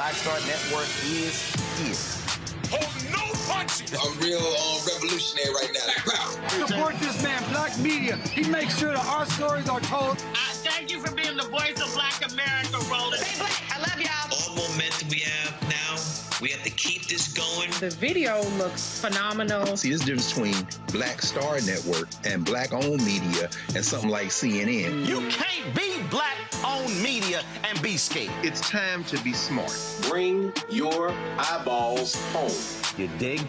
Black Star Network is here. Hold no punches! I'm real revolutionary right now. Support this man, Black Media. He makes sure that our stories are told. Thank you for being the voice of Black America, Roland. Stay black. I love y'all. All momentum we have now, we have to keep this going. The video looks phenomenal. See, there's a difference between Black Star Network and Black-owned media and something like CNN. You can't be Black-owned media and be scared. It's time to be smart. Bring your eyeballs home. You dig?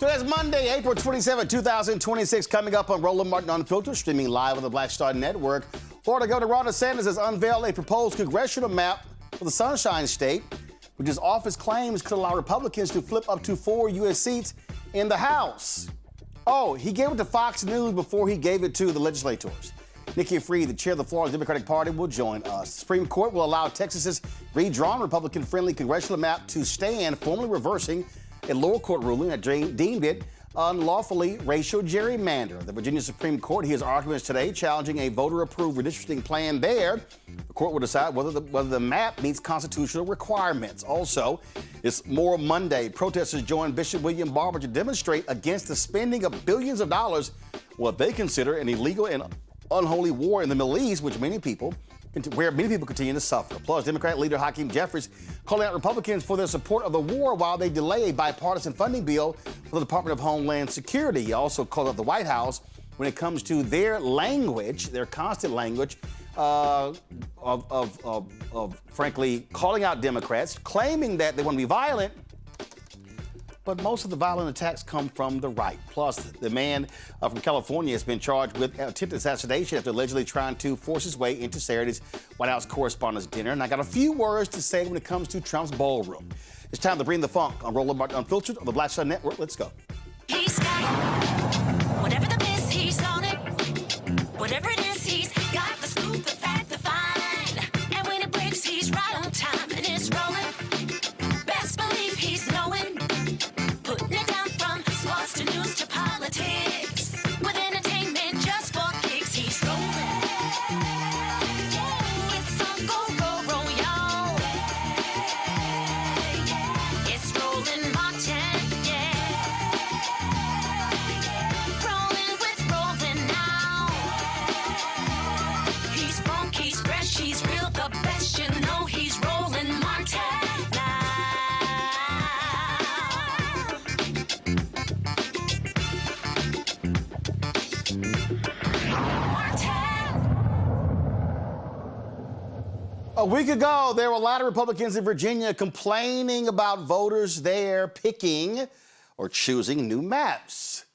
Today's Monday, April 27, 2026, coming up on Roland Martin Unfiltered, streaming live on the Black Star Network. Florida Governor Ron DeSantis has unveiled a proposed congressional map for the Sunshine State, which his office claims could allow Republicans to flip up to 4 U.S. seats in the House. Oh, he gave it to Fox News before he gave it to the legislators. Nikki Fried, the chair of the Florida Democratic Party, will join us. The Supreme Court will allow Texas's redrawn Republican-friendly congressional map to stand, formally reversing a lower court ruling that deemed it unlawfully racial gerrymander. The Virginia Supreme Court hears arguments today challenging a voter-approved redistricting plan there. The court will decide whether the map meets constitutional requirements. Also, it's More Monday. Protesters joined Bishop William Barber to demonstrate against the spending of billions of dollars, what they consider an illegal and unholy war in the Middle East, where many people continue to suffer. Plus, Democrat leader Hakeem Jeffries calling out Republicans for their support of the war while they delay a bipartisan funding bill for the Department of Homeland Security. He also called out the White House when it comes to their language, their constant language of frankly calling out Democrats, claiming that they want to be violent. But most of the violent attacks come from the right. Plus, the man from California has been charged with attempted assassination after allegedly trying to force his way into Saturday's White House Correspondents' Dinner. And I got a few words to say when it comes to Trump's ballroom. It's time to bring the funk on Roland Unfiltered on the Black Star Network. Let's go. He's got whatever the miss, he's on it. Whatever it is, he's got the scoop, the fact, the fine. And when it breaks, he's right on time and it's rolling. Best believe he's knowing. Putting it down from sports to news to politics. With entertainment just for kicks, he's rolling. It's on go, y'all. It's Roland Martin, yeah. Rolling with Roland now. He's funky, he's fresh, he's real, the best, you know he's Roland Martin. A week ago, there were a lot of Republicans in Virginia complaining about voters there picking or choosing new maps.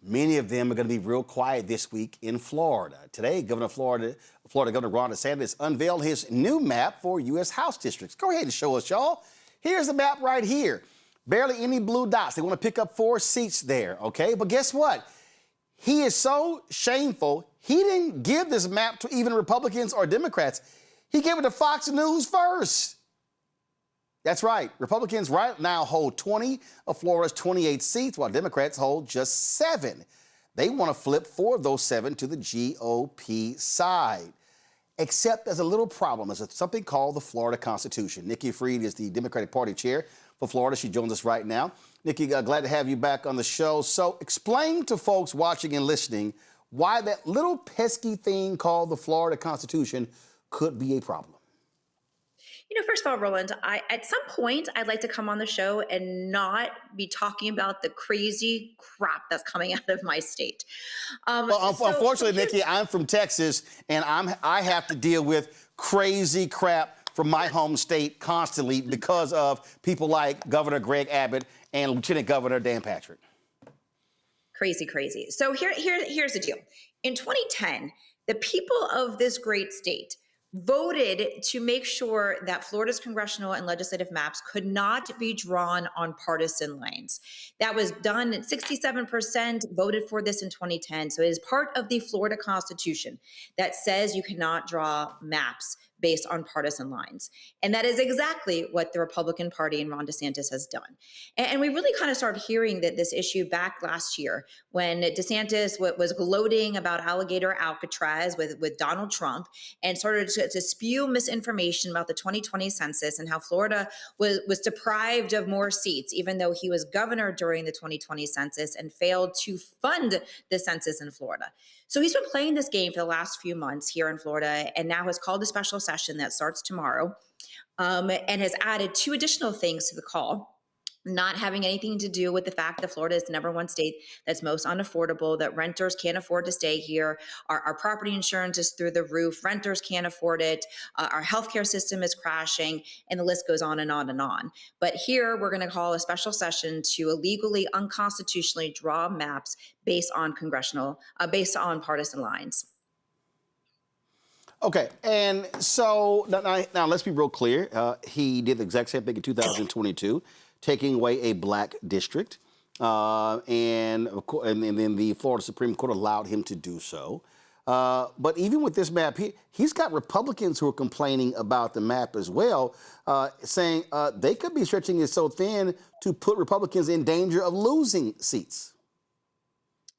Many of them are going to be real quiet this week in Florida. Today, Florida Governor Ron DeSantis unveiled his new map for U.S. House districts. Go ahead and show us, y'all. Here's the map right here. Barely any blue dots. They want to pick up 4 seats there, okay? But guess what? He is so shameful, he didn't give this map to even Republicans or Democrats. He gave it to Fox News first. That's right. Republicans right now hold 20 of Florida's 28 seats, while Democrats hold just 7. They want to flip 4 of those 7 to the GOP side. Except there's a little problem. There's something called the Florida Constitution. Nikki Fried is the Democratic Party chair for Florida. She joins us right now. Nikki, glad to have you back on the show. So explain to folks watching and listening why that little pesky thing called the Florida Constitution could be a problem. You know, first of all, Roland, at some point, I'd like to come on the show and not be talking about the crazy crap that's coming out of my state. Unfortunately, Nikki, I'm from Texas, and I have to deal with crazy crap from my home state constantly because of people like Governor Greg Abbott and Lieutenant Governor Dan Patrick. Crazy. So here's the deal. In 2010, the people of this great state voted to make sure that Florida's congressional and legislative maps could not be drawn on partisan lines. That was done, 67% voted for this in 2010. So it is part of the Florida Constitution that says you cannot draw maps based on partisan lines. And that is exactly what the Republican Party and Ron DeSantis has done. And we really kind of started hearing that this issue back last year when DeSantis was gloating about alligator Alcatraz with Donald Trump and started to spew misinformation about the 2020 census and how Florida was deprived of more seats, even though he was governor during the 2020 census and failed to fund the census in Florida. So he's been playing this game for the last few months here in Florida and now has called a special session that starts tomorrow and has added 2 additional things to the call. Not having anything to do with the fact that Florida is the #1 state that's most unaffordable, that renters can't afford to stay here. Our property insurance is through the roof. Renters can't afford it. Our healthcare system is crashing, and the list goes on and on and on. But here we're going to call a special session to illegally, unconstitutionally draw maps based on partisan lines. Okay, and so now let's be real clear. He did the exact same thing in 2022. Taking away a black district, and then the Florida Supreme Court allowed him to do so. But even with this map, he's got Republicans who are complaining about the map as well, saying they could be stretching it so thin to put Republicans in danger of losing seats.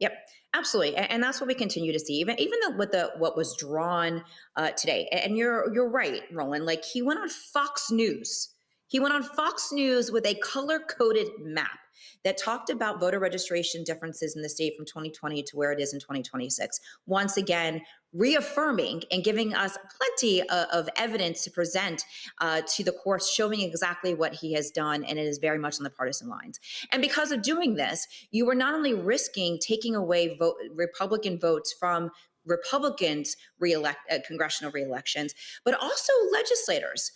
Yep, absolutely, and that's what we continue to see. Even what was drawn today, and you're right, Roland. Like, he went on Fox News. He went on Fox News with a color-coded map that talked about voter registration differences in the state from 2020 to where it is in 2026. Once again, reaffirming and giving us plenty of evidence to present to the courts, showing exactly what he has done, and it is very much on the partisan lines. And because of doing this, you are not only risking taking away Republican votes from Republicans congressional reelections, but also legislators.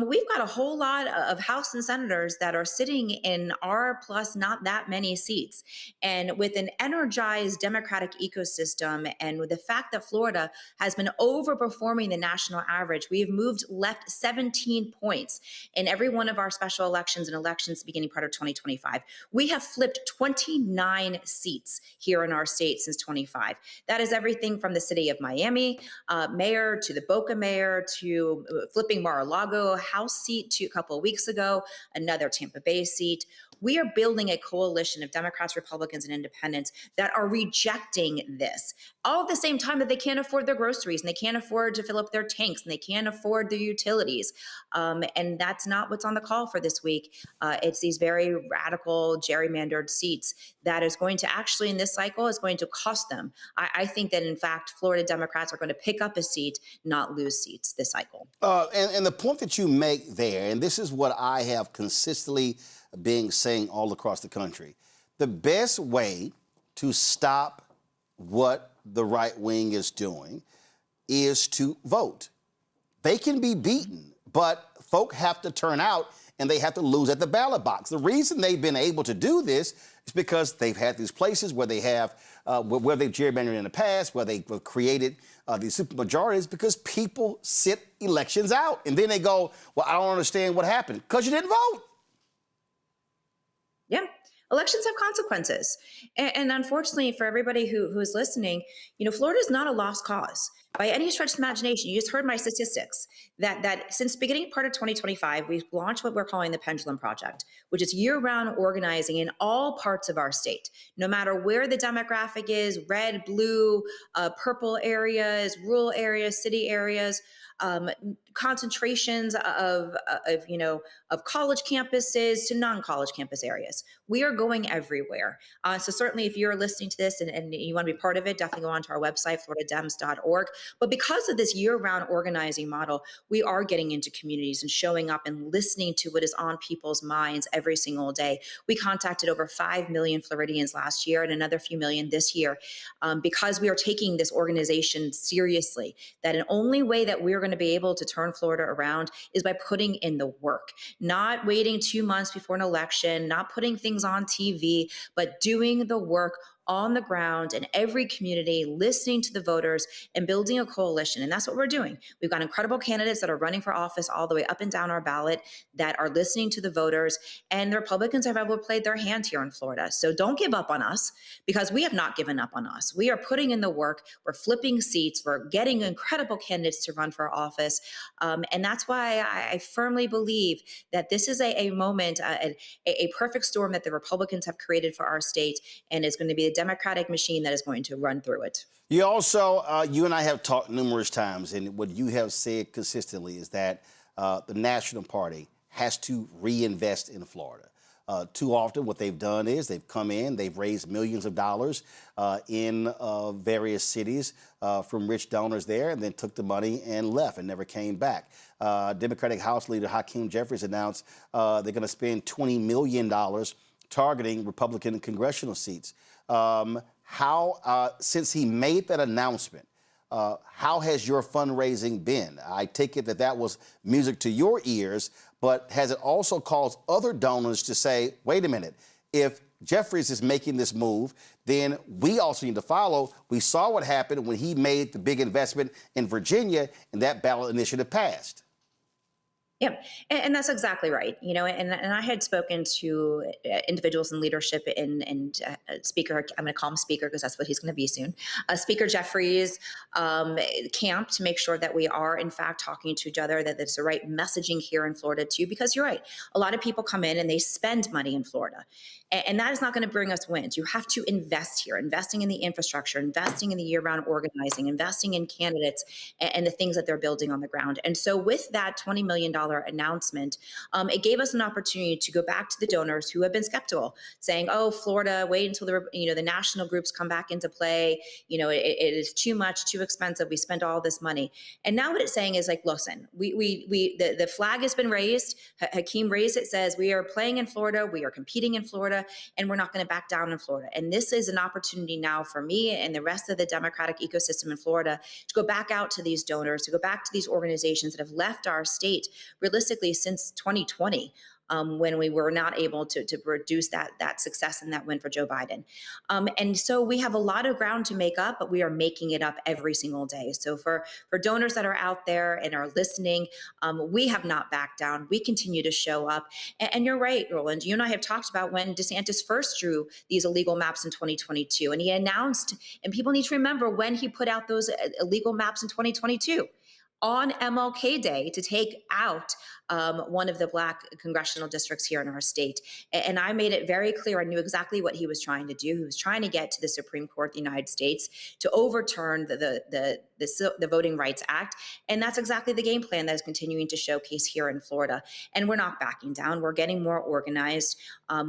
We've got a whole lot of House and senators that are sitting in R plus not that many seats. And with an energized Democratic ecosystem, and with the fact that Florida has been overperforming the national average, we have moved left 17 points in every one of our special elections and elections beginning part of 2025. We have flipped 29 seats here in our state since 25. That is everything from the city of Miami mayor to the Boca mayor to flipping Mar-a-Lago House seat to a couple of weeks ago, another Tampa Bay seat. We are building a coalition of Democrats, Republicans, and independents that are rejecting this, all at the same time that they can't afford their groceries, and they can't afford to fill up their tanks, and they can't afford their utilities. And that's not what's on the call for this week. It's these very radical gerrymandered seats that is going to actually, in this cycle, is going to cost them. I think that, in fact, Florida Democrats are going to pick up a seat, not lose seats this cycle. And the point that you make there, and this is what I have consistently been saying all across the country, the best way to stop what the right wing is doing is to vote. They can be beaten, but folk have to turn out and they have to lose at the ballot box. The reason they've been able to do this is because they've had these places where they have, where they've gerrymandered in the past, where they've created these supermajorities, because people sit elections out. And then they go, well, I don't understand what happened. Because you didn't vote. Yeah. Elections have consequences. And unfortunately, for everybody who is listening, Florida is not a lost cause by any stretch of the imagination. You just heard my statistics that since beginning part of 2025, we've launched what we're calling the Pendulum Project, which is year-round organizing in all parts of our state, no matter where the demographic is, red, blue, purple areas, rural areas, city areas, concentrations of college campuses to non-college campus areas. We are going everywhere. So certainly if you're listening to this and you want to be part of it, definitely go onto our website, floridadems.org. But because of this year-round organizing model, we are getting into communities and showing up and listening to what is on people's minds every single day. We contacted over 5 million Floridians last year and another few million this year, because we are taking this organization seriously, that an only way that we're going to be able to turn Florida around is by putting in the work, not waiting 2 months before an election, not putting things on TV, but doing the work on the ground in every community, listening to the voters and building a coalition. And that's what we're doing. We've got incredible candidates that are running for office all the way up and down our ballot that are listening to the voters, and the Republicans have played their hand here in Florida. So don't give up on us, because we have not given up on us. We are putting in the work. We're flipping seats. We're getting incredible candidates to run for office. And that's why I firmly believe that this is a moment, a perfect storm that the Republicans have created for our state, and is going to be the Democratic machine that is going to run through it. You also, you and I have talked numerous times, and what you have said consistently is that the National Party has to reinvest in Florida. Too often what they've done is they've come in, they've raised millions of dollars in various cities from rich donors there, and then took the money and left and never came back. Democratic House Leader Hakeem Jeffries announced they're going to spend $20 million targeting Republican congressional seats. Since he made that announcement, how has your fundraising been? I take it that was music to your ears, but has it also caused other donors to say, wait a minute, if Jeffries is making this move, then we also need to follow. We saw what happened when he made the big investment in Virginia and that ballot initiative passed. Yeah, and that's exactly right. And I had spoken to individuals in leadership and Speaker, I'm going to call him Speaker because that's what he's going to be soon, Speaker Jeffries' camp to make sure that we are, in fact, talking to each other, that there's the right messaging here in Florida, too, because you're right. A lot of people come in and they spend money in Florida. And that is not going to bring us wins. You have to invest here, investing in the infrastructure, investing in the year-round organizing, investing in candidates and the things that they're building on the ground. And so with that $20 million announcement, it gave us an opportunity to go back to the donors who have been skeptical, saying, oh, Florida, wait until the national groups come back into play. It is too much, too expensive. We spend all this money. And now what it's saying is like, listen, the flag has been raised. Hakeem raised it, says we are playing in Florida. We are competing in Florida. And we're not going to back down in Florida. And this is an opportunity now for me and the rest of the Democratic ecosystem in Florida to go back out to these donors, to go back to these organizations that have left our state realistically since 2020. When we were not able to produce that success and that win for Joe Biden. And so we have a lot of ground to make up, but we are making it up every single day. So for donors that are out there and are listening, we have not backed down. We continue to show up. And you're right, Roland, you and I have talked about when DeSantis first drew these illegal maps in 2022, and he announced, and people need to remember when he put out those illegal maps in 2022, on MLK Day to take out one of the Black congressional districts here in our state. And I made it very clear I knew exactly what he was trying to do. He was trying to get to the Supreme Court of the United States to overturn the Voting Rights Act. And that's exactly the game plan that is continuing to showcase here in Florida. And we're not backing down. We're getting more organized.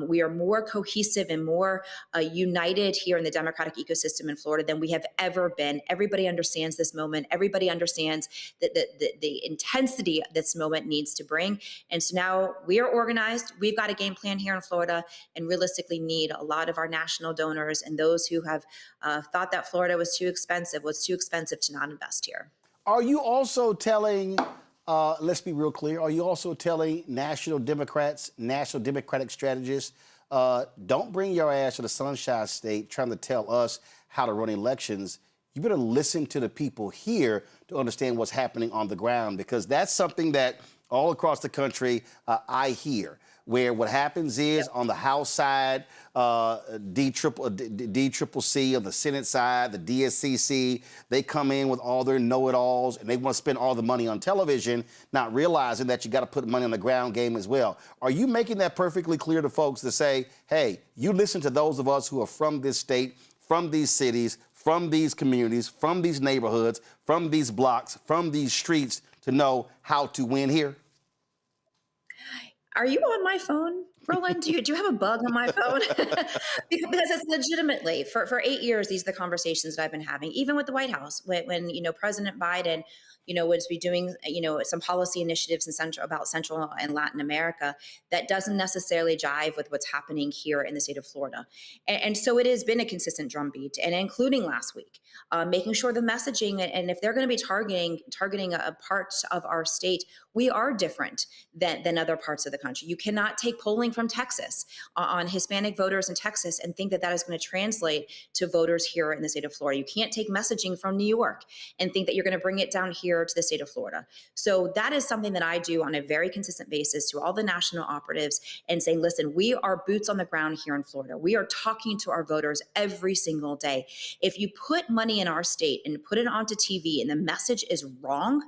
We are more cohesive and more united here in the Democratic ecosystem in Florida than we have ever been. Everybody understands this moment. Everybody understands that the intensity this moment needs to bring. And so now we are organized. We've got a game plan here in Florida and realistically need a lot of our national donors and those who have thought that Florida was too expensive to not invest here. Are you also telling, let's be real clear, are you also telling national Democrats, national Democratic strategists, don't bring your ass to the Sunshine State trying to tell us how to run elections? You better listen to the people here to understand what's happening on the ground, because that's something that all across the country I hear, where what happens is on the House side, DCCC, on the Senate side, the DSCC, they come in with all their know-it-alls and they want to spend all the money on television, not realizing that you got to put money on the ground game as well. Are you making that perfectly clear to folks to say, hey, you listen to those of us who are from this state, from these cities, from these communities, from these neighborhoods, from these blocks, from these streets to know how to win here? Are you on my phone, Roland? Do you have a bug on my phone? Because it's legitimately, for 8 years, these are the conversations that I've been having, even with the White House, when President Biden, would be doing, some policy initiatives about Central and Latin America that doesn't necessarily jive with what's happening here in the state of Florida. And so it has been a consistent drumbeat, and including last week, making sure the messaging, and if they're going to be targeting a part of our state, we are different than other parts of the country. You cannot take polling from Texas on Hispanic voters in Texas and think that is going to translate to voters here in the state of Florida. You can't take messaging from New York and think that you're going to bring it down here to the state of Florida. So that is something that I do on a very consistent basis to all the national operatives and saying, listen, we are boots on the ground here in Florida. We are talking to our voters every single day. If you put money in our state and put it onto TV and the message is wrong,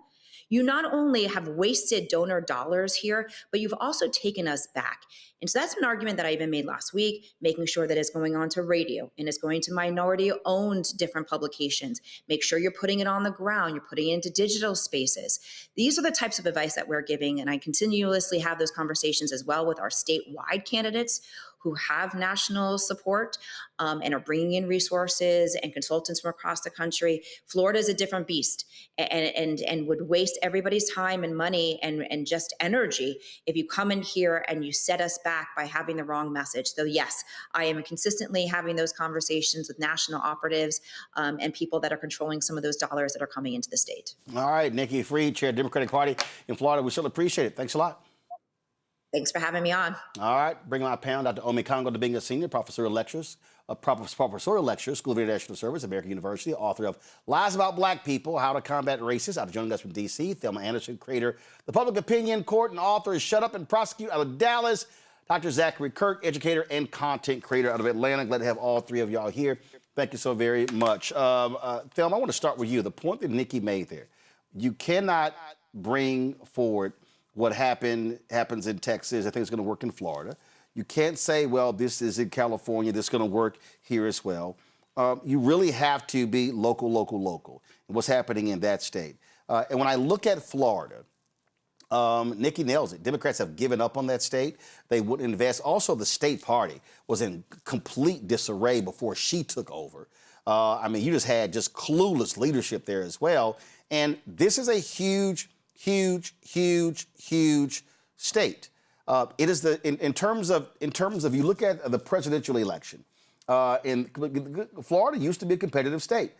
you not only have wasted donor dollars here, but you've also taken us back. And so that's an argument that I even made last week, making sure that it's going on to radio and it's going to minority-owned different publications. Make sure you're putting it on the ground, you're putting it into digital spaces. These are the types of advice that we're giving, and I continuously have those conversations as well with our statewide candidates who have national support and are bringing in resources and consultants from across the country. Florida is a different beast and would waste everybody's time and money and just energy if you come in here and you set us back by having the wrong message. So yes, I am consistently having those conversations with national operatives and people that are controlling some of those dollars that are coming into the state. All right, Nikki Fried, Chair of the Democratic Party in Florida. We still appreciate it. Thanks a lot. Thanks for having me on. All right, bring my panel, Dr. Omi Kongo DeBinga Sr., professor of lectures, School of International Service, American University, author of Lies About Black People, How to Combat Racism, out of joining us from D.C., Thelma Anderson, creator, The Public Opinion Court, and author of Shut Up and Prosecute out of Dallas, Dr. Zachary Kirk, educator and content creator out of Atlanta. Glad to have all three of y'all here. Thank you so very much. Thelma, I want to start with you. The point that Nikki made there, you cannot bring forward what happens in Texas. I think it's going to work in Florida. You can't say, well, this is in California. This is going to work here as well. You really have to be local, and what's happening in that state. And when I look at Florida, Nikki nails it. Democrats have given up on that state. They wouldn't invest. Also, the state party was in complete disarray before she took over. I mean, you just had clueless leadership there as well. And this is a huge state. It is in terms of you look at the presidential election. Florida used to be a competitive state.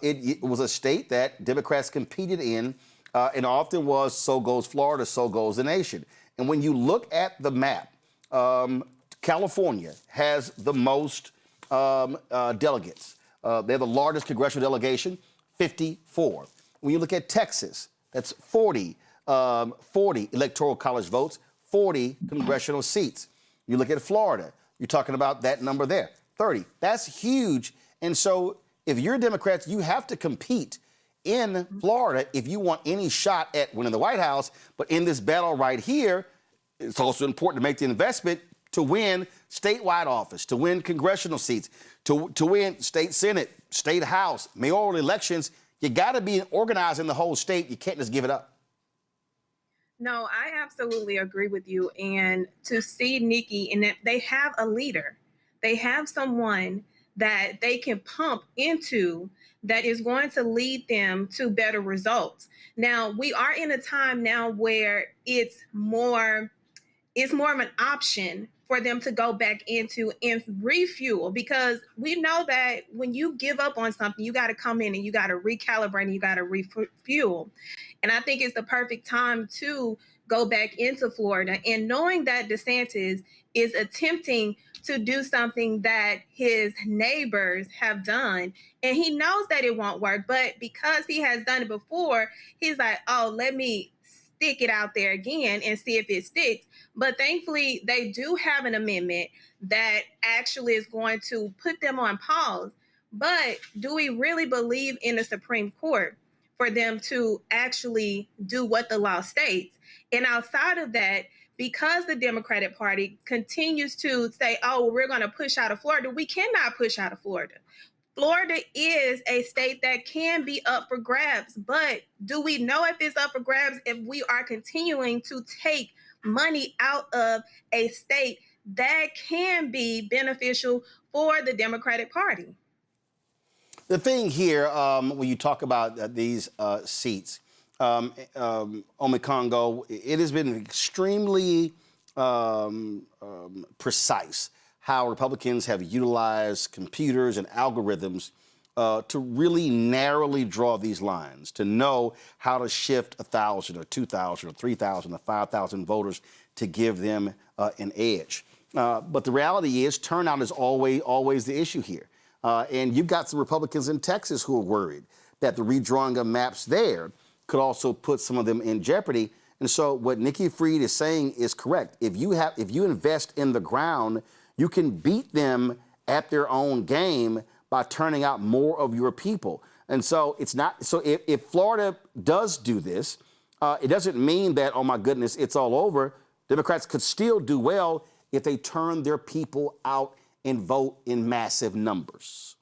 It was a state that Democrats competed in, and often was so goes Florida, so goes the nation. And when you look at the map, California has the most delegates. They have the largest congressional delegation, 54. When you look at Texas, that's 40 electoral college votes, 40 congressional seats. You look at Florida, you're talking about that number there, 30. That's huge. And so if you're Democrats, you have to compete in Florida if you want any shot at winning the White House. But in this battle right here, it's also important to make the investment to win statewide office, to win congressional seats, to win state Senate, state House, mayoral elections. You got to be organizing the whole state. You can't just give it up. No, I absolutely agree with you. And to see Nikki, and that they have a leader, they have someone that they can pump into that is going to lead them to better results. Now, we are in a time now where it's more of an option for them to go back into and refuel, because we know that when you give up on something, you got to come in and you got to recalibrate and you got to refuel. And I think it's the perfect time to go back into Florida, and knowing that DeSantis is attempting to do something that his neighbors have done, and he knows that it won't work, but because he has done it before, he's like, oh, let me stick it out there again and see if it sticks. But thankfully, they do have an amendment that actually is going to put them on pause. But do we really believe in the Supreme Court for them to actually do what the law states? And outside of that, because the Democratic Party continues to say, oh, well, we're going to push out of Florida, we cannot push out of Florida. Florida is a state that can be up for grabs, but do we know if it's up for grabs if we are continuing to take money out of a state that can be beneficial for the Democratic Party? The thing here, when you talk about these seats, Omi Kongo, it has been extremely precise how Republicans have utilized computers and algorithms to really narrowly draw these lines, to know how to shift 1,000 or 2,000 or 3,000 or 5,000 voters to give them an edge. But the reality is turnout is always the issue here. And you've got some Republicans in Texas who are worried that the redrawing of maps there could also put some of them in jeopardy. And so what Nikki Fried is saying is correct. If you invest in the ground, you can beat them at their own game by turning out more of your people. And so it's not, so if Florida does do this, it doesn't mean that, oh my goodness, it's all over. Democrats could still do well if they turn their people out and vote in massive numbers.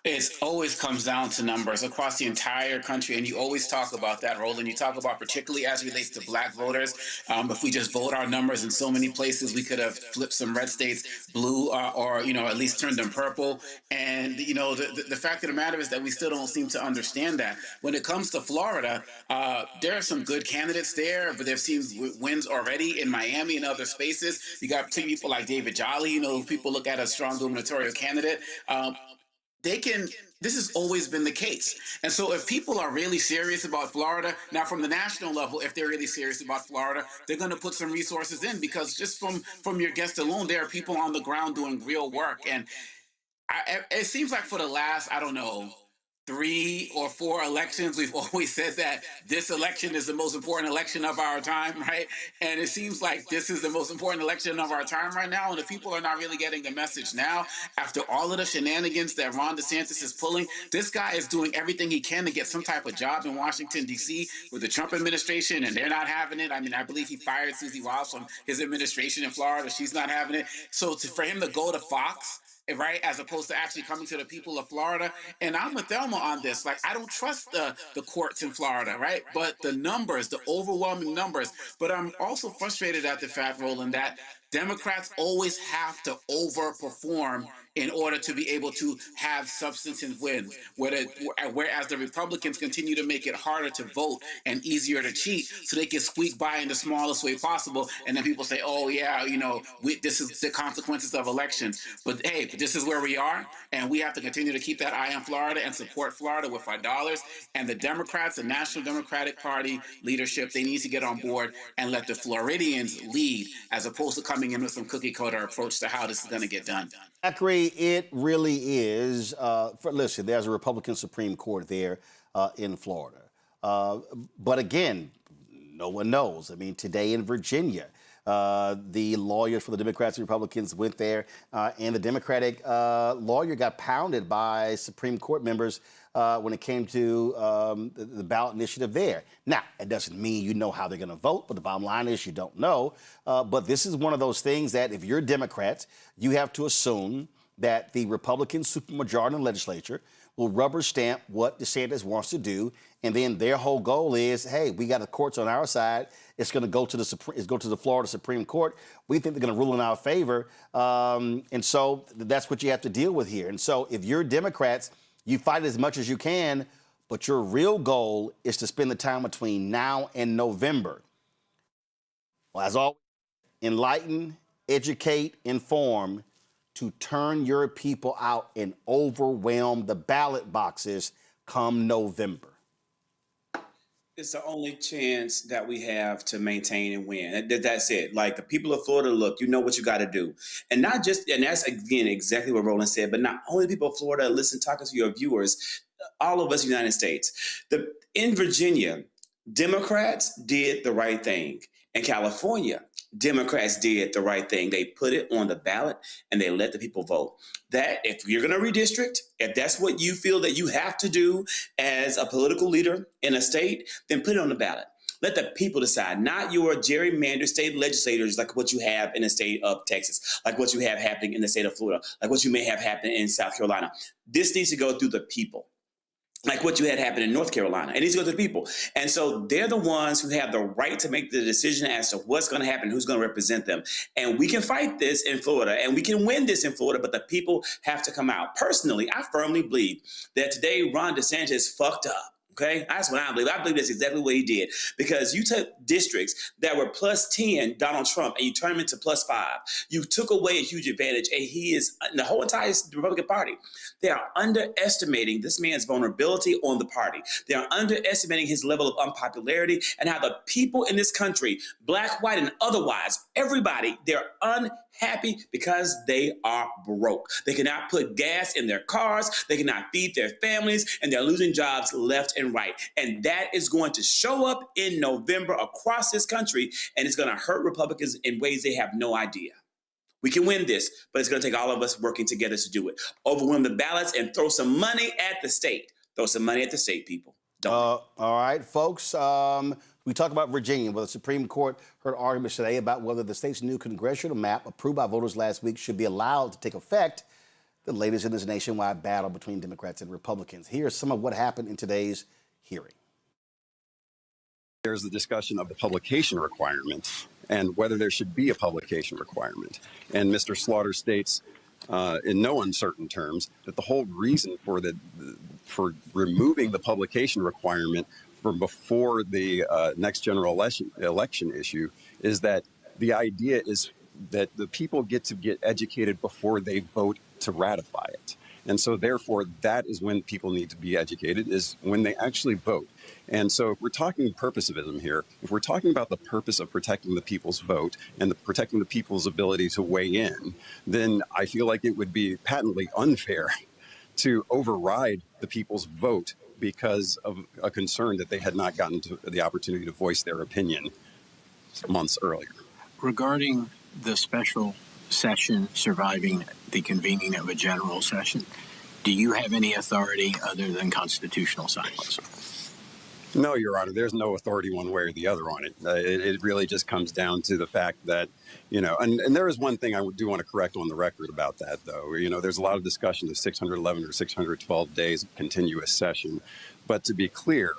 It always comes down to numbers across the entire country, and you always talk about that, Roland. You talk about, particularly as it relates to black voters, if we just vote our numbers in so many places, we could have flipped some red states blue or at least turned them purple. And, the fact of the matter is that we still don't seem to understand that. When it comes to Florida, there are some good candidates there, but they've seen wins already in Miami and other spaces. You got people like David Jolly, who people look at as a strong gubernatorial candidate. they can. This has always been the case. And so if people are really serious about Florida, now from the national level, if they're really serious about Florida, they're going to put some resources in, because just from your guest alone, there are people on the ground doing real work. And it seems like for the last, I don't know, 3 or 4 elections, we've always said that this election is the most important election of our time, right? And it seems like this is the most important election of our time right now. And if people are not really getting the message now, after all of the shenanigans that Ron DeSantis is pulling, this guy is doing everything he can to get some type of job in Washington, D.C. with the Trump administration, and they're not having it. I mean, I believe he fired Susie Wiles from his administration in Florida. She's not having it. So for him to go to Fox, right, as opposed to actually coming to the people of Florida. And I'm with Thelma on this. Like, I don't trust the courts in Florida, right? But the numbers, the overwhelming numbers. But I'm also frustrated at the fact, Roland, that Democrats always have to overperform in order to be able to have substantive wins, whereas the Republicans continue to make it harder to vote and easier to cheat so they can squeak by in the smallest way possible. And then people say, oh, yeah, this is the consequences of elections. But hey, this is where we are, and we have to continue to keep that eye on Florida and support Florida with our dollars. And the Democrats, the National Democratic Party leadership, they need to get on board and let the Floridians lead, as opposed to coming in with some cookie-cutter approach to how this is going to get done. Zachary, it really is. Listen, there's a Republican Supreme Court there in Florida. But again, no one knows. I mean, today in Virginia, the lawyers for the Democrats and Republicans went there, and the Democratic lawyer got pounded by Supreme Court members when it came to the ballot initiative there. Now, it doesn't mean you know how they're going to vote, but the bottom line is you don't know. But this is one of those things that if you're Democrats, you have to assume that the Republican supermajority in the legislature will rubber stamp what DeSantis wants to do, and then their whole goal is, hey, we got the courts on our side. It's going to go to the Florida Supreme Court. We think they're going to rule in our favor, and so that's what you have to deal with here. And so if you're Democrats, you fight as much as you can, but your real goal is to spend the time between now and November. Well, as always, enlighten, educate, inform, to turn your people out and overwhelm the ballot boxes come November. It's the only chance that we have to maintain and win. That's it. Like, the people of Florida, look, you know what you got to do. And not just, and that's, again, exactly what Roland said, but not only the people of Florida, listen, talking to your viewers, all of us in the United States. In Virginia, Democrats did the right thing. In California, Democrats did the right thing. They put it on the ballot and they let the people vote. That if you're going to redistrict, if that's what you feel that you have to do as a political leader in a state, then put it on the ballot. Let the people decide, not your gerrymander state legislators like what you have in the state of Texas, like what you have happening in the state of Florida, like what you may have happening in South Carolina. This needs to go through the people. Like what you had happen in North Carolina. It needs to go to the people. And so they're the ones who have the right to make the decision as to what's going to happen, who's going to represent them. And we can fight this in Florida, and we can win this in Florida, but the people have to come out. Personally, I firmly believe that today Ron DeSantis fucked up. Okay, that's what I believe. I believe that's exactly what he did, because you took districts that were plus 10 Donald Trump and you turned them into +5. You took away a huge advantage, and he is, the whole entire Republican Party, they are underestimating this man's vulnerability on the party. They are underestimating his level of unpopularity and how the people in this country, black, white, and otherwise, everybody, they're unhappy because they are broke. They cannot put gas in their cars. They cannot feed their families, and they're losing jobs left and right. And that is going to show up in November across this country, and it's going to hurt Republicans in ways they have no idea. We can win this, but it's going to take all of us working together to do it. Overwhelm the ballots and throw some money at the state. Throw some money at the state, people. All right, folks. We talk about Virginia, where the Supreme Court heard arguments today about whether the state's new congressional map, approved by voters last week, should be allowed to take effect. The latest in this nationwide battle between Democrats and Republicans. Here's some of what happened in today's hearing. There's the discussion of the publication requirement and whether there should be a publication requirement. And Mr. Slaughter states in no uncertain terms that the whole reason for removing the publication requirement from before the next general election issue is that the idea is that the people get to get educated before they vote to ratify it. And so therefore, that is when people need to be educated, is when they actually vote. And so if we're talking purposivism here, if we're talking about the purpose of protecting the people's vote and protecting the people's ability to weigh in, then I feel like it would be patently unfair to override the people's vote because of a concern that they had not gotten to the opportunity to voice their opinion months earlier. Regarding the special session surviving the convening of a general session, do you have any authority other than constitutional silence? No, Your Honor, there's no authority one way or the other on it. It really just comes down to the fact that, and there is one thing I do want to correct on the record about that, though. There's a lot of discussion of 611 or 612 days of continuous session. But to be clear,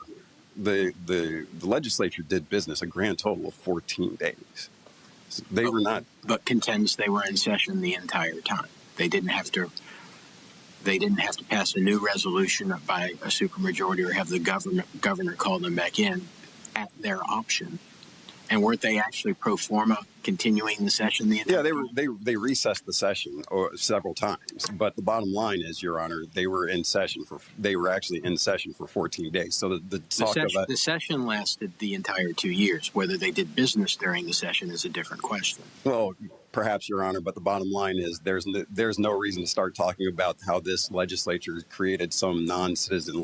the legislature did business a grand total of 14 days. They were not. But contends they were in session the entire time. They didn't have to pass a new resolution by a supermajority or have the governor call them back in at their option. And weren't they actually pro forma continuing the session the entire time? Yeah, they recessed the session several times. But the bottom line is, Your Honor, they were actually in session for 14 days. So the session lasted the entire 2 years. Whether they did business during the session is a different question. Well, perhaps, Your Honor, but the bottom line is there's no reason to start talking about how this legislature created some non-citizen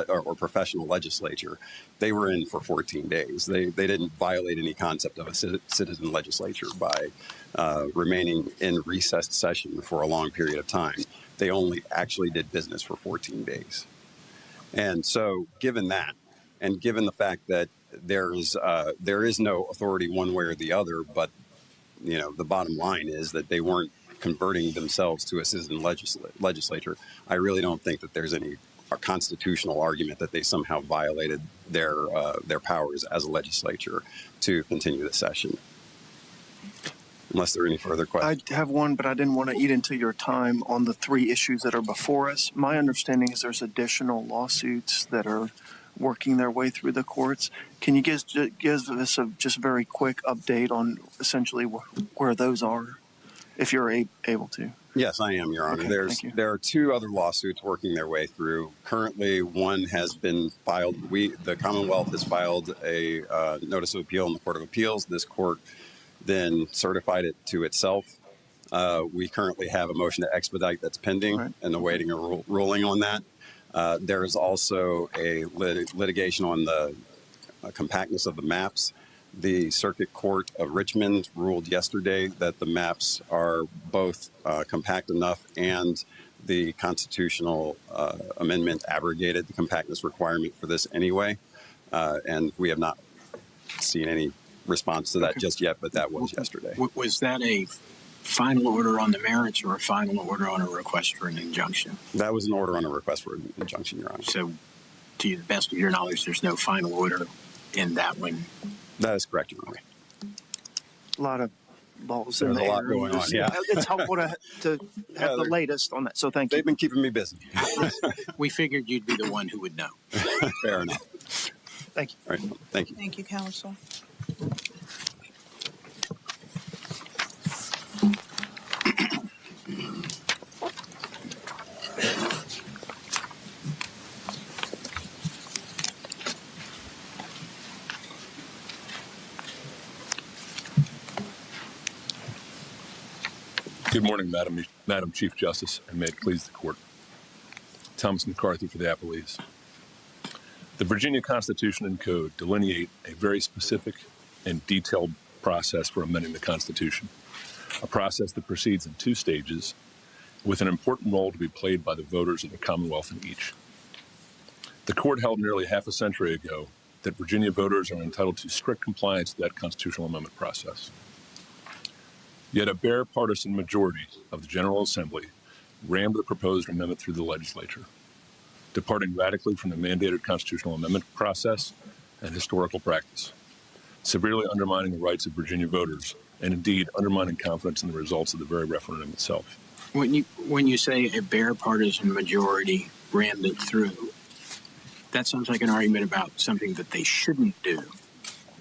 or professional legislature. They were in for 14 days. They didn't violate any concept of a citizen legislature by remaining in recessed session for a long period of time. They only actually did business for 14 days. And so given that, and given the fact that there is no authority one way or the other, but the bottom line is that they weren't converting themselves to a citizen legislature. I really don't think that there's any constitutional argument that they somehow violated their powers as a legislature to continue the session. Unless there are any further questions. I have one, but I didn't want to eat into your time on the 3 issues that are before us. My understanding is there's additional lawsuits that are working their way through the courts. Can you give us a just very quick update on essentially where those are, if you're able to? Yes, I am, Your Honor. Okay, there are 2 other lawsuits working their way through. Currently, one has been filed. The Commonwealth has filed a notice of appeal in the Court of Appeals. This court then certified it to itself. We currently have a motion to expedite that's pending and awaiting a ruling on that. There is also a litigation on the compactness of the maps. The Circuit Court of Richmond ruled yesterday that the maps are both compact enough, and the constitutional amendment abrogated the compactness requirement for this anyway. And we have not seen any response to that just yet, but that was yesterday. Was that a final order on the merits or a final order on a request for an injunction? That was an order on a request for an injunction, Your Honor. So, to the best of your knowledge, there's no final order in that one? That is correct, Your Honor. A lot of balls in the air. There's a lot going on, yeah. It's helpful to have the latest on that, so thank you. They've been keeping me busy. We figured you'd be the one who would know. Fair enough. Thank you. All right, thank you. Thank you, Counsel. Good morning, Madam Chief Justice, and may it please the Court. Thomas McCarthy for the appellees. The Virginia Constitution and Code delineate a very specific and detailed process for amending the Constitution, a process that proceeds in 2 stages with an important role to be played by the voters of the Commonwealth in each. The Court held nearly half a century ago that Virginia voters are entitled to strict compliance with that constitutional amendment process. Yet a bare partisan majority of the General Assembly rammed the proposed amendment through the legislature, departing radically from the mandated constitutional amendment process and historical practice, severely undermining the rights of Virginia voters, and indeed undermining confidence in the results of the very referendum itself. When you say a bare partisan majority rammed it through, that sounds like an argument about something that they shouldn't do.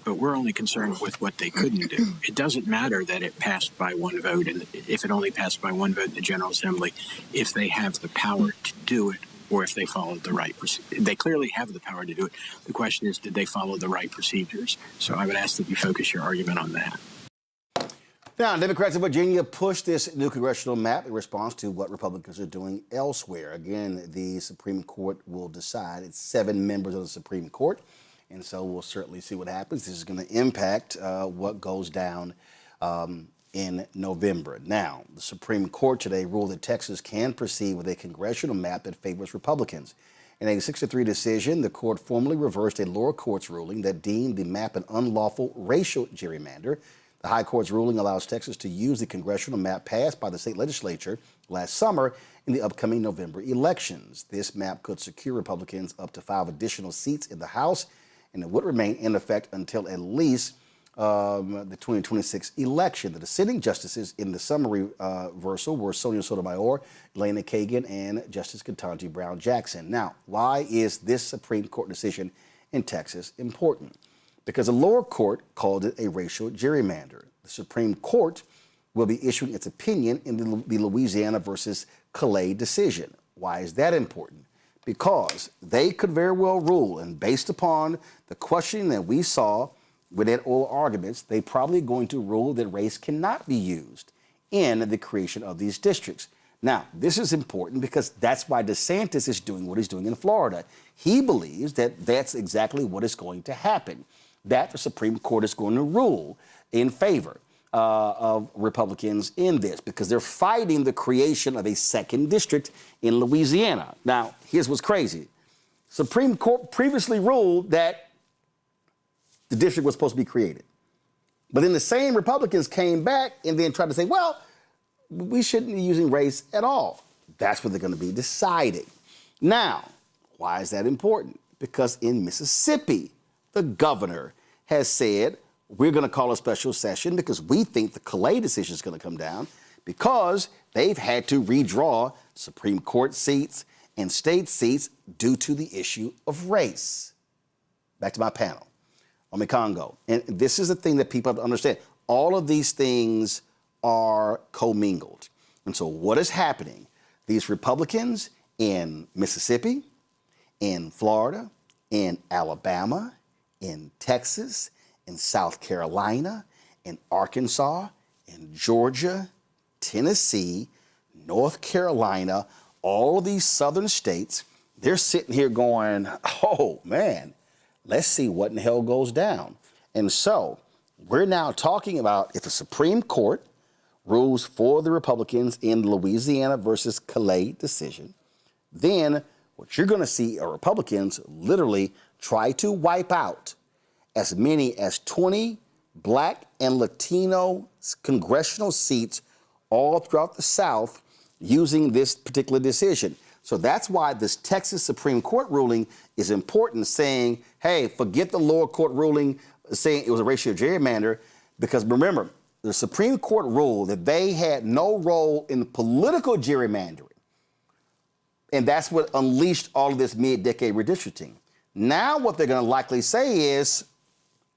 but we're only concerned with what they couldn't do. It doesn't matter that it passed by one vote, and if it only passed by one vote in the General Assembly, if they have the power to do it, or if they followed the right procedure. They clearly have the power to do it. The question is, did they follow the right procedures? So I would ask that you focus your argument on that. Now, Democrats in Virginia pushed this new congressional map in response to what Republicans are doing elsewhere. Again, the Supreme Court will decide. It's 7 members of the Supreme Court, and so we'll certainly see what happens. This is going to impact what goes down in November. Now, the Supreme Court today ruled that Texas can proceed with a congressional map that favors Republicans. In a 6-3 decision, the court formally reversed a lower court's ruling that deemed the map an unlawful racial gerrymander. The high court's ruling allows Texas to use the congressional map passed by the state legislature last summer in the upcoming November elections. This map could secure Republicans up to 5 additional seats in the House, and it would remain in effect until at least the 2026 election. The dissenting justices in the summary reversal were Sonia Sotomayor, Elena Kagan, and Justice Ketanji Brown Jackson. Now, why is this Supreme Court decision in Texas important? Because the lower court called it a racial gerrymander. The Supreme Court will be issuing its opinion in the Louisiana versus Calais decision. Why is that important? Because they could very well rule, and based upon the questioning that we saw within oral arguments, they probably going to rule that race cannot be used in the creation of these districts. Now, this is important because that's why DeSantis is doing what he's doing in Florida. He believes that that's exactly what is going to happen, that the Supreme Court is going to rule in favor of Republicans in this because they're fighting the creation of a 2nd district in Louisiana. Now, here's what's crazy. Supreme Court previously ruled that the district was supposed to be created. But then the same Republicans came back and then tried to say, well, we shouldn't be using race at all. That's what they're going to be deciding. Now, why is that important? Because in Mississippi, the governor has said, we're going to call a special session because we think the Calais decision is going to come down because they've had to redraw Supreme Court seats and state seats due to the issue of race. Back to my panel. Congo. And this is the thing that people have to understand. All of these things are commingled. And so what is happening? These Republicans in Mississippi, in Florida, in Alabama, in Texas, in South Carolina, in Arkansas, in Georgia, Tennessee, North Carolina, all of these southern states, they're sitting here going, oh, man, let's see what in the hell goes down. And so we're now talking about if the Supreme Court rules for the Republicans in the Louisiana versus Calais decision, then what you're going to see are Republicans literally try to wipe out as many as 20 Black and Latino congressional seats all throughout the South using this particular decision. So that's why this Texas Supreme Court ruling is important, saying, hey, forget the lower court ruling saying it was a racial gerrymander, because remember, the Supreme Court ruled that they had no role in political gerrymandering. And that's what unleashed all of this mid-decade redistricting. Now what they're going to likely say is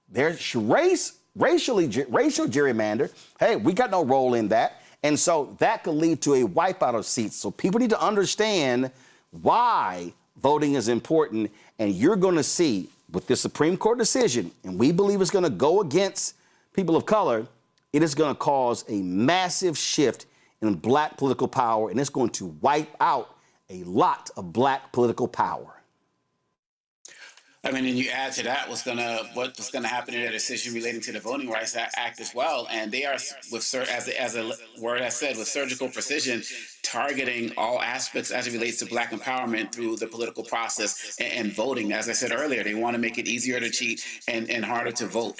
there's racial gerrymander. Hey, we got no role in that. And so that could lead to a wipeout of seats. So people need to understand why voting is important. And you're going to see with this Supreme Court decision, and we believe it's going to go against people of color, it is going to cause a massive shift in Black political power, and it's going to wipe out a lot of Black political power. I mean, and you add to that what's gonna happen in that decision relating to the Voting Rights Act as well, and they are, as a word has said, with surgical precision, targeting all aspects as it relates to Black empowerment through the political process and voting. As I said earlier, they want to make it easier to cheat and harder to vote.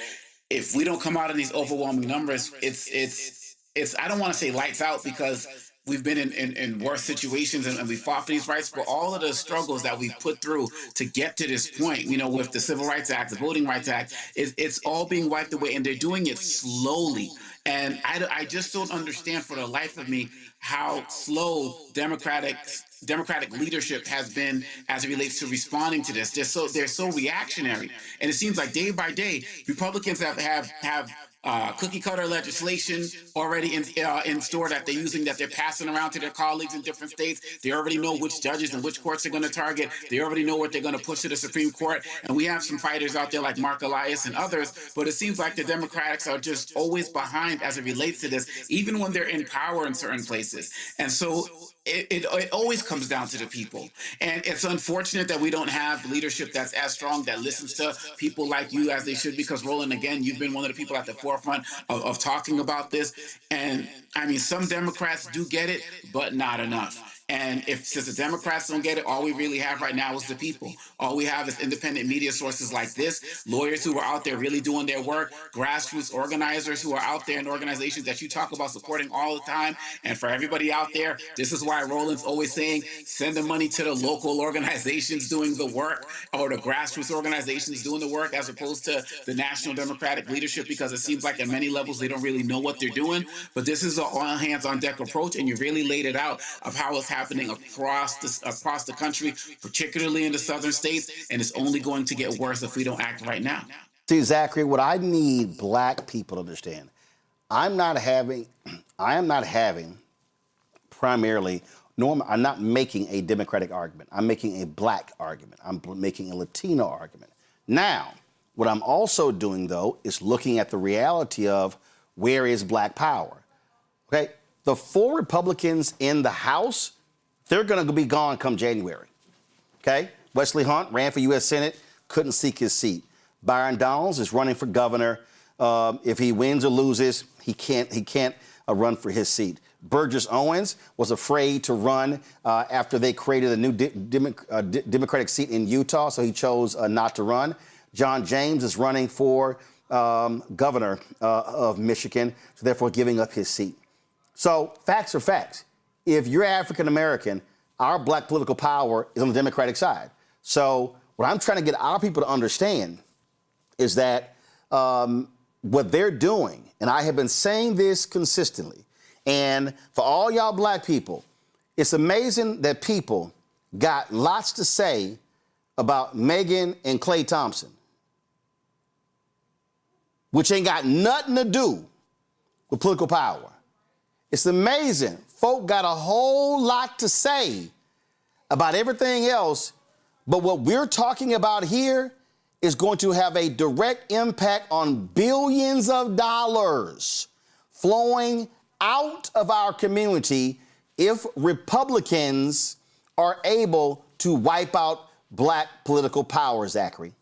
If we don't come out in these overwhelming numbers, it's I don't want to say lights out, because we've been in worse situations and we fought for these rights, but all of the struggles that we've put through to get to this point, you know, with the Civil Rights Act, the Voting Rights Act, it's all being wiped away, and they're doing it slowly. And I just don't understand for the life of me how slow Democrats Democratic leadership has been as it relates to responding to this. They're so reactionary, and it seems like day by day, Republicans have cookie cutter legislation already in store that they're using, that they're passing around to their colleagues in different states. They already know which judges and which courts they're going to target. They already know what they're going to push to the Supreme Court. And we have some fighters out there like Mark Elias and others, but it seems like the Democrats are just always behind as it relates to this, even when they're in power in certain places. And so it always comes down to the people. And it's unfortunate that we don't have leadership that's as strong, that listens to people like you as they should, because Roland, again, you've been one of the people at the forefront of talking about this. And I mean, some Democrats do get it, but not enough. And since the Democrats don't get it, all we really have right now is the people. All we have is independent media sources like this, lawyers who are out there really doing their work, grassroots organizers who are out there in organizations that you talk about supporting all the time. And for everybody out there, this is why Roland's always saying, send the money to the local organizations doing the work, or the grassroots organizations doing the work, as opposed to the national Democratic leadership, because it seems like at many levels they don't really know what they're doing. But this is an all hands on deck approach, and you really laid it out of how it's happening across the country, particularly in the southern states, and it's only going to get worse if we don't act right now. See, Zachary, what I need black people to understand, I'm not having primarily, I'm not making a Democratic argument. I'm making a black argument. I'm making a Latino argument. Now, what I'm also doing, though, is looking at the reality of where is black power. Okay? The 4 Republicans in the House, they're going to be gone come January. Okay? Wesley Hunt ran for U.S. Senate, couldn't seek his seat. Byron Donalds is running for governor. If he wins or loses, he can't run for his seat. Burgess Owens was afraid to run after they created a new Democratic seat in Utah, so he chose not to run. John James is running for governor of Michigan, so therefore giving up his seat. So facts are facts. If you're African American, our black political power is on the Democratic side. So what I'm trying to get our people to understand is that what they're doing, and I have been saying this consistently, and for all y'all black people, it's amazing that people got lots to say about Megan and Klay Thompson, which ain't got nothing to do with political power. It's amazing. Folk got a whole lot to say about everything else, but what we're talking about here is going to have a direct impact on billions of dollars flowing out of our community if Republicans are able to wipe out black political power, Zachary.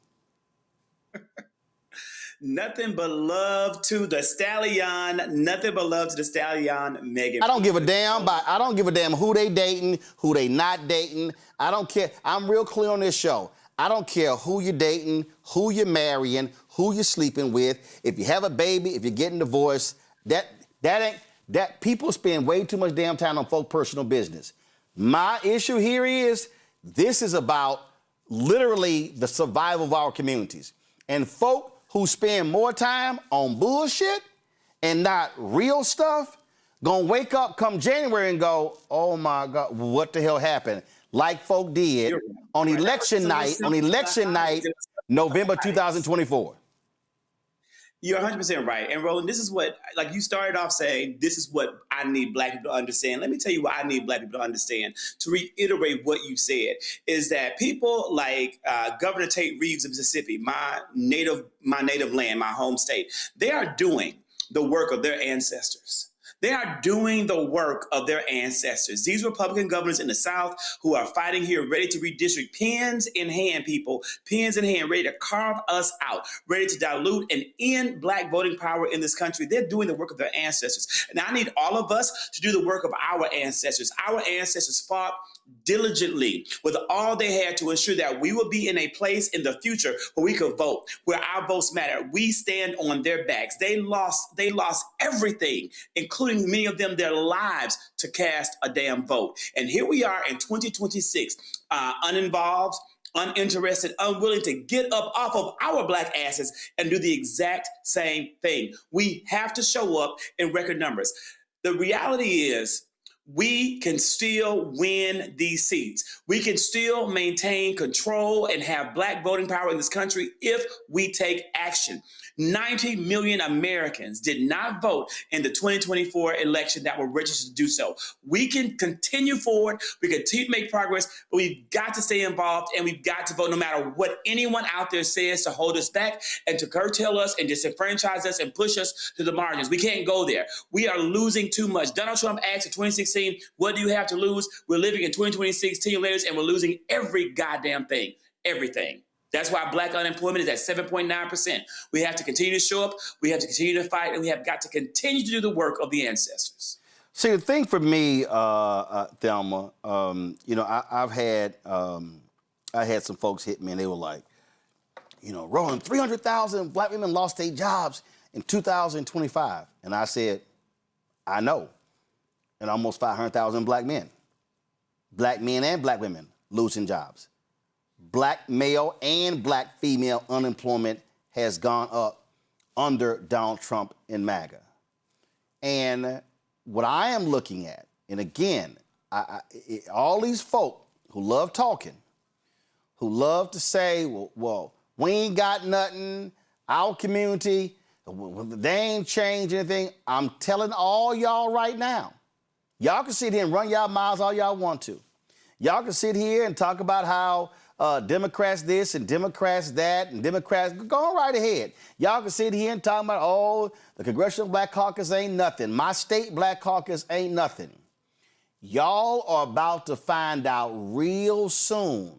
Nothing but love to the stallion. Nothing but love to the stallion, Megan. I don't give a damn who they dating, who they not dating. I don't care. I'm real clear on this show. I don't care who you're dating, who you're marrying, who you're sleeping with. If you have a baby, if you're getting divorced, that people spend way too much damn time on folk personal business. My issue here is this is about literally the survival of our communities. And folk who spend more time on bullshit and not real stuff, gonna wake up come January and go, oh my God, what the hell happened? Like folk did on election night, November 2024. You're 100% right. And Roland, this is what, like you started off saying, this is what I need black people to understand. Let me tell you what I need black people to understand, to reiterate what you said, is that people like Governor Tate Reeves of Mississippi, my native land, my home state, they are doing the work of their ancestors. They are doing the work of their ancestors. These Republican governors in the South who are fighting here, ready to redistrict, pens in hand, people, pens in hand, ready to carve us out, ready to dilute and end black voting power in this country. They're doing the work of their ancestors. And I need all of us to do the work of our ancestors. Our ancestors fought diligently with all they had to ensure that we will be in a place in the future where we could vote, where our votes matter. We stand on their backs. They lost everything, including many of them their lives, to cast a damn vote. And here we are in 2026, uninvolved, uninterested, unwilling to get up off of our black asses and do the exact same thing. We have to show up in record numbers. The reality is, we can still win these seats. We can still maintain control and have Black voting power in this country if we take action. 90 million Americans did not vote in the 2024 election that were registered to do so. We can continue forward. We continue to make progress, but we've got to stay involved and we've got to vote no matter what anyone out there says to hold us back and to curtail us and disenfranchise us and push us to the margins. We can't go there. We are losing too much. Donald Trump asked in 2016, what do you have to lose? We're living in 2026 10 years later and we're losing every goddamn thing, everything. That's why Black unemployment is at 7.9%. We have to continue to show up, we have to continue to fight, and we have got to continue to do the work of the ancestors. See, the thing for me, Thelma, you know, I had some folks hit me and they were like, you know, Roland, 300,000 Black women lost their jobs in 2025. And I said, I know. And almost 500,000 Black men and Black women losing jobs. Black male and Black female unemployment has gone up under Donald Trump and MAGA. And what I am looking at, and again, all these folk who love talking, who love to say, well, we ain't got nothing, our community, they ain't changed anything. I'm telling all y'all right now, y'all can sit here and run y'all mouths all y'all want to. Y'all can sit here and talk about how Democrats this and Democrats that and Democrats, go right ahead. Y'all can sit here and talk about, oh, the Congressional Black Caucus ain't nothing. My state Black Caucus ain't nothing. Y'all are about to find out real soon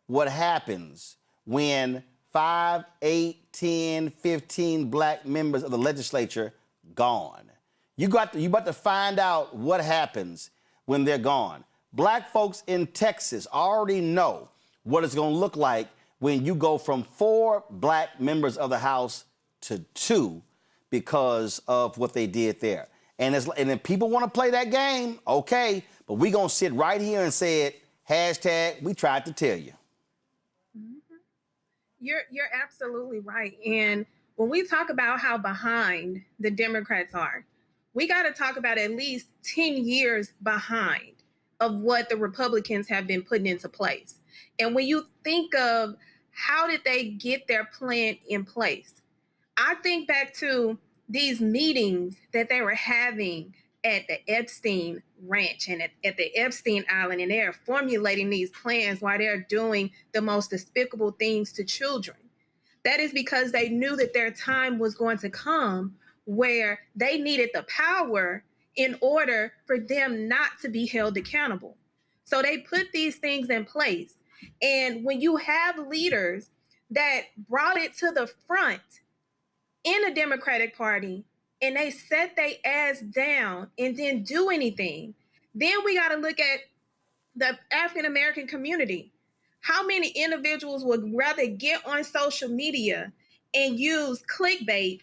what happens when 5, 8, 10, 15 Black members of the legislature gone. You about to find out what happens when they're gone. Black folks in Texas already know what it's going to look like when you go from 4 Black members of the House to 2 because of what they did there. And if people want to play that game, okay, but we're going to sit right here and say it, hashtag, we tried to tell you. Mm-hmm. You're absolutely right. And when we talk about how behind the Democrats are, we got to talk about at least 10 years behind of what the Republicans have been putting into place. And when you think of how did they get their plan in place, I think back to these meetings that they were having at the Epstein Ranch and at the Epstein Island, and they're formulating these plans while they're doing the most despicable things to children. That is because they knew that their time was going to come where they needed the power in order for them not to be held accountable. So they put these things in place. And when you have leaders that brought it to the front in the Democratic Party and they set their ass down and didn't do anything, then we got to look at the African-American community. How many individuals would rather get on social media and use clickbait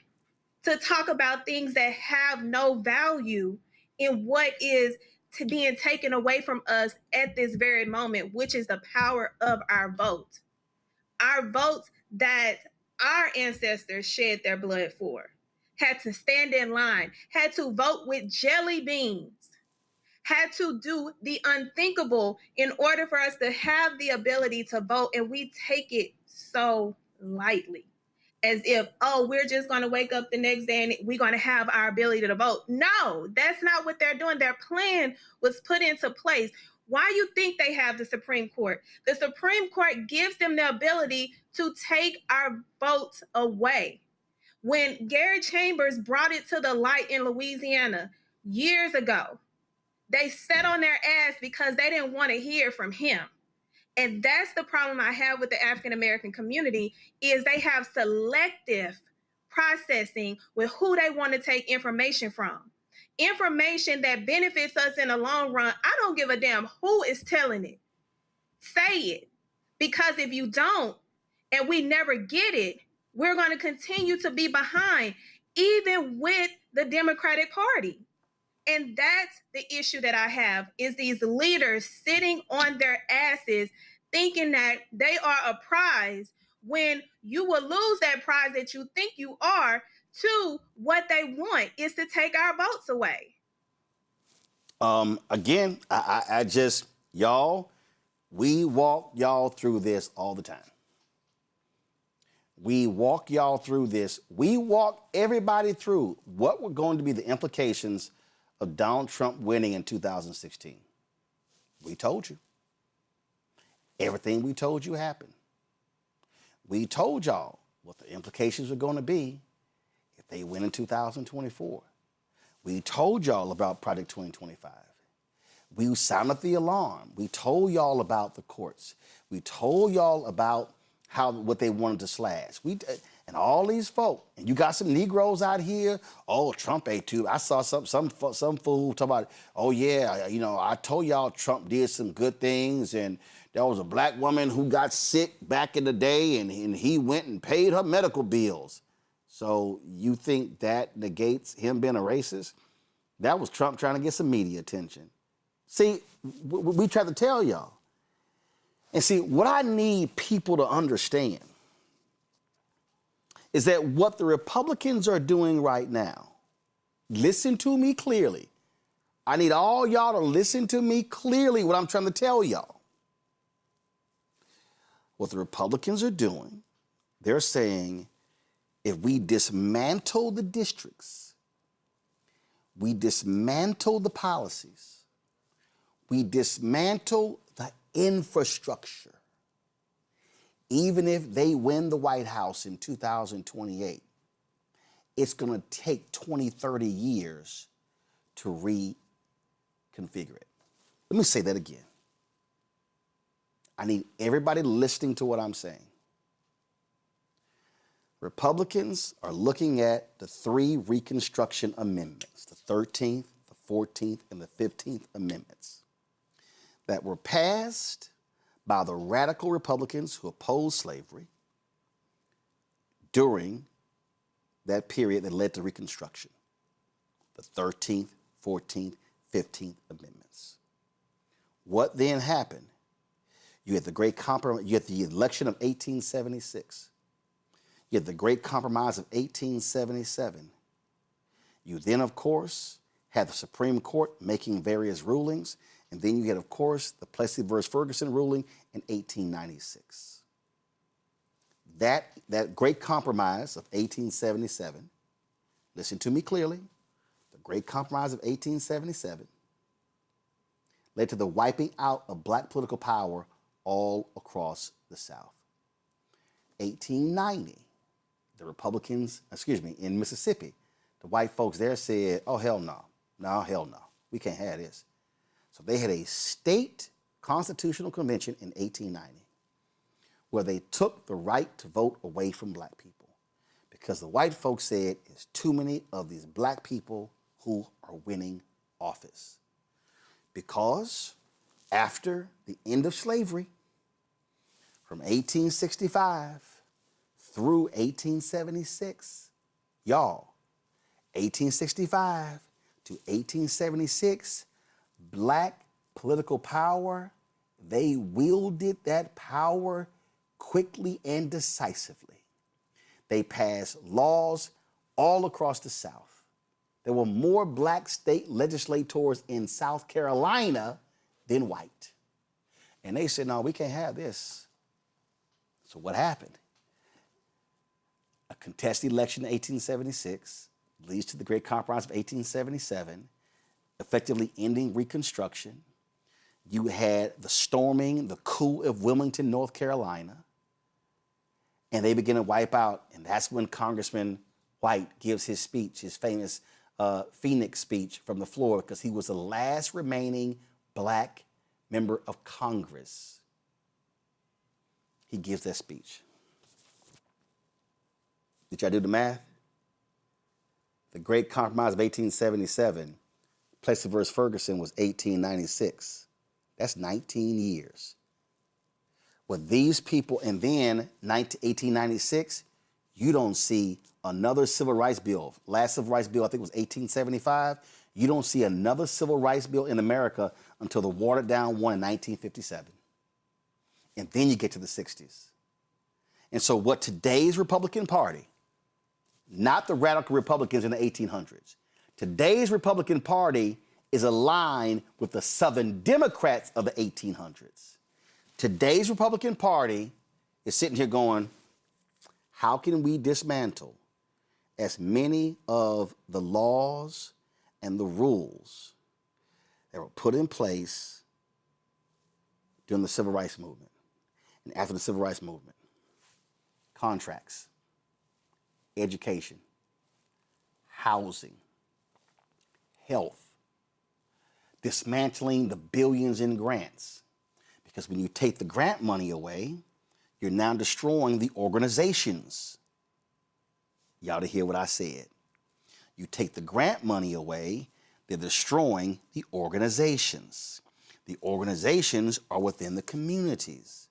to talk about things that have no value in what is being taken away from us at this very moment, which is the power of our vote. Our votes that our ancestors shed their blood for, had to stand in line, had to vote with jelly beans, had to do the unthinkable in order for us to have the ability to vote. And we take it so lightly, as if, oh, we're just going to wake up the next day and we're going to have our ability to vote. No, that's not what they're doing. Their plan was put into place. Why you think they have the Supreme Court? The Supreme Court gives them the ability to take our votes away. When Gary Chambers brought it to the light in Louisiana years ago, they sat on their ass because they didn't want to hear from him. And that's the problem I have with the African-American community, is they have selective processing with who they want to take information from. Information that benefits us in the long run, I don't give a damn who is telling it. Say it. Because if you don't, and we never get it, we're going to continue to be behind, even with the Democratic Party. And that's the issue that I have, is these leaders sitting on their asses thinking that they are a prize when you will lose that prize that you think you are to what they want is to take our votes away. Again, I just, y'all, we walk y'all through this all the time. We walk y'all through this. We walk everybody through what were going to be the implications of Donald Trump winning in 2016. We told you. Everything we told you happened. We told y'all what the implications were going to be if they win in 2024. We told y'all about Project 2025. We sounded the alarm. We told y'all about the courts. We told y'all about what they wanted to slash. And all these folk, and you got some Negroes out here. Oh, Trump ate too. I saw some fool talk about, oh yeah, you know, I told y'all Trump did some good things, and there was a black woman who got sick back in the day, and he went and paid her medical bills. So you think that negates him being a racist? That was Trump trying to get some media attention. See, we tried to tell y'all. And see, what I need people to understand is that what the Republicans are doing right now, listen to me clearly. I need all y'all to listen to me clearly what I'm trying to tell y'all. What the Republicans are doing, they're saying, if we dismantle the districts, we dismantle the policies, we dismantle the infrastructure, even if they win the White House in 2028, it's going to take 20, 30 years to reconfigure it. Let me say that again. I need everybody listening to what I'm saying. Republicans are looking at the 3 Reconstruction Amendments, the 13th, the 14th, and the 15th Amendments that were passed by the radical Republicans who opposed slavery during that period that led to Reconstruction, the 13th, 14th, 15th Amendments. What then happened? You had the Great Compromise, you had the election of 1876. You had the Great Compromise of 1877. You then, of course, had the Supreme Court making various rulings. And then you had, of course, the Plessy versus Ferguson ruling in 1896. That Great Compromise of 1877, listen to me clearly, the Great Compromise of 1877 led to the wiping out of black political power all across the South. 1890, the Republicans, in Mississippi, the white folks there said, oh, hell no. No, hell no. We can't have this. So they had a state constitutional convention in 1890 where they took the right to vote away from black people because the white folks said there's too many of these black people who are winning office. Because after the end of slavery, from 1865 through 1876, y'all, 1865 to 1876, black political power, they wielded that power quickly and decisively. They passed laws all across the South. There were more black state legislators in South Carolina than white. And they said, no, we can't have this. So what happened? A contested election in 1876 leads to the Great Compromise of 1877, effectively ending Reconstruction. You had the storming, the coup of Wilmington, North Carolina, and they begin to wipe out. And that's when Congressman White gives his speech, his famous Phoenix speech from the floor, because he was the last remaining black member of Congress. He gives that speech. Did y'all do the math? The Great Compromise of 1877, Plessy versus Ferguson was 1896. That's 19 years. With these people, and then 1896, you don't see another civil rights bill. Last civil rights bill, I think, was 1875. You don't see another civil rights bill in America until the watered down one in 1957. And then you get to the 60s. And so what today's Republican Party, not the radical Republicans in the 1800s, today's Republican Party is aligned with the Southern Democrats of the 1800s. Today's Republican Party is sitting here going, how can we dismantle as many of the laws and the rules that were put in place during the Civil Rights Movement and after the Civil Rights Movement? Contracts, education, housing, health, dismantling the billions in grants. Because when you take the grant money away, you're now destroying the organizations. Y'all to hear what I said. You take the grant money away, they're destroying the organizations. The organizations are within the communities.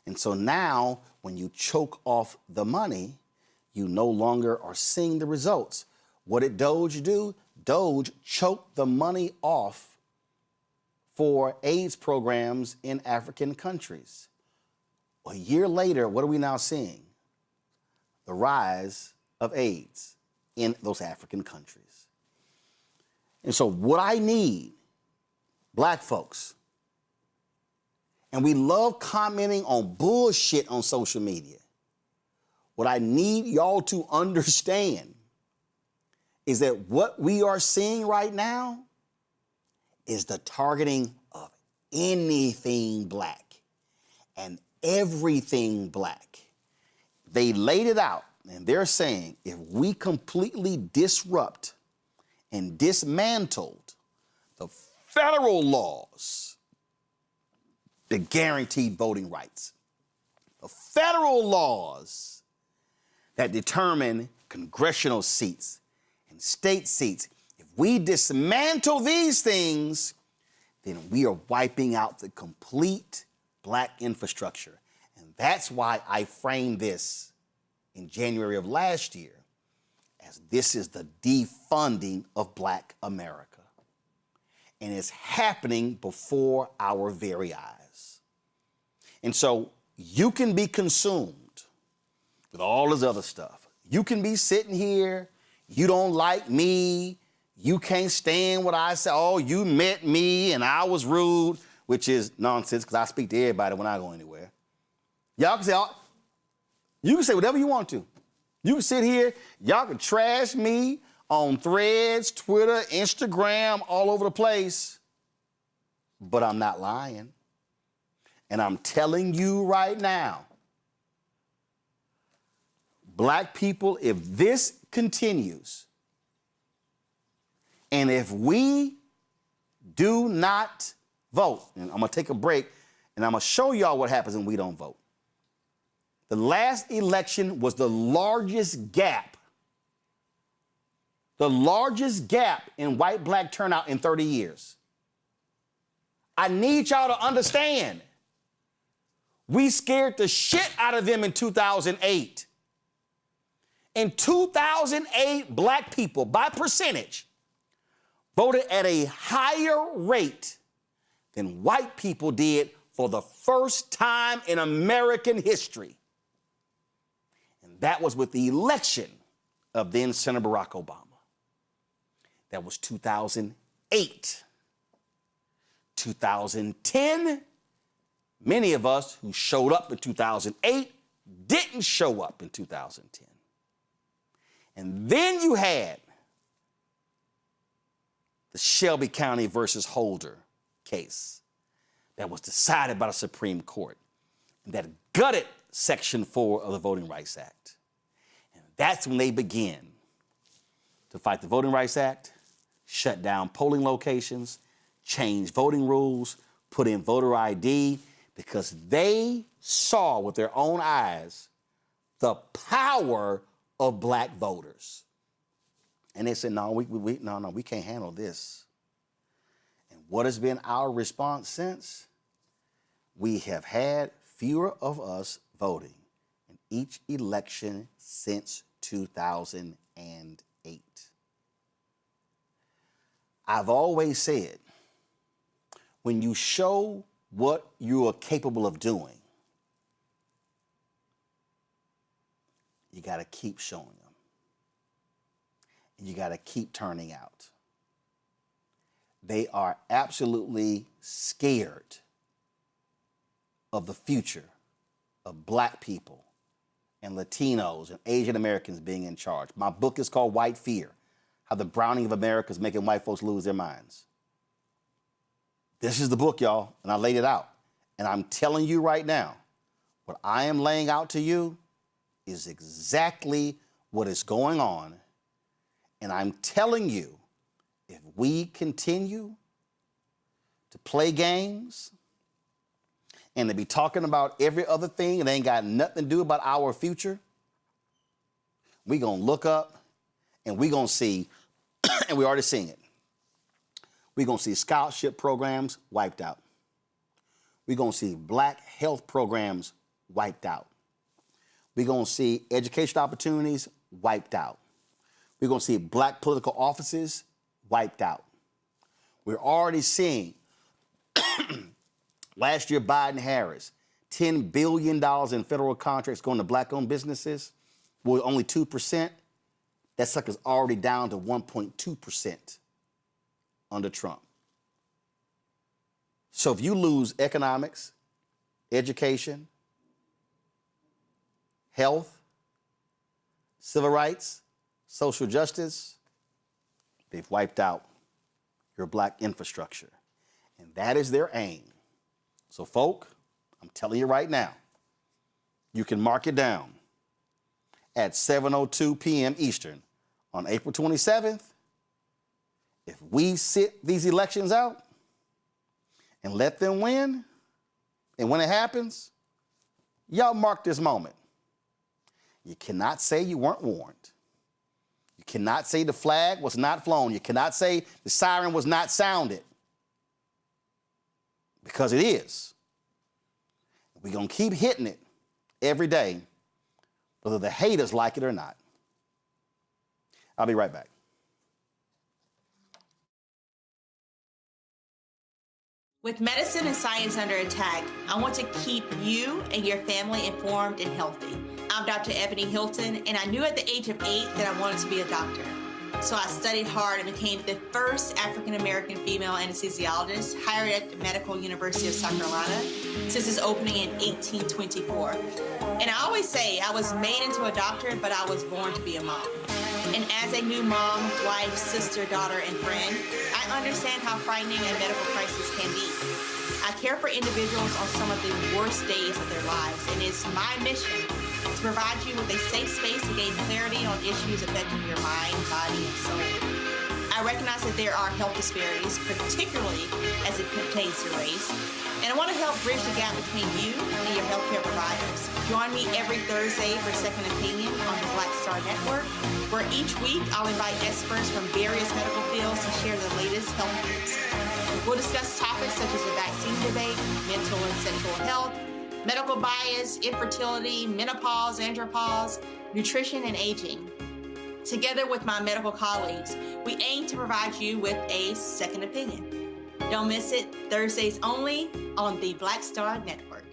And so now, when you choke off the money, you no longer are seeing the results. What did Doge do? Doge choked the money off for AIDS programs in African countries. A year later, what are we now seeing? The rise of AIDS in those African countries. And so what I need, black folks, and we love commenting on bullshit on social media. What I need y'all to understand is that what we are seeing right now is the targeting of anything black and everything black. They laid it out, and they're saying if we completely disrupt and dismantled the federal laws that guaranteed voting rights, the federal laws that determine congressional seats and state seats, if we dismantle these things, then we are wiping out the complete black infrastructure. And that's why I framed this in January of last year as this is the defunding of black America. And it's happening before our very eyes. And so you can be consumed with all this other stuff. You can be sitting here, you don't like me, you can't stand what I say. Oh, you met me and I was rude, which is nonsense because I speak to everybody when I go anywhere. Y'all can say, you can say whatever you want to. You can sit here, y'all can trash me on Threads, Twitter, Instagram, all over the place, but I'm not lying. And I'm telling you right now, black people, if this continues, and if we do not vote, and I'm gonna take a break, and I'm gonna show y'all what happens when we don't vote. The last election was the largest gap in white-black turnout in 30 years. I need y'all to understand. We scared the shit out of them in 2008. In 2008, black people, by percentage, voted at a higher rate than white people did for the first time in American history. And that was with the election of then Senator Barack Obama. That was 2008. 2010, many of us who showed up in 2008 didn't show up in 2010. And then you had the Shelby County versus Holder case that was decided by the Supreme Court and that gutted Section 4 of the Voting Rights Act. And that's when they began to fight the Voting Rights Act, shut down polling locations, change voting rules, put in voter ID, because they saw with their own eyes the power of black voters. And they said, no, we can't handle this. And what has been our response since? We have had fewer of us voting in each election since 2008. I've always said, when you show what you are capable of doing, you got to keep showing them. And you got to keep turning out. They are absolutely scared of the future of black people and Latinos and Asian Americans being in charge. My book is called White Fear, How the Browning of America is Making White Folks Lose Their Minds. This is the book, y'all, and I laid it out. And I'm telling you right now, what I am laying out to you is exactly what is going on. And I'm telling you, if we continue to play games and to be talking about every other thing and ain't got nothing to do about our future, we gonna look up and we gonna see, and we already seeing it, we gonna see scholarship programs wiped out. We gonna see black health programs wiped out. We gonna see education opportunities wiped out. We're gonna see black political offices wiped out. We're already seeing last year, Biden-Harris, $10 billion in federal contracts going to black-owned businesses, with only 2%. That sucker's already down to 1.2% under Trump. So if you lose economics, education, health, civil rights, social justice, they've wiped out your black infrastructure. And that is their aim. So, folk, I'm telling you right now, you can mark it down at 7:02 p.m. Eastern on April 27th. If we sit these elections out and let them win, and when it happens, y'all mark this moment. You cannot say you weren't warned. You cannot say the flag was not flown. You cannot say the siren was not sounded. Because it is. We're going to keep hitting it every day, whether the haters like it or not. I'll be right back. With medicine and science under attack, I want to keep you and your family informed and healthy. I'm Dr. Ebony Hilton, and I knew at the age of 8 that I wanted to be a doctor. So I studied hard and became the first African-American female anesthesiologist hired at the Medical University of South Carolina since its opening in 1824. And I always say I was made into a doctor, but I was born to be a mom. And as a new mom, wife, sister, daughter, and friend, I understand how frightening a medical crisis can be. I care for individuals on some of the worst days of their lives, and it's my mission to provide you with a safe space to gain clarity on issues affecting your mind, body, and soul. I recognize that there are health disparities, particularly as it pertains to race, and I want to help bridge the gap between you and your healthcare providers. Join me every Thursday for Second Opinion on the Black Star Network, where each week I'll invite experts from various medical fields to share the latest health news. We'll discuss topics such as the vaccine debate, mental and sexual health, medical bias, infertility, menopause, andropause, nutrition, and aging. Together with my medical colleagues, we aim to provide you with a second opinion. Don't miss it, Thursdays only on the Black Star Network.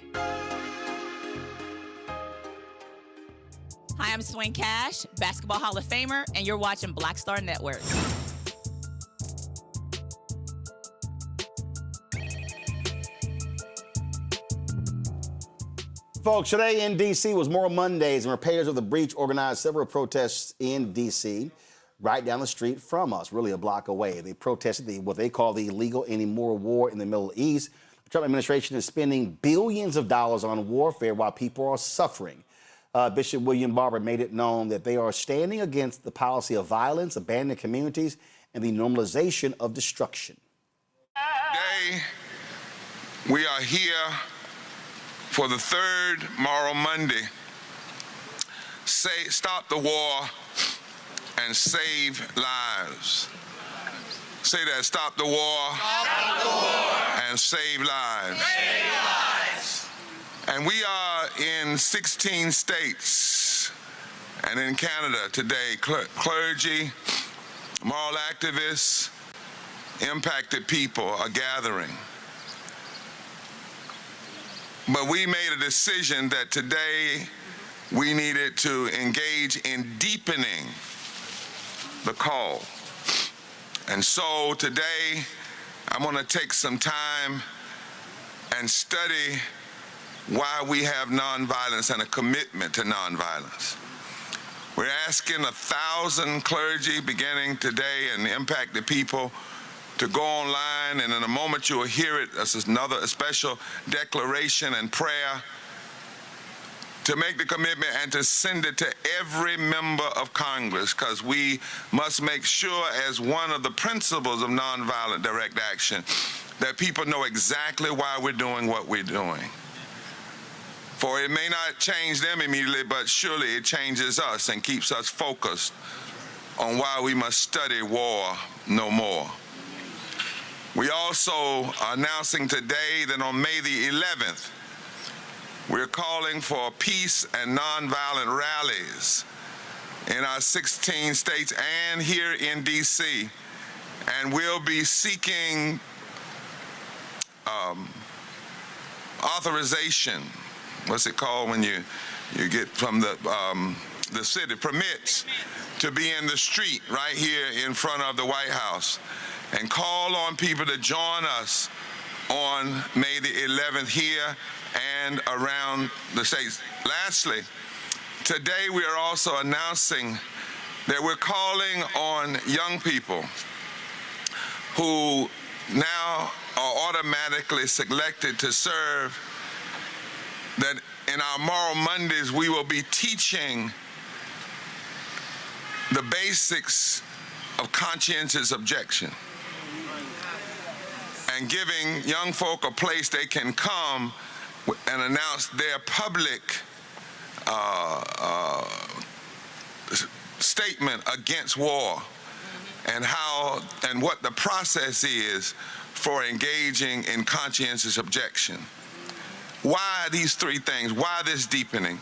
Hi, I'm Swing Cash, Basketball Hall of Famer, and you're watching Black Star Network. Folks, today in D.C. was Moral Mondays, and repairs of the breach organized several protests in D.C. right down the street from us, really a block away. They protested what they call the illegal and immoral war in the Middle East. The Trump administration is spending billions of dollars on warfare while people are suffering. Bishop William Barber made it known that they are standing against the policy of violence, abandoned communities, and the normalization of destruction. Today, we are here for the third Moral Monday. Stop the war and save lives. Say that, stop the war, and save lives. Save lives. And we are in 16 states and in Canada today. Clergy, moral activists, impacted people are gathering. But we made a decision that today we needed to engage in deepening the call. And so today I'm going to take some time and study why we have nonviolence and a commitment to nonviolence. We're asking 1,000 clergy beginning today and impacted people to go online, and in a moment you will hear it as a special declaration and prayer to make the commitment and to send it to every member of Congress, because we must make sure, as one of the principles of nonviolent direct action, that people know exactly why we're doing what we're doing. For it may not change them immediately, but surely it changes us and keeps us focused on why we must study war no more. We also are announcing today that on May the 11th, we're calling for peace and nonviolent rallies in our 16 states and here in D.C. And we'll be seeking authorization. What's it called when you get from the city? Permits to be in the street right here in front of the White House, and call on people to join us on May the 11th here and around the states. Lastly, today we are also announcing that we're calling on young people who now are automatically selected to serve, that in our Moral Mondays we will be teaching the basics of conscientious objection and giving young folk a place they can come and announce their public statement against war, and how and what the process is for engaging in conscientious objection. Why these three things? Why this deepening?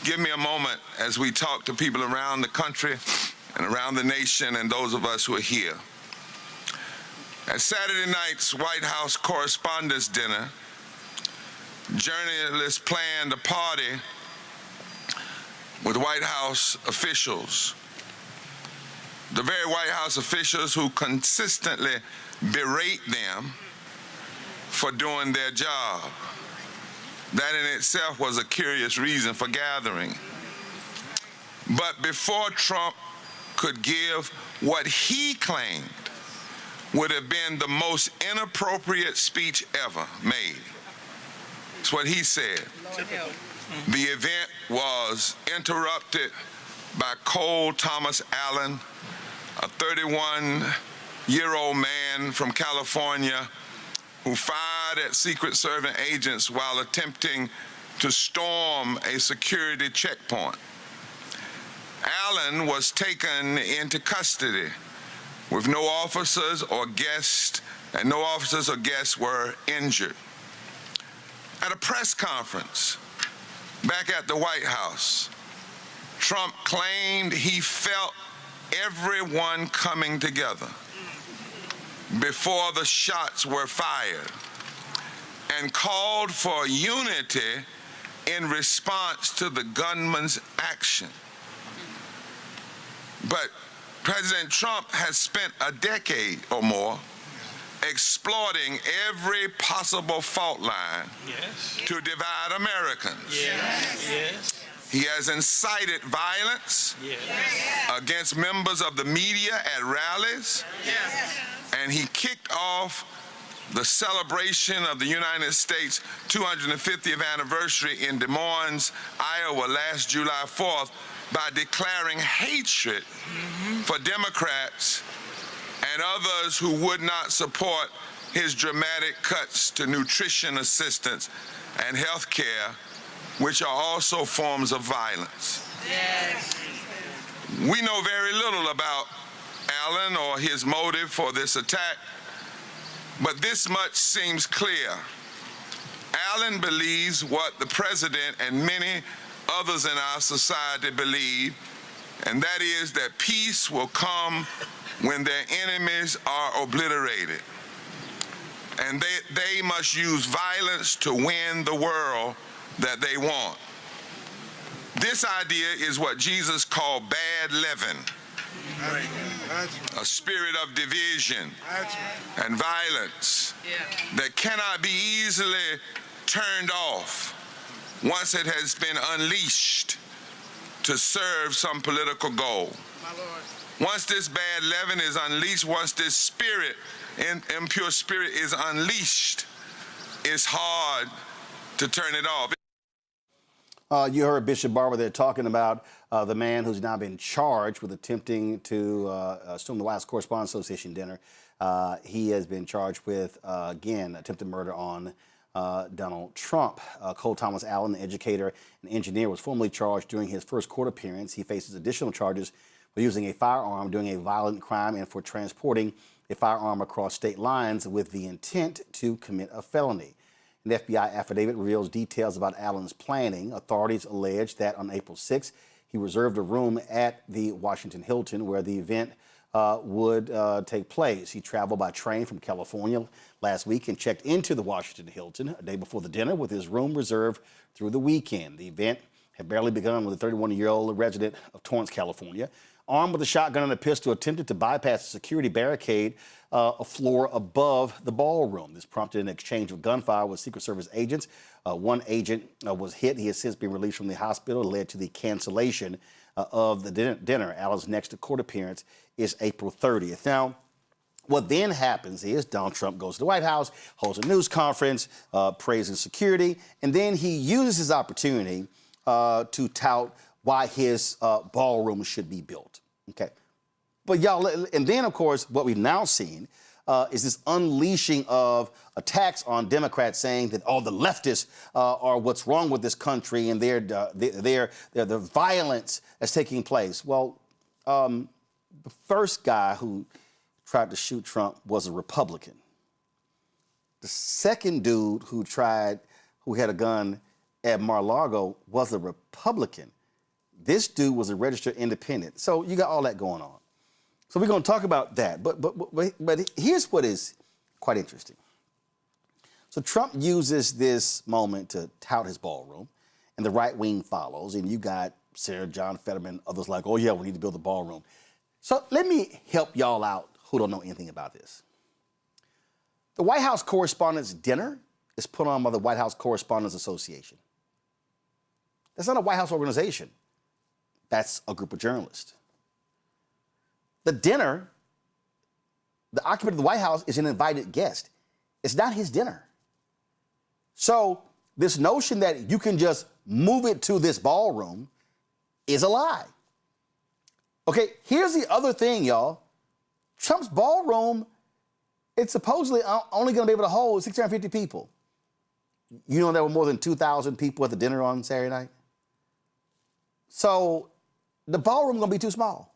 Give me a moment as we talk to people around the country and around the nation and those of us who are here. At Saturday night's White House Correspondents' Dinner, journalists planned a party with White House officials, the very White House officials who consistently berate them for doing their job. That in itself was a curious reason for gathering. But before Trump could give what he claimed would have been the most inappropriate speech ever made, it's what he said. The event was interrupted by Cole Thomas Allen, a 31-year-old man from California who fired at Secret Service agents while attempting to storm a security checkpoint. Allen was taken into custody with no officers or guests, and no officers or guests were injured. At a press conference back at the White House, Trump claimed he felt everyone coming together before the shots were fired, and called for unity in response to the gunman's action. But President Trump has spent a decade or more exploiting every possible fault line to divide Americans. He has incited violence against members of the media at rallies, and he kicked off the celebration of the United States 250th anniversary in Des Moines, Iowa last July 4th by declaring hatred for Democrats and others who would not support his dramatic cuts to nutrition assistance and health care, which are also forms of violence. We know very little about Allen or his motive for this attack, but this much seems clear. Allen believes what the president and many others in our society believe, and that is that peace will come when their enemies are obliterated. And they must use violence to win the world that they want. This idea is what Jesus called bad leaven, a spirit of division and violence that cannot be easily turned off once it has been unleashed to serve some political goal. Once this bad leaven is unleashed, once this spirit, impure spirit is unleashed, it's hard to turn it off. You heard Bishop Barber there talking about the man who's now been charged with attempting to storm the White House Correspondents Association dinner. He has been charged with, again, attempted murder on Donald Trump. Cole Thomas Allen, an educator and engineer, was formally charged during his first court appearance. He faces additional charges for using a firearm during a violent crime and for transporting a firearm across state lines with the intent to commit a felony. An FBI affidavit reveals details about Allen's planning. Authorities allege that on April 6th, he reserved a room at the Washington Hilton where the event would take place. He traveled by train from California last week and checked into the Washington Hilton a day before the dinner with his room reserved through the weekend. The event had barely begun when the 31-year-old resident of Torrance, California, armed with a shotgun and a pistol, attempted to bypass a security barricade a floor above the ballroom. This prompted an exchange of gunfire with Secret Service agents. One agent was hit. He has since been released from the hospital. It led to the cancellation of the dinner. Allen's next court appearance is April 30th. Now, what then happens is Donald Trump goes to the White House, holds a news conference, praising security, and then he uses his opportunity to tout why his ballroom should be built. Okay. But y'all, and then, of course, what we've now seen is this unleashing of attacks on Democrats saying that, oh, the leftists are what's wrong with this country and they're the violence that's taking place. Well, the first guy who tried to shoot Trump was a Republican. The second dude who had a gun at Mar-a-Lago was a Republican. This dude was a registered independent. So you got all that going on. So we're going to talk about that. But here's what is quite interesting. So Trump uses this moment to tout his ballroom, and the right wing follows. And you got Senator John Fetterman, others like, oh, yeah, we need to build a ballroom. So let me help y'all out who don't know anything about this. The White House Correspondents' Dinner is put on by the White House Correspondents Association. That's not a White House organization. That's a group of journalists. The dinner, the occupant of the White House is an invited guest. It's not his dinner. So this notion that you can just move it to this ballroom is a lie. Okay, here's the other thing, y'all. Trump's ballroom, it's supposedly only going to be able to hold 650 people. You know there were more than 2,000 people at the dinner on Saturday night? So the ballroom is going to be too small.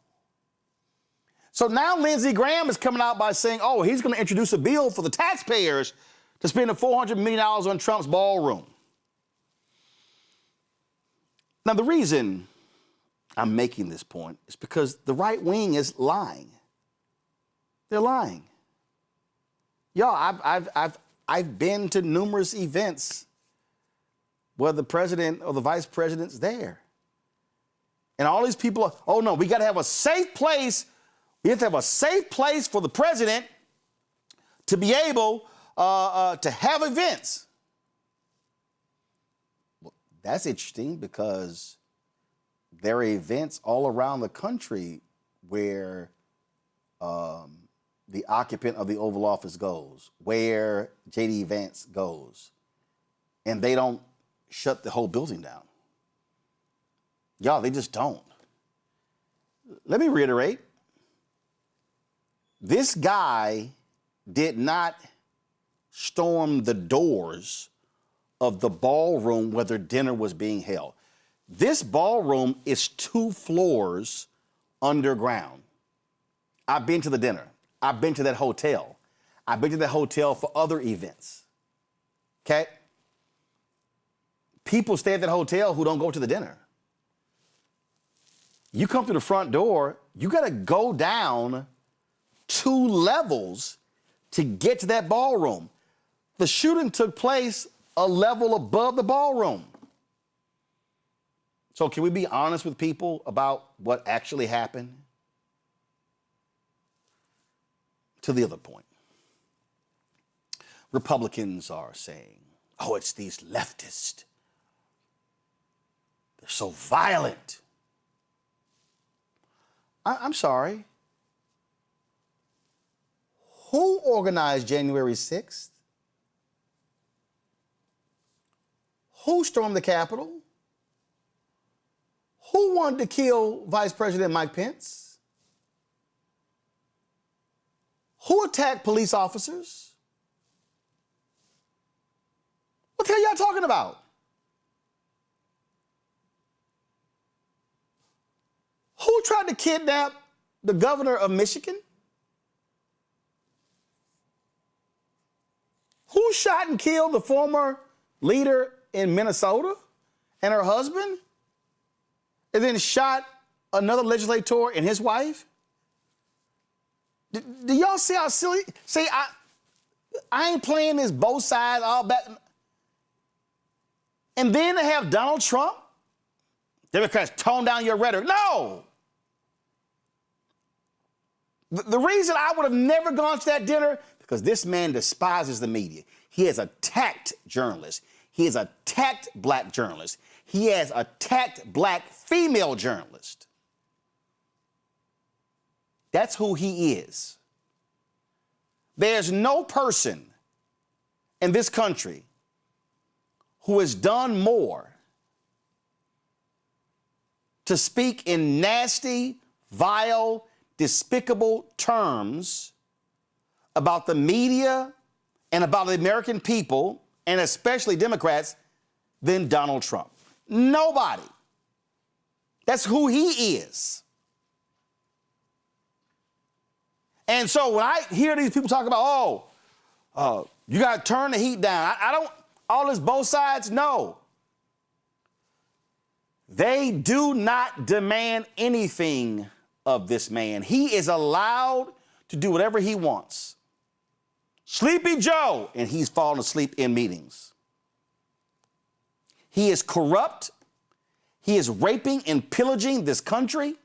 So now Lindsey Graham is coming out by saying, oh, he's going to introduce a bill for the taxpayers to spend $400 million on Trump's ballroom. Now, the reason I'm making this point is because the right wing is lying. They're lying. Y'all, I've been to numerous events where the president or the vice president's there. And all these people are, oh, no, we got to have a safe place. We have to have a safe place for the president to be able to have events. Well, that's interesting because there are events all around the country where the occupant of the Oval Office goes, where J.D. Vance goes, and they don't shut the whole building down. Y'all, they just don't. Let me reiterate. This guy did not storm the doors of the ballroom where the dinner was being held. This ballroom is 2 floors underground. I've been to the dinner. I've been to that hotel. I've been to that hotel for other events. Okay? People stay at that hotel who don't go to the dinner. You come through the front door, you got to go down 2 levels to get to that ballroom. The shooting took place a level above the ballroom. So can we be honest with people about what actually happened? to the other point. Republicans are saying, oh, it's these leftists. They're so violent. I'm sorry. Who organized January 6th? Who stormed the Capitol? Who wanted to kill Vice President Mike Pence? Who attacked police officers? What the hell y'all talking about? Who tried to kidnap the governor of Michigan? Who shot and killed the former leader in Minnesota and her husband? And then shot another legislator and his wife? Do y'all see how silly? See, I ain't playing this both sides all back. And then to have Donald Trump, Democrats tone down your rhetoric. No! The reason I would have never gone to that dinner, because this man despises the media. He has attacked journalists. He has attacked black journalists. He has attacked black female journalists. That's who he is. There's no person in this country who has done more to speak in nasty, vile, despicable terms about the media and about the American people, and especially Democrats, than Donald Trump. Nobody. That's who he is. And so when I hear these people talk about, you got to turn the heat down. I don't, all this both sides, no. They do not demand anything of this man. He is allowed to do whatever he wants. Sleepy Joe, and he's fallen asleep in meetings. He is corrupt. He is raping and pillaging this country.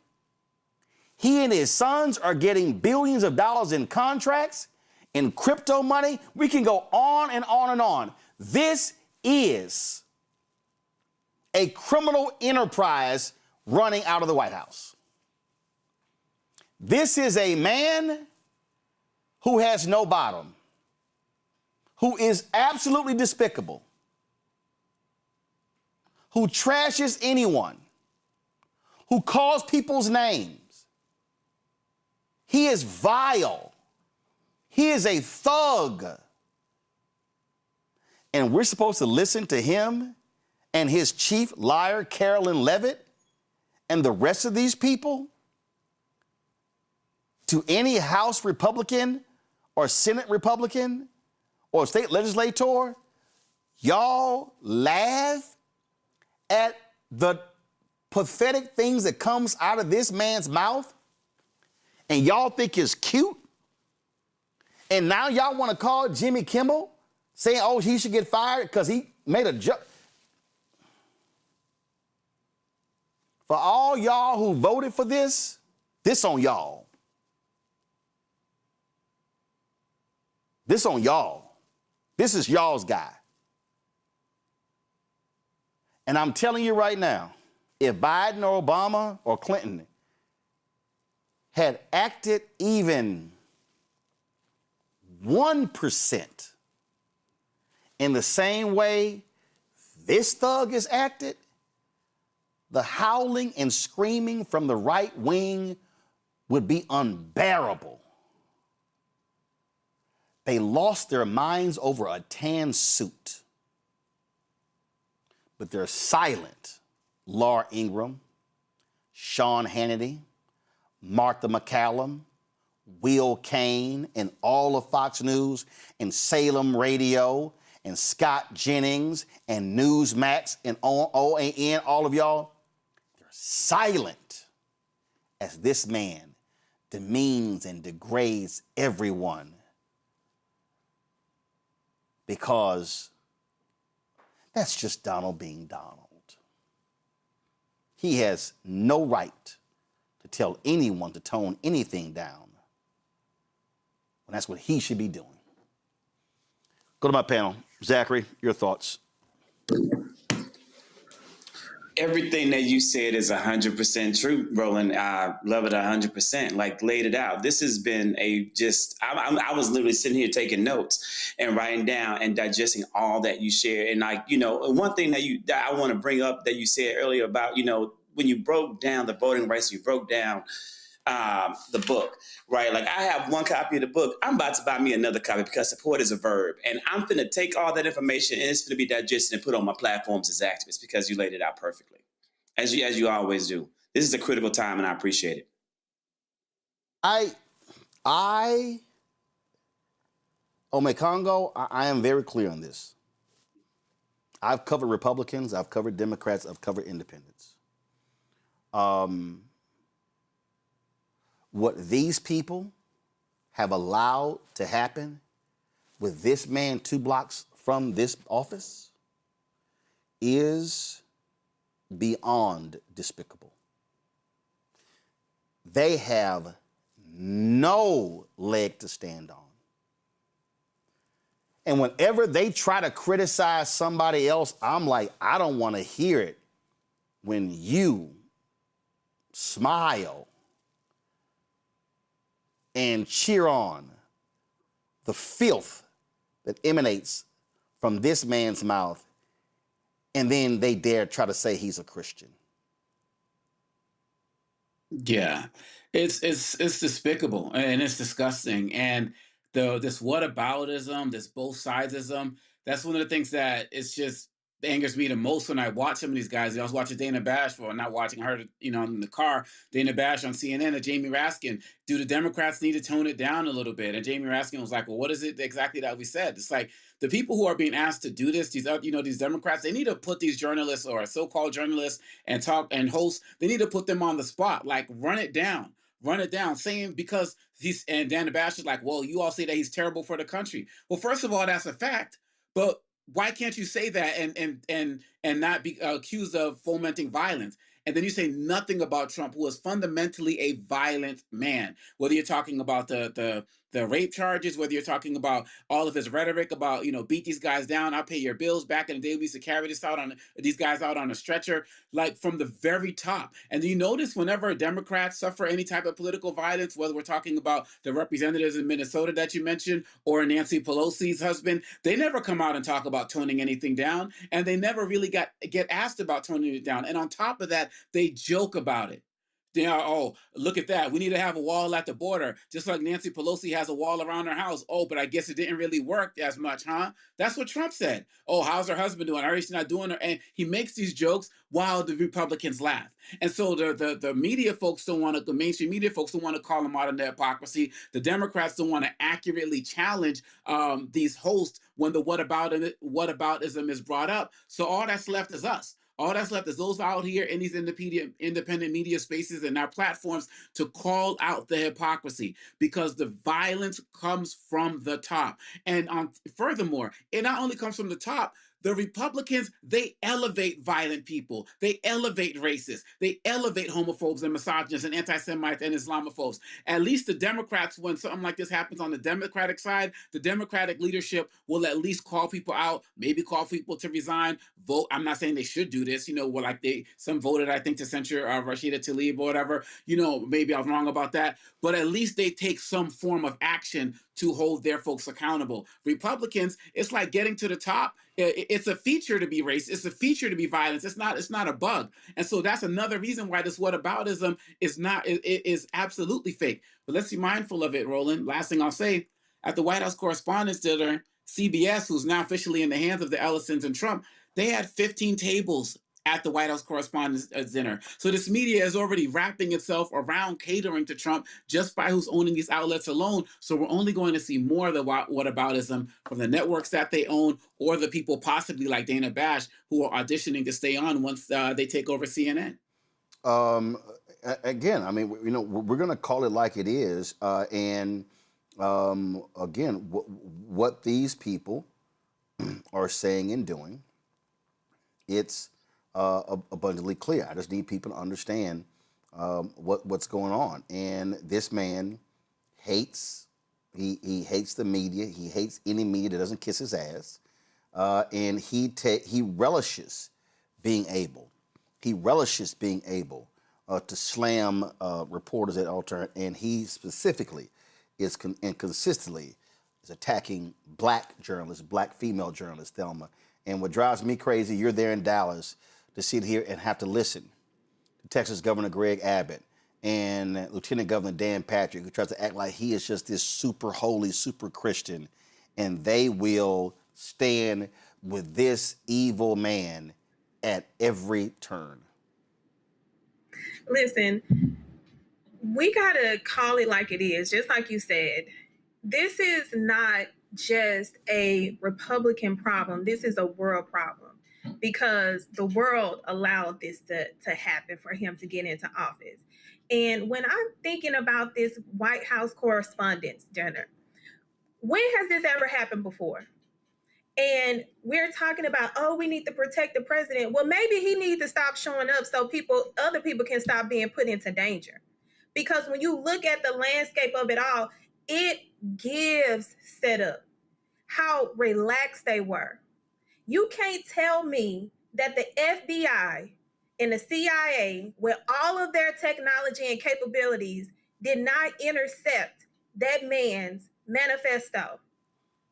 He and his sons are getting billions of dollars in contracts, in crypto money. We can go on and on and on. This is a criminal enterprise running out of the White House. This is a man who has no bottom, who is absolutely despicable, who trashes anyone, who calls people's names. He is vile. He is a thug. And we're supposed to listen to him and his chief liar, Carolyn Levitt, and the rest of these people? To any House Republican or Senate Republican or state legislator, y'all laugh at the pathetic things that comes out of this man's mouth, and y'all think it's cute? And now y'all want to call Jimmy Kimmel saying, oh, he should get fired because he made a joke. For all y'all who voted for this on y'all. This on y'all. This is y'all's guy. And I'm telling you right now, if Biden or Obama or Clinton had acted even 1% in the same way this thug has acted, the howling and screaming from the right wing would be unbearable. They lost their minds over a tan suit. But they're silent. Laura Ingraham, Sean Hannity, Martha McCallum, Will Cain, and all of Fox News, and Salem Radio, and Scott Jennings, and Newsmax, and OAN, all of y'all, they're silent as this man demeans and degrades everyone. Because that's just Donald being Donald. He has no right to tell anyone to tone anything down when that's what he should be doing. Go to my panel. Zachary, your thoughts. Everything that you said is 100% true, Roland. I love it 100%. Like, laid it out. This has been I was literally sitting here taking notes and writing down and digesting all that you shared. And one thing that I want to bring up that you said earlier about, when you broke down the voting rights, you broke down the book, right? Like, I have one copy of the book. I'm about to buy me another copy because support is a verb. And I'm going to take all that information and it's going to be digested and put on my platforms as activists because you laid it out perfectly, as you always do. This is a critical time and I appreciate it. Omekongo, I am very clear on this. I've covered Republicans, I've covered Democrats, I've covered independents. What these people have allowed to happen with this man 2 blocks from this office is beyond despicable. They have no leg to stand on. And whenever they try to criticize somebody else, I'm like, I don't want to hear it when you smile and cheer on the filth that emanates from this man's mouth, and then they dare try to say he's a Christian. Yeah, it's despicable and it's disgusting. And this whataboutism, this both sidesism, that's one of the things that it's just angers me the most when I watch some of these guys. I was watching Dana Bash, not watching her, in the car. Dana Bash on CNN and Jamie Raskin. Do the Democrats need to tone it down a little bit? And Jamie Raskin was like, well, what is it exactly that we said? It's like the people who are being asked to do this, these Democrats, they need to put these journalists or so-called journalists and talk and hosts, they need to put them on the spot, like run it down, saying because and Dana Bash is like, well, you all say that he's terrible for the country. Well, first of all, that's a fact, but why can't you say that and not be accused of fomenting violence? And then you say nothing about Trump, who is fundamentally a violent man. Whether you're talking about the rape charges, whether you're talking about all of his rhetoric about, beat these guys down, I'll pay your bills. Back in the day, we used to carry these guys out on a stretcher, like from the very top. And you notice whenever Democrats suffer any type of political violence, whether we're talking about the representatives in Minnesota that you mentioned, or Nancy Pelosi's husband, they never come out and talk about toning anything down. And they never really get asked about toning it down. And on top of that, they joke about it. Oh, look at that. We need to have a wall at the border, just like Nancy Pelosi has a wall around her house. Oh, but I guess it didn't really work as much, huh? That's what Trump said. Oh, how's her husband doing? I heard she's not doing her. And he makes these jokes while the Republicans laugh. And so the media folks don't want to, the mainstream media folks don't want to call them out on their hypocrisy. The Democrats don't want to accurately challenge these hosts when the whataboutism is brought up. So all that's left is us. All that's left is those out here in these independent media spaces and our platforms to call out the hypocrisy, because the violence comes from the top. And furthermore, it not only comes from the top, the Republicans, they elevate violent people. They elevate racists. They elevate homophobes and misogynists and anti-Semites and Islamophobes. At least the Democrats, when something like this happens on the Democratic side, the Democratic leadership will at least call people out, maybe call people to resign, vote. I'm not saying they should do this, some voted, I think, to censure Rashida Tlaib or whatever. Maybe I was wrong about that. But at least they take some form of action to hold their folks accountable. Republicans, it's like getting to the top. It's a feature to be racist. It's a feature to be violent. It's not a bug. And so that's another reason why this whataboutism is absolutely fake. But let's be mindful of it, Roland. Last thing I'll say, at the White House Correspondents' Dinner, CBS, who's now officially in the hands of the Ellisons and Trump, they had 15 tables at the White House Correspondents' Dinner. So this media is already wrapping itself around catering to Trump just by who's owning these outlets alone. So we're only going to see more of the whataboutism from the networks that they own, or the people possibly like Dana Bash who are auditioning to stay on once they take over CNN. Again, I mean, we're going to call it like it is. Again, what these people are saying and doing, it's abundantly clear. I just need people to understand what's going on. And this man hates He hates the media. He hates any media that doesn't kiss his ass. And he relishes being able. He relishes being able to slam reporters that alter, and he specifically is and consistently is attacking black journalists, black female journalists, Thelma. And what drives me crazy, you're there in Dallas to sit here and have to listen to Texas Governor Greg Abbott and Lieutenant Governor Dan Patrick, who tries to act like he is just this super holy, super Christian, and they will stand with this evil man at every turn. Listen, we gotta call it like it is, just like you said. This is not just a Republican problem. This is a world problem because the world allowed this to happen for him to get into office. And when I'm thinking about this White House Correspondents' Dinner, when has this ever happened before? And we're talking about, oh, we need to protect the president. Well, maybe he needs to stop showing up so other people can stop being put into danger. Because when you look at the landscape of it all, it gives setup how relaxed they were. You can't tell me that the FBI and the CIA, with all of their technology and capabilities, did not intercept that man's manifesto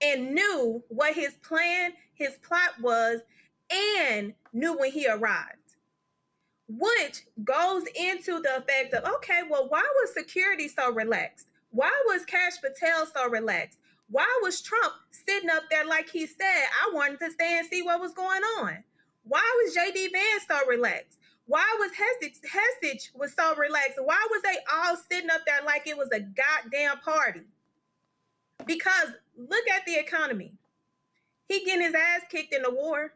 and knew what his plan, his plot was, and knew when he arrived. Which goes into the effect of, okay, well, why was security so relaxed? Why was Kash Patel so relaxed? Why was Trump sitting up there like he said, I wanted to stay and see what was going on? Why was J.D. Vance so relaxed? Why was Hestage was so relaxed? Why was they all sitting up there like it was a goddamn party? Because look at the economy. He getting his ass kicked in the war.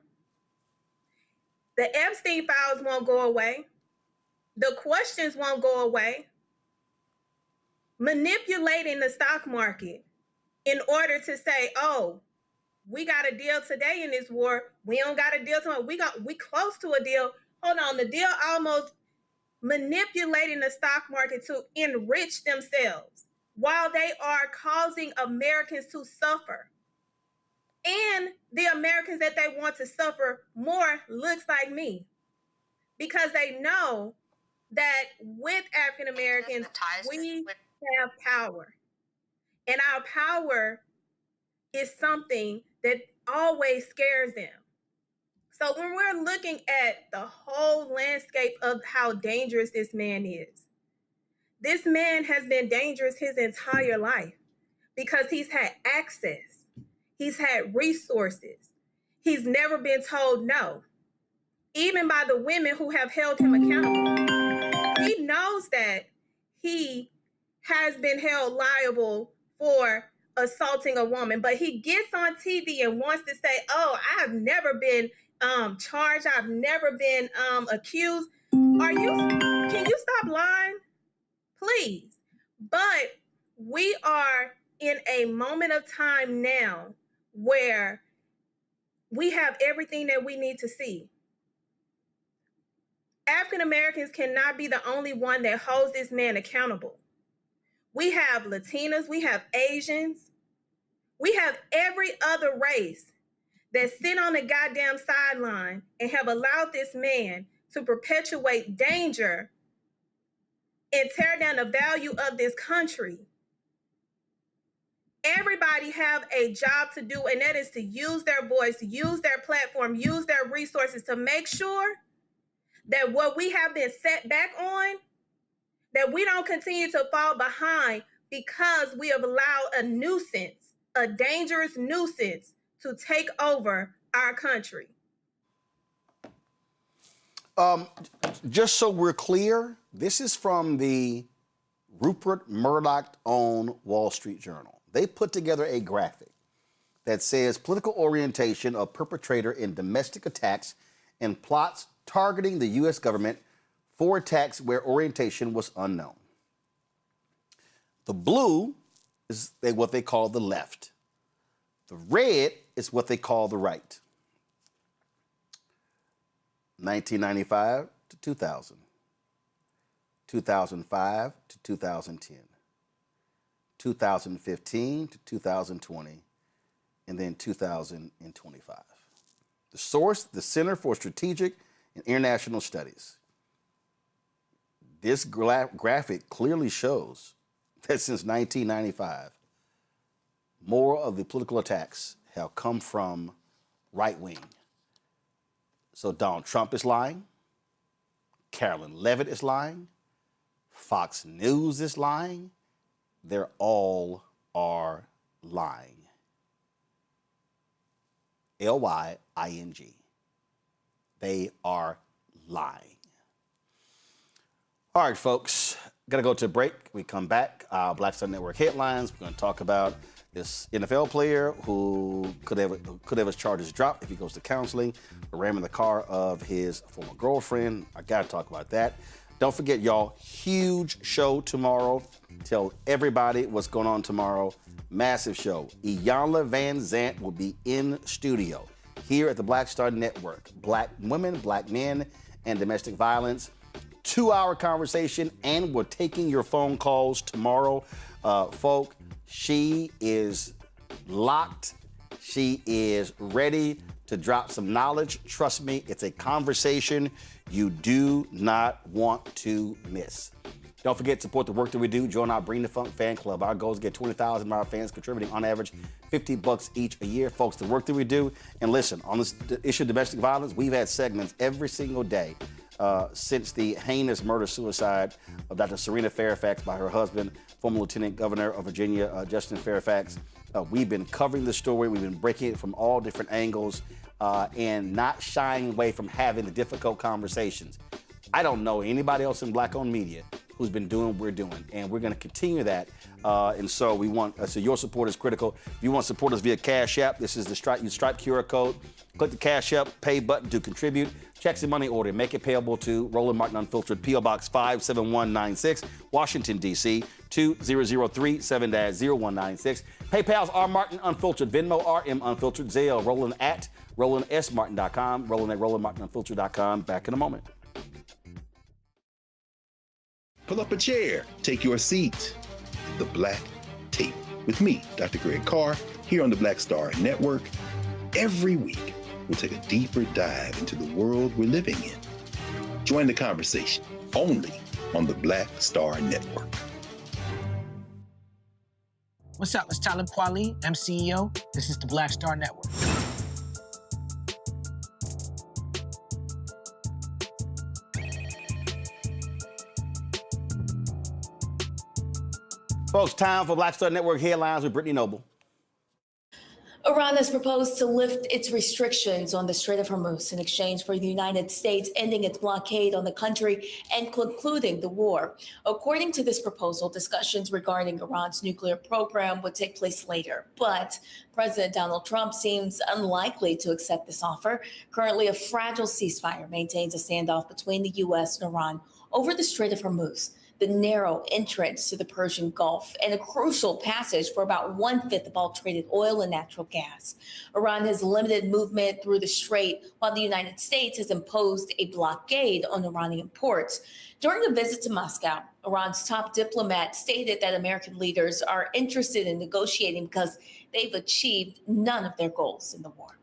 The Epstein files won't go away. The questions won't go away. Manipulating the stock market in order to say, oh, we got a deal today in this war. We don't got a deal tomorrow. We close to a deal. Hold on, the deal almost manipulating the stock market to enrich themselves while they are causing Americans to suffer. And the Americans that they want to suffer more looks like me. Because they know that with African Americans, we have power. And our power is something that always scares them. So when we're looking at the whole landscape of how dangerous this man is, this man has been dangerous his entire life because he's had access. He's had resources. He's never been told no, even by the women who have held him accountable. He knows that he has been held liable for assaulting a woman, but he gets on TV and wants to say, oh, I've never been charged. I've never been accused. Can you stop lying? Please. But we are in a moment of time now where we have everything that we need to see. African Americans cannot be the only one that holds this man accountable. We have Latinas, we have Asians, we have every other race that sit on the goddamn sideline and have allowed this man to perpetuate danger and tear down the value of this country. Everybody have a job to do, and that is to use their voice, use their platform, use their resources to make sure that what we have been set back on, that we don't continue to fall behind because we have allowed a nuisance, a dangerous nuisance, to take over our country. Just so we're clear, this is from the Rupert Murdoch-owned Wall Street Journal. They put together a graphic that says political orientation of perpetrator in domestic attacks and plots targeting the U.S. government for attacks where orientation was unknown. The blue is what they call the left. The red is what they call the right. 1995 to 2000. 2005 to 2010. 2015 to 2020, and then 2025. The source, the Center for Strategic and International Studies. This graphic clearly shows that since 1995, more of the political attacks have come from right wing. So Donald Trump is lying, Carolyn Levitt is lying, Fox News is lying. They all are lying. L-Y-I-N-G. They are lying. All right, folks, gotta go to a break. We come back. Black Star Network headlines. We're gonna talk about this NFL player who could have his charges dropped if he goes to counseling, ramming the car of his former girlfriend. I gotta talk about that. Don't forget, y'all, huge show tomorrow. Tell everybody what's going on tomorrow. Massive show. Iyanla Van Zant will be in studio here at the Black Star Network. Black women, black men, and domestic violence. 2-hour conversation, and we're taking your phone calls tomorrow. Folk, she is locked. She is ready to drop some knowledge. Trust me, it's a conversation you do not want to miss. Don't forget to support the work that we do. Join our Bring the Funk fan club. Our goal is to get 20,000 of our fans contributing on average $50 each a year. Folks, the work that we do. And listen, on this issue of domestic violence, we've had segments every single day since the heinous murder-suicide of Dr. Serena Fairfax by her husband, former Lieutenant Governor of Virginia, Justin Fairfax. We've been covering the story. We've been breaking it from all different angles and not shying away from having the difficult conversations. I don't know anybody else in black-owned media who's been doing what we're doing, and we're going to continue that. And so we want, so your support is critical. If you want to support us via Cash App, this is the Stripe QR code. Click the Cash App pay button to contribute. Checks and money order. Make it payable to Roland Martin Unfiltered, P.O. Box 57196, Washington, D.C. 20037-0196. PayPal's R Martin Unfiltered, Venmo RM Unfiltered, Zelle, Roland at RolandSMartin.com, Roland at RolandMartinUnfiltered.com. Back in a moment. Pull up a chair, take your seat. The Black Tape with me, Dr. Greg Carr, here on the Black Star Network. Every week, we'll take a deeper dive into the world we're living in. Join the conversation only on the Black Star Network. What's up? It's Talib Kweli. I'm CEO. This is the Black Star Network. Folks, time for Black Star Network headlines with Brittany Noble. Iran has proposed to lift its restrictions on the Strait of Hormuz in exchange for the United States ending its blockade on the country and concluding the war. According to this proposal, discussions regarding Iran's nuclear program would take place later. But President Donald Trump seems unlikely to accept this offer. Currently, a fragile ceasefire maintains a standoff between the U.S. and Iran over the Strait of Hormuz, the narrow entrance to the Persian Gulf, and a crucial passage for about 1/5 of all traded oil and natural gas. Iran has limited movement through the strait, while the United States has imposed a blockade on Iranian ports. During a visit to Moscow, Iran's top diplomat stated that American leaders are interested in negotiating because they've achieved none of their goals in the war.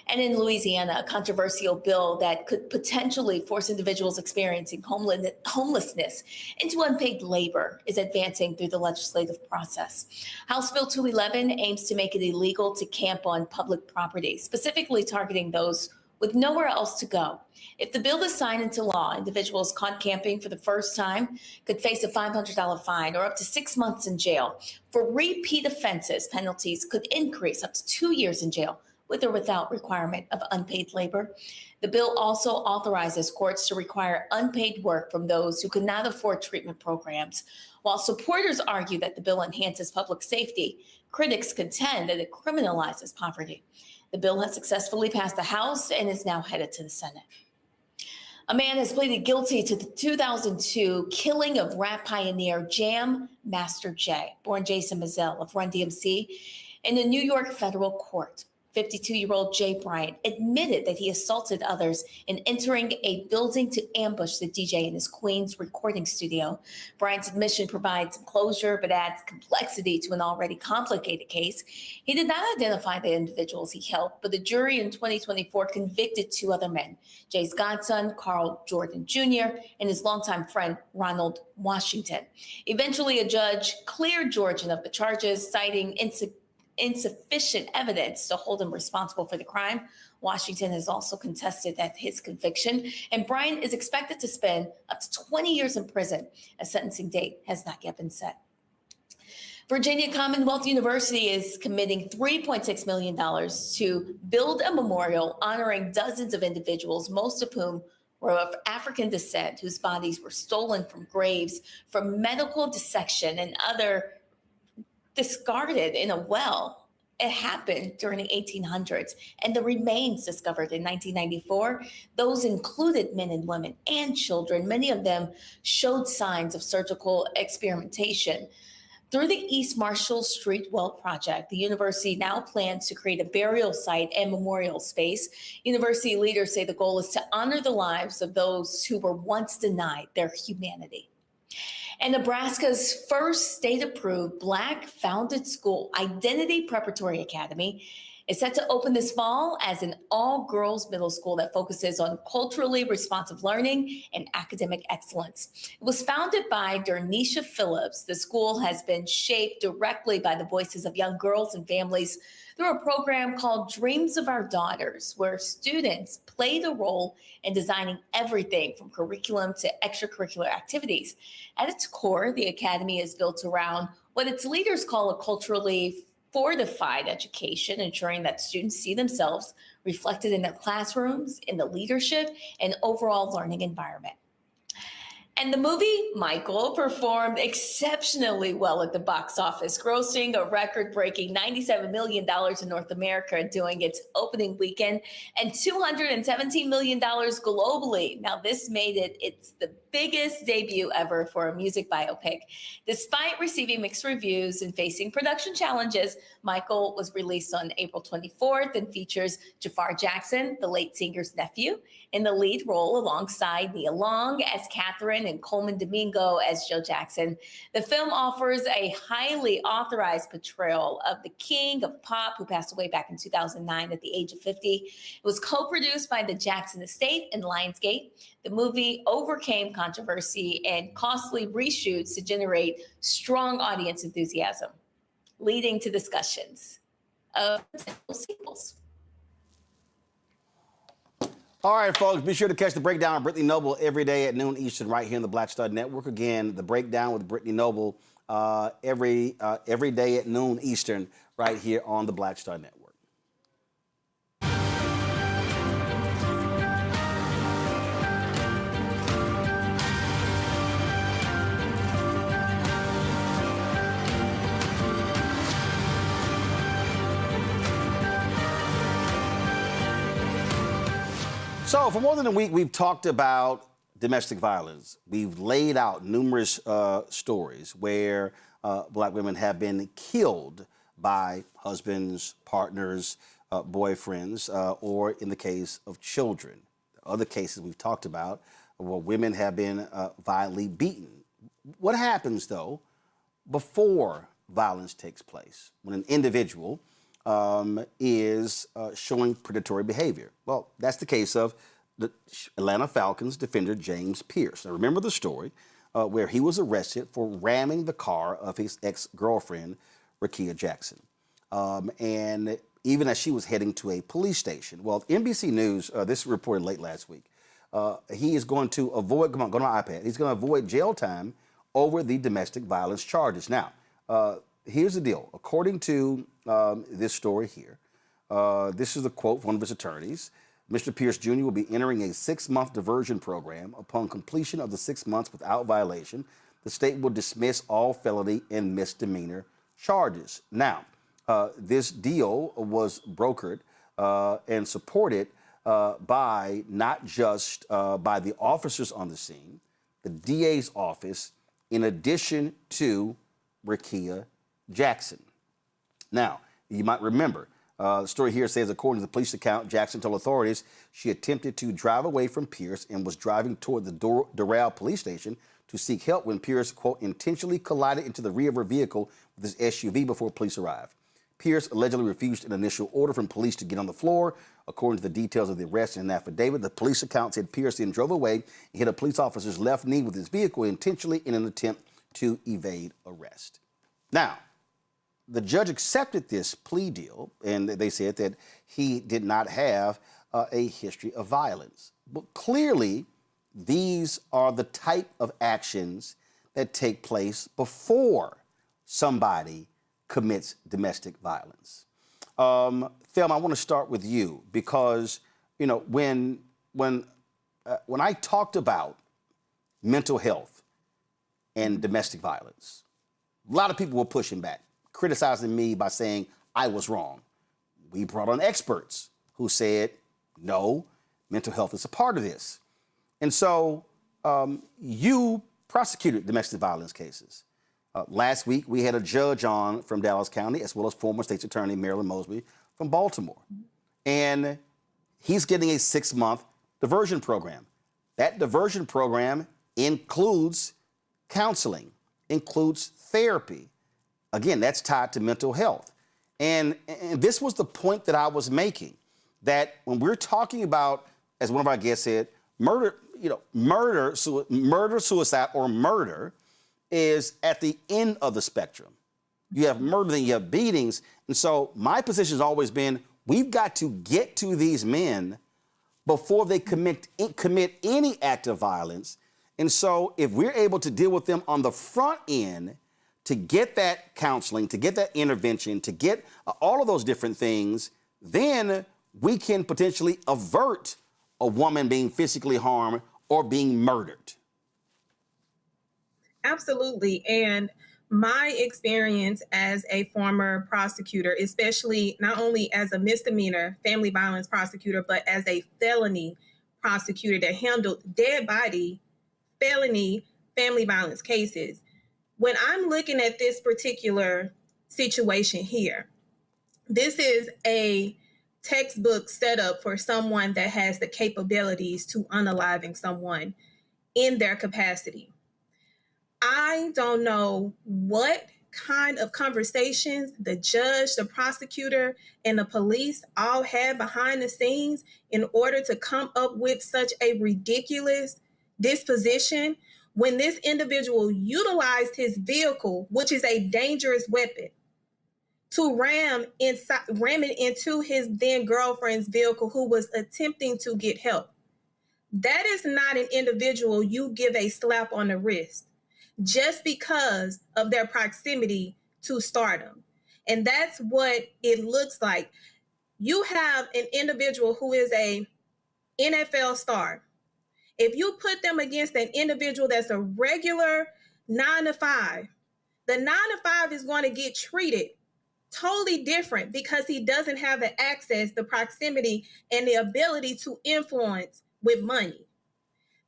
And in Louisiana, a controversial bill that could potentially force individuals experiencing homelessness into unpaid labor is advancing through the legislative process. House Bill 211 aims to make it illegal to camp on public property, specifically targeting those with nowhere else to go. If the bill is signed into law, individuals caught camping for the first time could face a $500 fine or up to 6 months in jail. For repeat offenses, penalties could increase up to 2 years in jail, with or without requirement of unpaid labor. The bill also authorizes courts to require unpaid work from those who cannot afford treatment programs. While supporters argue that the bill enhances public safety, critics contend that it criminalizes poverty. The bill has successfully passed the House and is now headed to the Senate. A man has pleaded guilty to the 2002 killing of rap pioneer Jam Master Jay, born Jason Mizell of Run DMC, in the New York federal court. 52-year-old Jay Bryant admitted that he assaulted others in entering a building to ambush the DJ in his Queens recording studio. Bryant's admission provides closure but adds complexity to an already complicated case. He did not identify the individuals he helped, but the jury in 2024 convicted 2 other men, Jay's godson, Carl Jordan Jr., and his longtime friend, Ronald Washington. Eventually, a judge cleared Jordan of the charges, citing insufficient evidence to hold him responsible for the crime. Washington has also contested that his conviction, and Bryant is expected to spend up to 20 years in prison. A sentencing date has not yet been set. Virginia Commonwealth University is committing $3.6 million to build a memorial honoring dozens of individuals, most of whom were of African descent, whose bodies were stolen from graves for medical dissection and other discarded in a well. It happened during the 1800s, and the remains discovered in 1994, those included men and women and children. Many of them showed signs of surgical experimentation. Through the East Marshall Street Well Project, the university now plans to create a burial site and memorial space. University leaders say the goal is to honor the lives of those who were once denied their humanity. And Nebraska's first state-approved Black-founded school, Identity Preparatory Academy, is set to open this fall as an all-girls middle school that focuses on culturally responsive learning and academic excellence. It was founded by Dernisha Phillips. The school has been shaped directly by the voices of young girls and families through a program called Dreams of Our Daughters, where students played a role in designing everything from curriculum to extracurricular activities. At its core, the academy is built around what its leaders call a culturally fortified education, ensuring that students see themselves reflected in their classrooms, in the leadership, and overall learning environment. And the movie Michael performed exceptionally well at the box office, grossing a record-breaking $97 million in North America during its opening weekend and $217 million globally. Now, this made it's the biggest debut ever for a music biopic. Despite receiving mixed reviews and facing production challenges, Michael was released on April 24th and features Jafar Jackson, the late singer's nephew, in the lead role alongside Nia Long as Catherine and Coleman Domingo as Joe Jackson. The film offers a highly authorized portrayal of the king of pop who passed away back in 2009 at the age of 50. It was co-produced by the Jackson Estate and Lionsgate. The movie overcame controversy and costly reshoots to generate strong audience enthusiasm, leading to discussions of potential sequels. All right, folks, be sure to catch the breakdown of Brittany Noble every day at noon Eastern right here in the Black Star Network. Again, the breakdown with Brittany Noble every day at noon Eastern right here on the Black Star Network. So for more than a week, we've talked about domestic violence. We've laid out numerous stories where Black women have been killed by husbands, partners, boyfriends, or in the case of children. Other cases we've talked about where women have been violently beaten. What happens, though, before violence takes place, when an individual is showing predatory behavior? Well, that's the case of the Atlanta Falcons defender James Pierce. Now, remember the story where he was arrested for ramming the car of his ex-girlfriend, Rekia Jackson. And even as she was heading to a police station. Well, NBC News, this reported late last week, he is going to avoid, go to my iPad, he's going to avoid jail time over the domestic violence charges. Now, here's the deal. According to this story here, this is a quote from one of his attorneys. Mr. Pierce Jr. will be entering a 6-month diversion program. Upon completion of the 6 months without violation, the state will dismiss all felony and misdemeanor charges. Now, this deal was brokered and supported by not just by the officers on the scene, the DA's office, in addition to Rekia Jackson. Now, you might remember, The story here says, according to the police account, Jackson told authorities she attempted to drive away from Pierce and was driving toward the Doral police station to seek help when Pierce, quote, intentionally collided into the rear of her vehicle with his SUV before police arrived. Pierce allegedly refused an initial order from police to get on the floor. According to the details of the arrest in an affidavit, the police account said Pierce then drove away and hit a police officer's left knee with his vehicle intentionally in an attempt to evade arrest. Now, the judge accepted this plea deal, and they said that he did not have a history of violence. But clearly, these are the type of actions that take place before somebody commits domestic violence. Thelma, I want to start with you because, you know, when I talked about mental health and domestic violence, a lot of people were pushing back, criticizing me by saying I was wrong. We brought on experts who said, no, mental health is a part of this. And so you prosecuted domestic violence cases. Last week, we had a judge on from Dallas County, as well as former state's attorney Marilyn Mosby from Baltimore. And he's getting a 6-month diversion program. That diversion program includes counseling, includes therapy. Again, that's tied to mental health. And this was the point that I was making, that when we're talking about, as one of our guests said, murder, suicide, or murder is at the end of the spectrum. You have murder, then you have beatings. And so my position has always been, we've got to get to these men before they commit any act of violence. And so if we're able to deal with them on the front end, to get that counseling, to get that intervention, to get all of those different things, then we can potentially avert a woman being physically harmed or being murdered. Absolutely. And my experience as a former prosecutor, especially not only as a misdemeanor family violence prosecutor, but as a felony prosecutor that handled dead body felony family violence cases. When I'm looking at this particular situation here, this is a textbook setup for someone that has the capabilities to unaliving someone in their capacity. I don't know what kind of conversations the judge, the prosecutor, and the police all had behind the scenes in order to come up with such a ridiculous disposition when this individual utilized his vehicle, which is a dangerous weapon, to ram it into his then girlfriend's vehicle who was attempting to get help. That is not an individual you give a slap on the wrist just because of their proximity to stardom. And that's what it looks like. You have an individual who is a NFL star. If you put them against an individual that's a regular 9-to-5, the 9-to-5 is going to get treated totally different because he doesn't have the access, the proximity, and the ability to influence with money.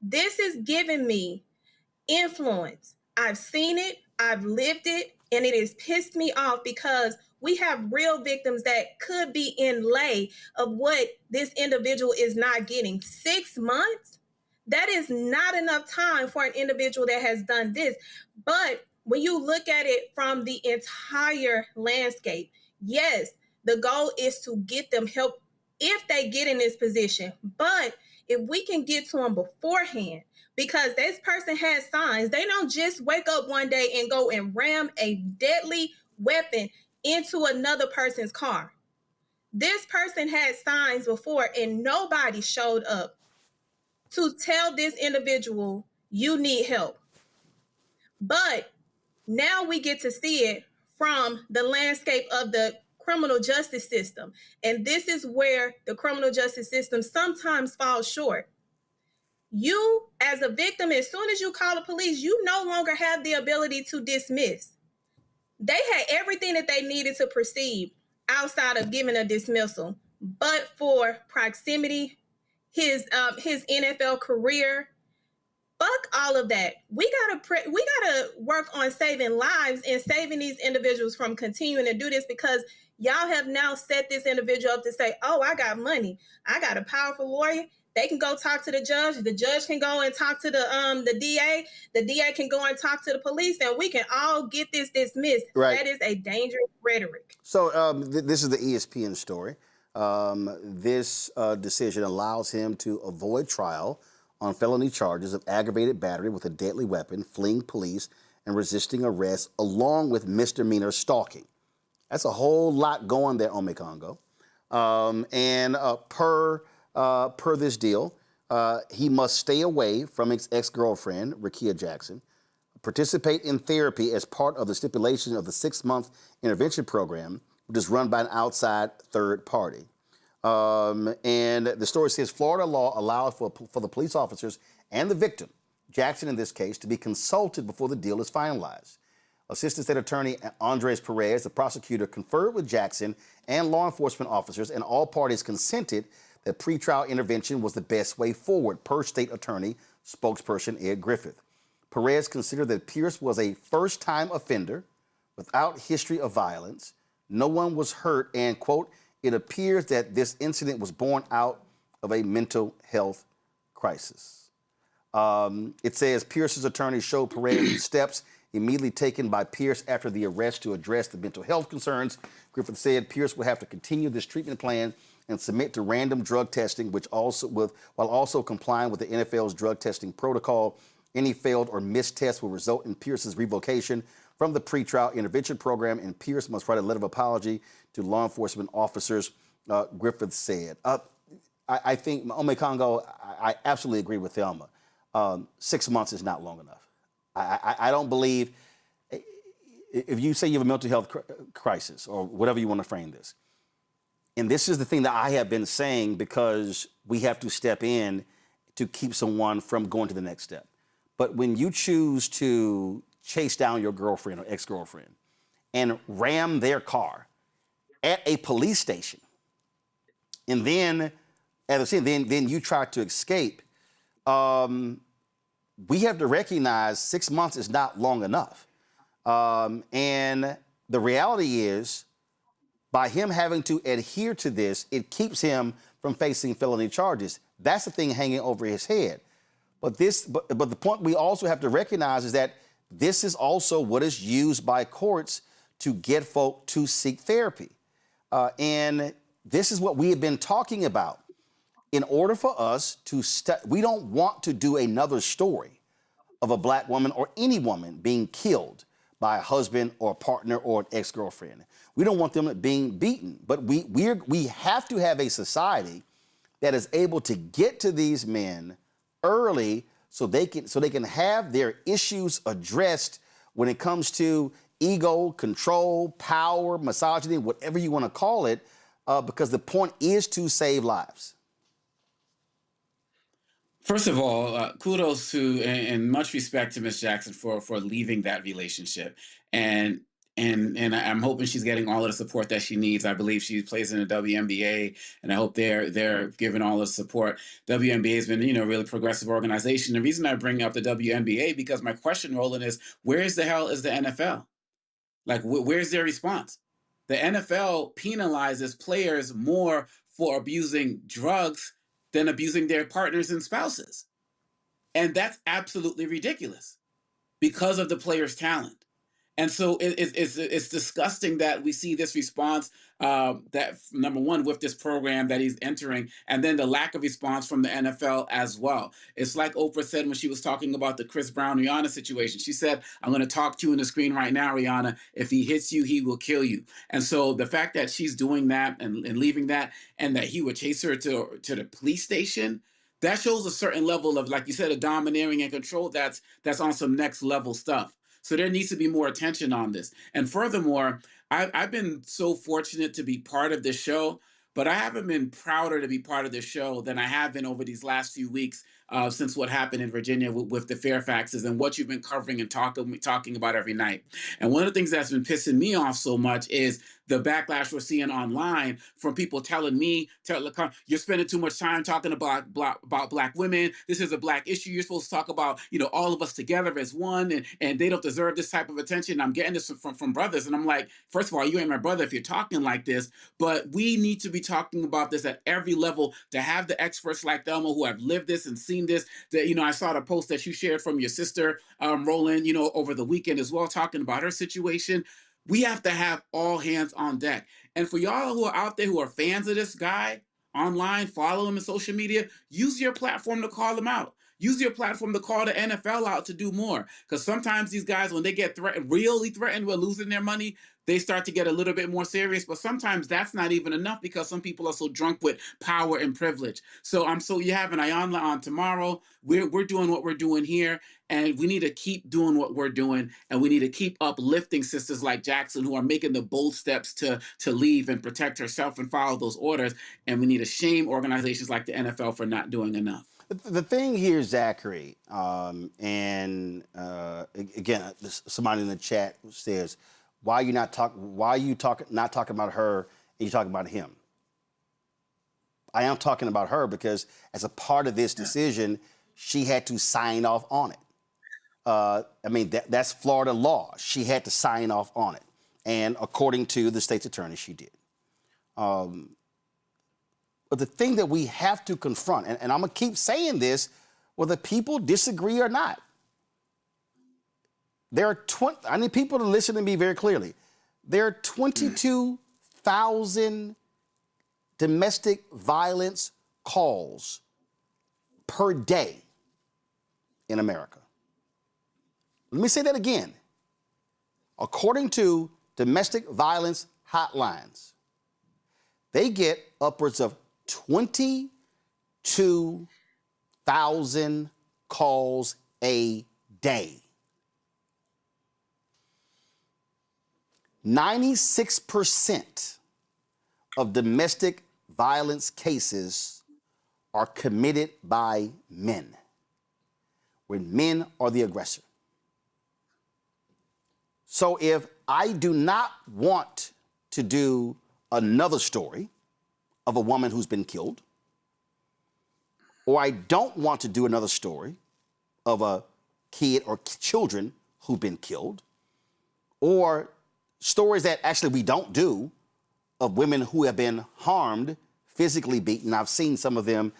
This is giving me influence. I've seen it, I've lived it, and it has pissed me off because we have real victims that could be in lay of what this individual is not getting. 6 months? That is not enough time for an individual that has done this. But when you look at it from the entire landscape, yes, the goal is to get them help if they get in this position. But if we can get to them beforehand, because this person has signs, they don't just wake up one day and go and ram a deadly weapon into another person's car. This person had signs before and nobody showed up to tell this individual, you need help. But now we get to see it from the landscape of the criminal justice system. And this is where the criminal justice system sometimes falls short. You, as a victim, as soon as you call the police, you no longer have the ability to dismiss. They had everything that they needed to proceed outside of giving a dismissal, but for proximity, his NFL career, fuck all of that. We gotta work on saving lives and saving these individuals from continuing to do this, because y'all have now set this individual up to say, oh, I got money, I got a powerful lawyer. They can go talk to the judge. The judge can go and talk to the DA. The DA can go and talk to the police, and we can all get this dismissed. Right. That is a dangerous rhetoric. So this is the ESPN story. This decision allows him to avoid trial on felony charges of aggravated battery with a deadly weapon, fleeing police, and resisting arrest, along with misdemeanor stalking. That's a whole lot going there, Omekongo. And per this deal, he must stay away from his ex-girlfriend, Rekia Jackson, participate in therapy as part of the stipulation of the 6-month intervention program, which is run by an outside third party. And the story says Florida law allowed for the police officers and the victim, Jackson in this case, to be consulted before the deal is finalized. Assistant State Attorney Andres Perez, the prosecutor, conferred with Jackson and law enforcement officers, and all parties consented that pretrial intervention was the best way forward, per State Attorney spokesperson Ed Griffith. Perez considered that Pierce was a first-time offender without history of violence. No one was hurt, and, quote, it appears that this incident was born out of a mental health crisis. It says Pierce's attorney showed Perez steps immediately taken by Pierce after the arrest to address the mental health concerns. Griffith said Pierce will have to continue this treatment plan and submit to random drug testing, while also complying with the NFL's drug testing protocol. Any failed or missed test will result in Pierce's revocation from the pretrial intervention program, and Pierce must write a letter of apology to law enforcement officers, Griffith said. I think, Omekongo, I absolutely agree with Thelma. 6 months is not long enough. I don't believe, if you say you have a mental health crisis, or whatever you want to frame this, and this is the thing that I have been saying, because we have to step in to keep someone from going to the next step. But when you choose to chase down your girlfriend or ex-girlfriend and ram their car at a police station, and then, as I said, then you try to escape, we have to recognize 6 months is not long enough. And the reality is, by him having to adhere to this, it keeps him from facing felony charges. That's the thing hanging over his head. But the point we also have to recognize is that this is also what is used by courts to get folk to seek therapy. And this is what we have been talking about. In order for us to we don't want to do another story of a black woman or any woman being killed by a husband or a partner or an ex-girlfriend. We don't want them being beaten, but we have to have a society that is able to get to these men early so they can have their issues addressed when it comes to ego, control, power, misogyny, whatever you want to call it, because the point is to save lives. First of all, kudos to and much respect to Miss Jackson for leaving that relationship, and I'm hoping she's getting all of the support that she needs. I believe she plays in the WNBA, and I hope they're giving all the support. WNBA has been, a really progressive organization. The reason I bring up the WNBA, because my question, Roland, is where the hell is the NFL? Like, where's their response? The NFL penalizes players more for abusing drugs than abusing their partners and spouses. And that's absolutely ridiculous because of the player's talent. And so it's disgusting that we see this response, that number one, with this program that he's entering, and then the lack of response from the NFL as well. It's like Oprah said when she was talking about the Chris Brown Rihanna situation. She said, I'm going to talk to you in the screen right now, Rihanna. If he hits you, he will kill you. And so the fact that she's doing that and leaving that, and that he would chase her to the police station, that shows a certain level of, like you said, a domineering and control that's on some next level stuff. So there needs to be more attention on this. And furthermore, I've been so fortunate to be part of this show, but I haven't been prouder to be part of this show than I have been over these last few weeks since what happened in Virginia with the Fairfaxes and what you've been covering and talking about every night. And one of the things that's been pissing me off so much is the backlash we're seeing online from people telling me, you're spending too much time talking about black women. This is a black issue. You're supposed to talk about, all of us together as one, and they don't deserve this type of attention. I'm getting this from brothers, and I'm like, first of all, you ain't my brother if you're talking like this, but we need to be talking about this at every level, to have the experts like Thelma who have lived this and seen this. That, I saw the post that you shared from your sister, Roland, over the weekend as well, talking about her situation. We have to have all hands on deck. And for y'all who are out there who are fans of this guy online, follow him in social media, use your platform to call him out. Use your platform to call the NFL out to do more. Because sometimes these guys, when they get really threatened with losing their money, they start to get a little bit more serious. But sometimes that's not even enough, because some people are so drunk with power and privilege. So you have an Ayanla on tomorrow. We're doing what we're doing here, and we need to keep doing what we're doing, and we need to keep uplifting sisters like Jackson who are making the bold steps to leave and protect herself and follow those orders. And we need to shame organizations like the NFL for not doing enough. The thing here, Zachary, again, somebody in the chat says, why are you not talking about her and you're talking about him? I am talking about her because as a part of this decision, she had to sign off on it. That's Florida law. She had to sign off on it. And according to the state's attorney, she did. But the thing that we have to confront, and I'm going to keep saying this, whether people disagree or not, I need people to listen to me very clearly. There are 22,000 domestic violence calls per day in America. Let me say that again. According to domestic violence hotlines, they get upwards of 22,000 calls a day. 96% of domestic violence cases are committed by men, when men are the aggressor. So if I do not want to do another story of a woman who's been killed, or I don't want to do another story of a kid or children who've been killed, or stories that actually we don't do of women who have been harmed, physically beaten. I've seen some of them,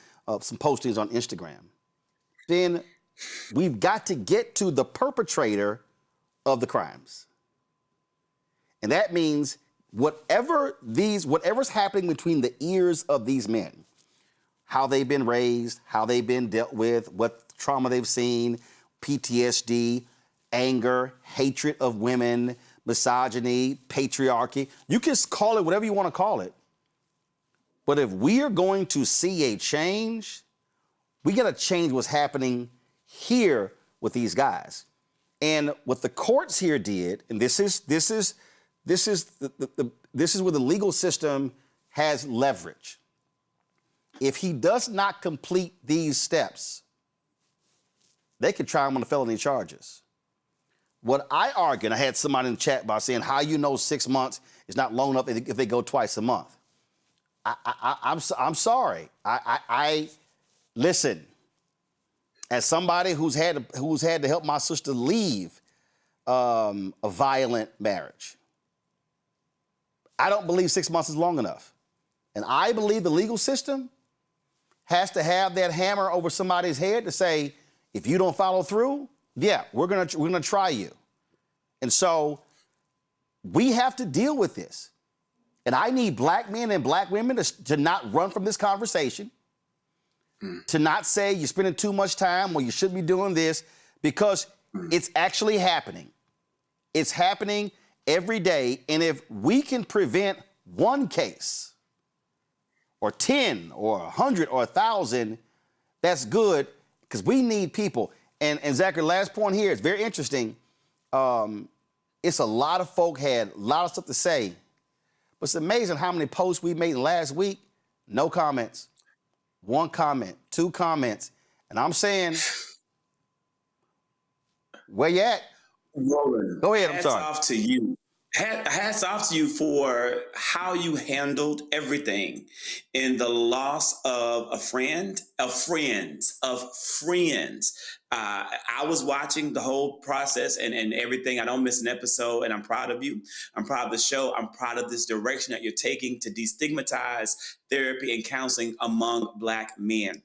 some postings on Instagram. Then we've got to get to the perpetrator of the crimes. And that means whatever's happening between the ears of these men, how they've been raised, how they've been dealt with, what trauma they've seen, PTSD, anger, hatred of women, misogyny, patriarchy. You can call it whatever you want to call it. But if we are going to see a change, we got to change what's happening here with these guys. And what the courts here did, and this is where the legal system has leverage. If he does not complete these steps, they could try him on the felony charges. What I argue, and I had somebody in the chat about saying, how 6 months is not long enough if they go twice a month. I'm sorry. I listen. As somebody who's had to help my sister leave a violent marriage, I don't believe 6 months is long enough, and I believe the legal system has to have that hammer over somebody's head to say, if you don't follow through, yeah, we're gonna try you. And so we have to deal with this. And I need black men and black women to not run from this conversation, to not say you're spending too much time or you shouldn't be doing this, because it's actually happening. It's happening every day. And if we can prevent one case or 10 or 100 or 1,000, that's good, because we need people. And Zachary, last point here, it's very interesting. It's a lot of folk had a lot of stuff to say, but it's amazing how many posts we made last week. No comments. 1 comment, 2 comments. And I'm saying, where you at? Roland, go ahead, I'm sorry. Hats off to you. Hats off to you for how you handled everything in the loss of a friend, of friends. I was watching the whole process and everything. I don't miss an episode, and I'm proud of you. I'm proud of the show. I'm proud of this direction that you're taking to destigmatize therapy and counseling among Black men.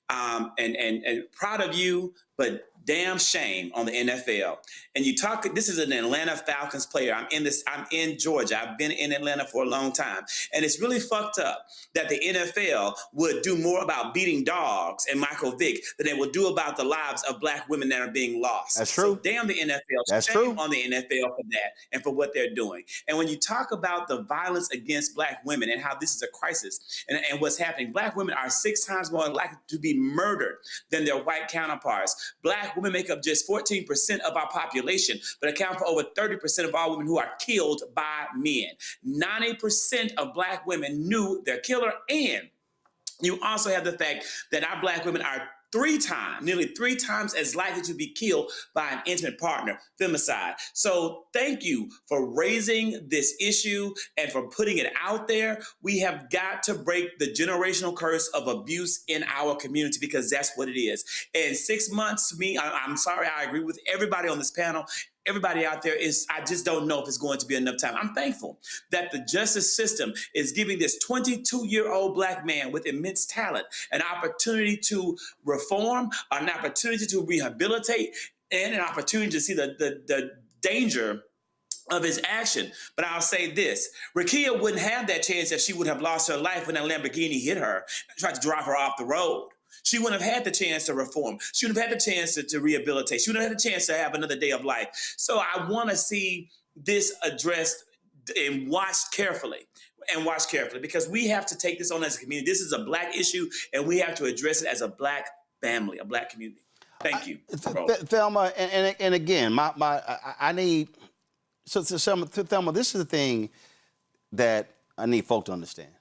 And proud of you, but damn shame on the NFL. And you talk, this is an Atlanta Falcons player. I'm in Georgia. I've been in Atlanta for a long time. And it's really fucked up that the NFL would do more about beating dogs and Michael Vick than they would do about the lives of Black women that are being lost. That's true. So damn the NFL. That's shame true. on the NFL for that and for what they're doing. And when you talk about the violence against Black women and how this is a crisis and what's happening, Black women are 6 times more likely to be murdered than their white counterparts. Black women make up just 14% of our population, but account for over 30% of all women who are killed by men. 90% of Black women knew their killer, and you also have the fact that our Black women are nearly three times as likely to be killed by an intimate partner, femicide. So thank you for raising this issue and for putting it out there. We have got to break the generational curse of abuse in our community, because that's what it is. And 6 months, to me, I'm sorry, I agree with everybody on this panel. Everybody out there I just don't know if it's going to be enough time. I'm thankful that the justice system is giving this 22-year-old Black man with immense talent an opportunity to reform, an opportunity to rehabilitate, and an opportunity to see the danger of his action. But I'll say this, Rakia wouldn't have that chance if she would have lost her life when that Lamborghini hit her and tried to drive her off the road. She wouldn't have had the chance to reform. She wouldn't have had the chance to rehabilitate. She wouldn't have had the chance to have another day of life. So I want to see this addressed and watched carefully. Because we have to take this on as a community. This is a Black issue, and we have to address it as a Black family, a Black community. Thank you. Thelma, and again, I need, so Thelma, this is the thing that I need folk to understand.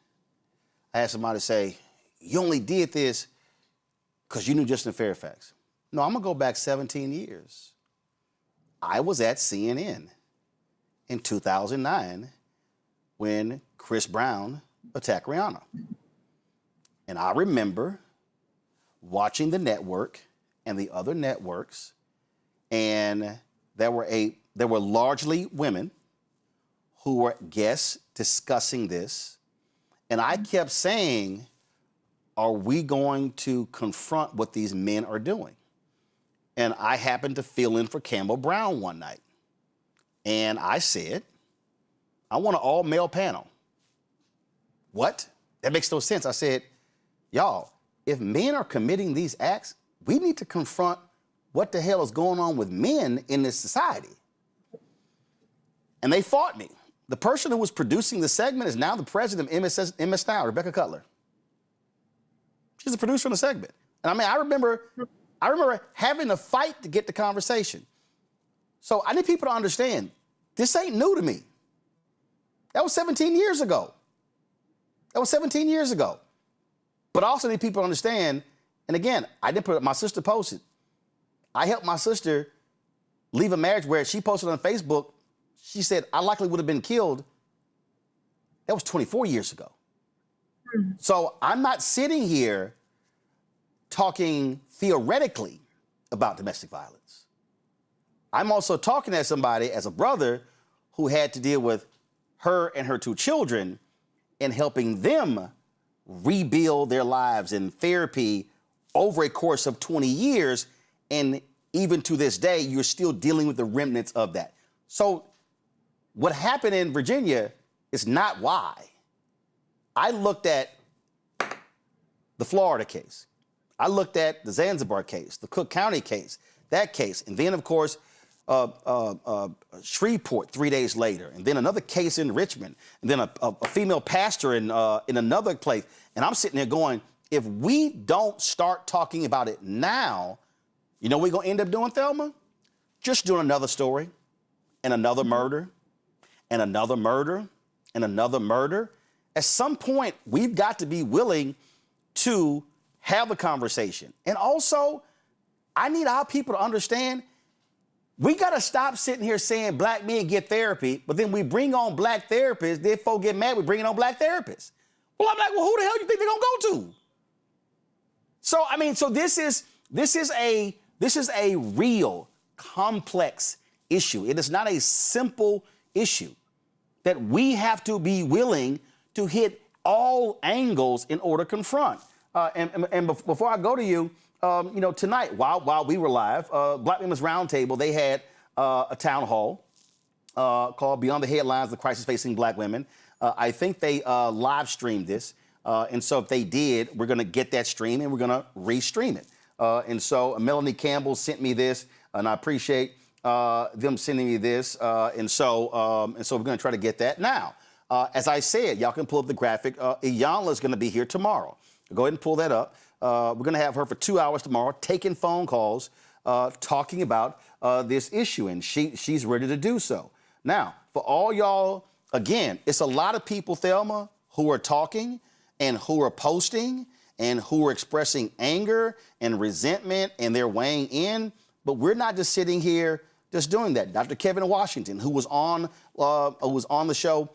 I had somebody say, you only did this because you knew Justin Fairfax. No, I'm going to go back 17 years. I was at CNN in 2009 when Chris Brown attacked Rihanna. And I remember watching the network and the other networks, and there were largely women who were guests discussing this. And I kept saying, are we going to confront what these men are doing? And I happened to fill in for Campbell Brown one night. And I said, I want an all-male panel. What? That makes no sense. I said, y'all, if men are committing these acts, we need to confront what the hell is going on with men in this society. And they fought me. The person who was producing the segment is now the president of MS Now, Rebecca Cutler. She's the producer on the segment. And I mean, I remember having a fight to get the conversation. So I need people to understand, this ain't new to me. That was 17 years ago. But I also need people to understand, and again, I didn't put it, my sister posted. I helped my sister leave a marriage where she posted on Facebook, she said, I likely would have been killed. That was 24 years ago. So I'm not sitting here talking theoretically about domestic violence. I'm also talking as somebody, as a brother, who had to deal with her and her 2 children and helping them rebuild their lives in therapy over a course of 20 years. And even to this day, you're still dealing with the remnants of that. So what happened in Virginia is not why. I looked at the Florida case. I looked at the Zanzibar case, the Cook County case, that case. And then, of course, Shreveport 3 days later. And then another case in Richmond. And then a female pastor in another place. And I'm sitting there going, if we don't start talking about it now, you know what we're going to end up doing, Thelma? Just doing another story and another murder and another murder and another murder. At some point, we've got to be willing to have a conversation. And also, I need our people to understand we got to stop sitting here saying black men get therapy, but then we bring on black therapists. Then folks get mad. We're bringing on black therapists. Well, I'm like, well, who the hell do you think they're gonna go to? So I mean, so this is a real complex issue. It is not a simple issue that we have to be willing to hit all angles in order to confront. And before I go to you, tonight, while we were live, Black Women's Roundtable, they had a town hall called Beyond the Headlines, the Crisis Facing Black Women. I think they live streamed this. And so if they did, we're going to get that stream and we're going to restream it. And so Melanie Campbell sent me this, and I appreciate them sending me this. And so we're going to try to get that. Now, as I said, y'all can pull up the graphic. Iyanla is going to be here tomorrow. Go ahead and pull that up. We're going to have her for 2 hours tomorrow, taking phone calls, talking about this issue, and she's ready to do so. Now, for all y'all, again, it's a lot of people, Thelma, who are talking and who are posting and who are expressing anger and resentment, and they're weighing in. But we're not just sitting here just doing that. Dr. Kevin Washington, who was on the show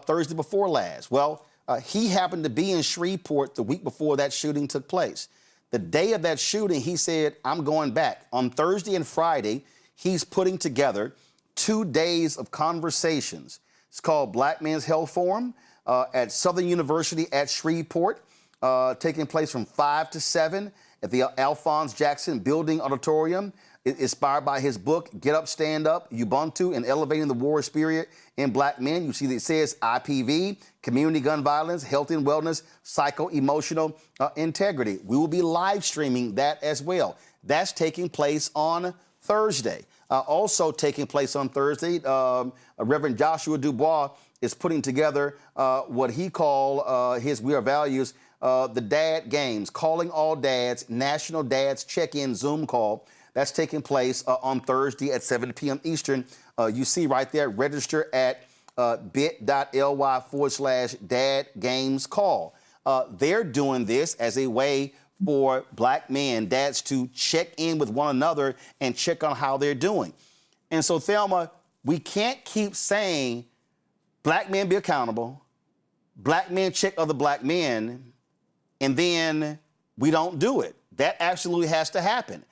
Thursday before last. Well, he happened to be in Shreveport the week before that shooting took place. The day of that shooting, he said, I'm going back. On Thursday and Friday, he's putting together 2 days of conversations. It's called Black Men's Health Forum at Southern University at Shreveport, taking place from 5 to 7 at the Alphonse Jackson Building Auditorium. Inspired by his book, Get Up, Stand Up, Ubuntu, and Elevating the War Spirit in Black Men. You see that it says IPV, community gun violence, health and wellness, psycho-emotional integrity. We will be live streaming that as well. That's taking place on Thursday. Also taking place on Thursday, Reverend Joshua Dubois is putting together what he called his We Are Values, the Dad Games, calling all dads, National Dads Check-In Zoom call. That's taking place on Thursday at 7 p.m. Eastern. You see right there, register at bit.ly/dadgamescall. They're doing this as a way for black men, dads, to check in with one another and check on how they're doing. And so, Thelma, we can't keep saying black men be accountable, black men check other black men, and then we don't do it. That absolutely has to happen.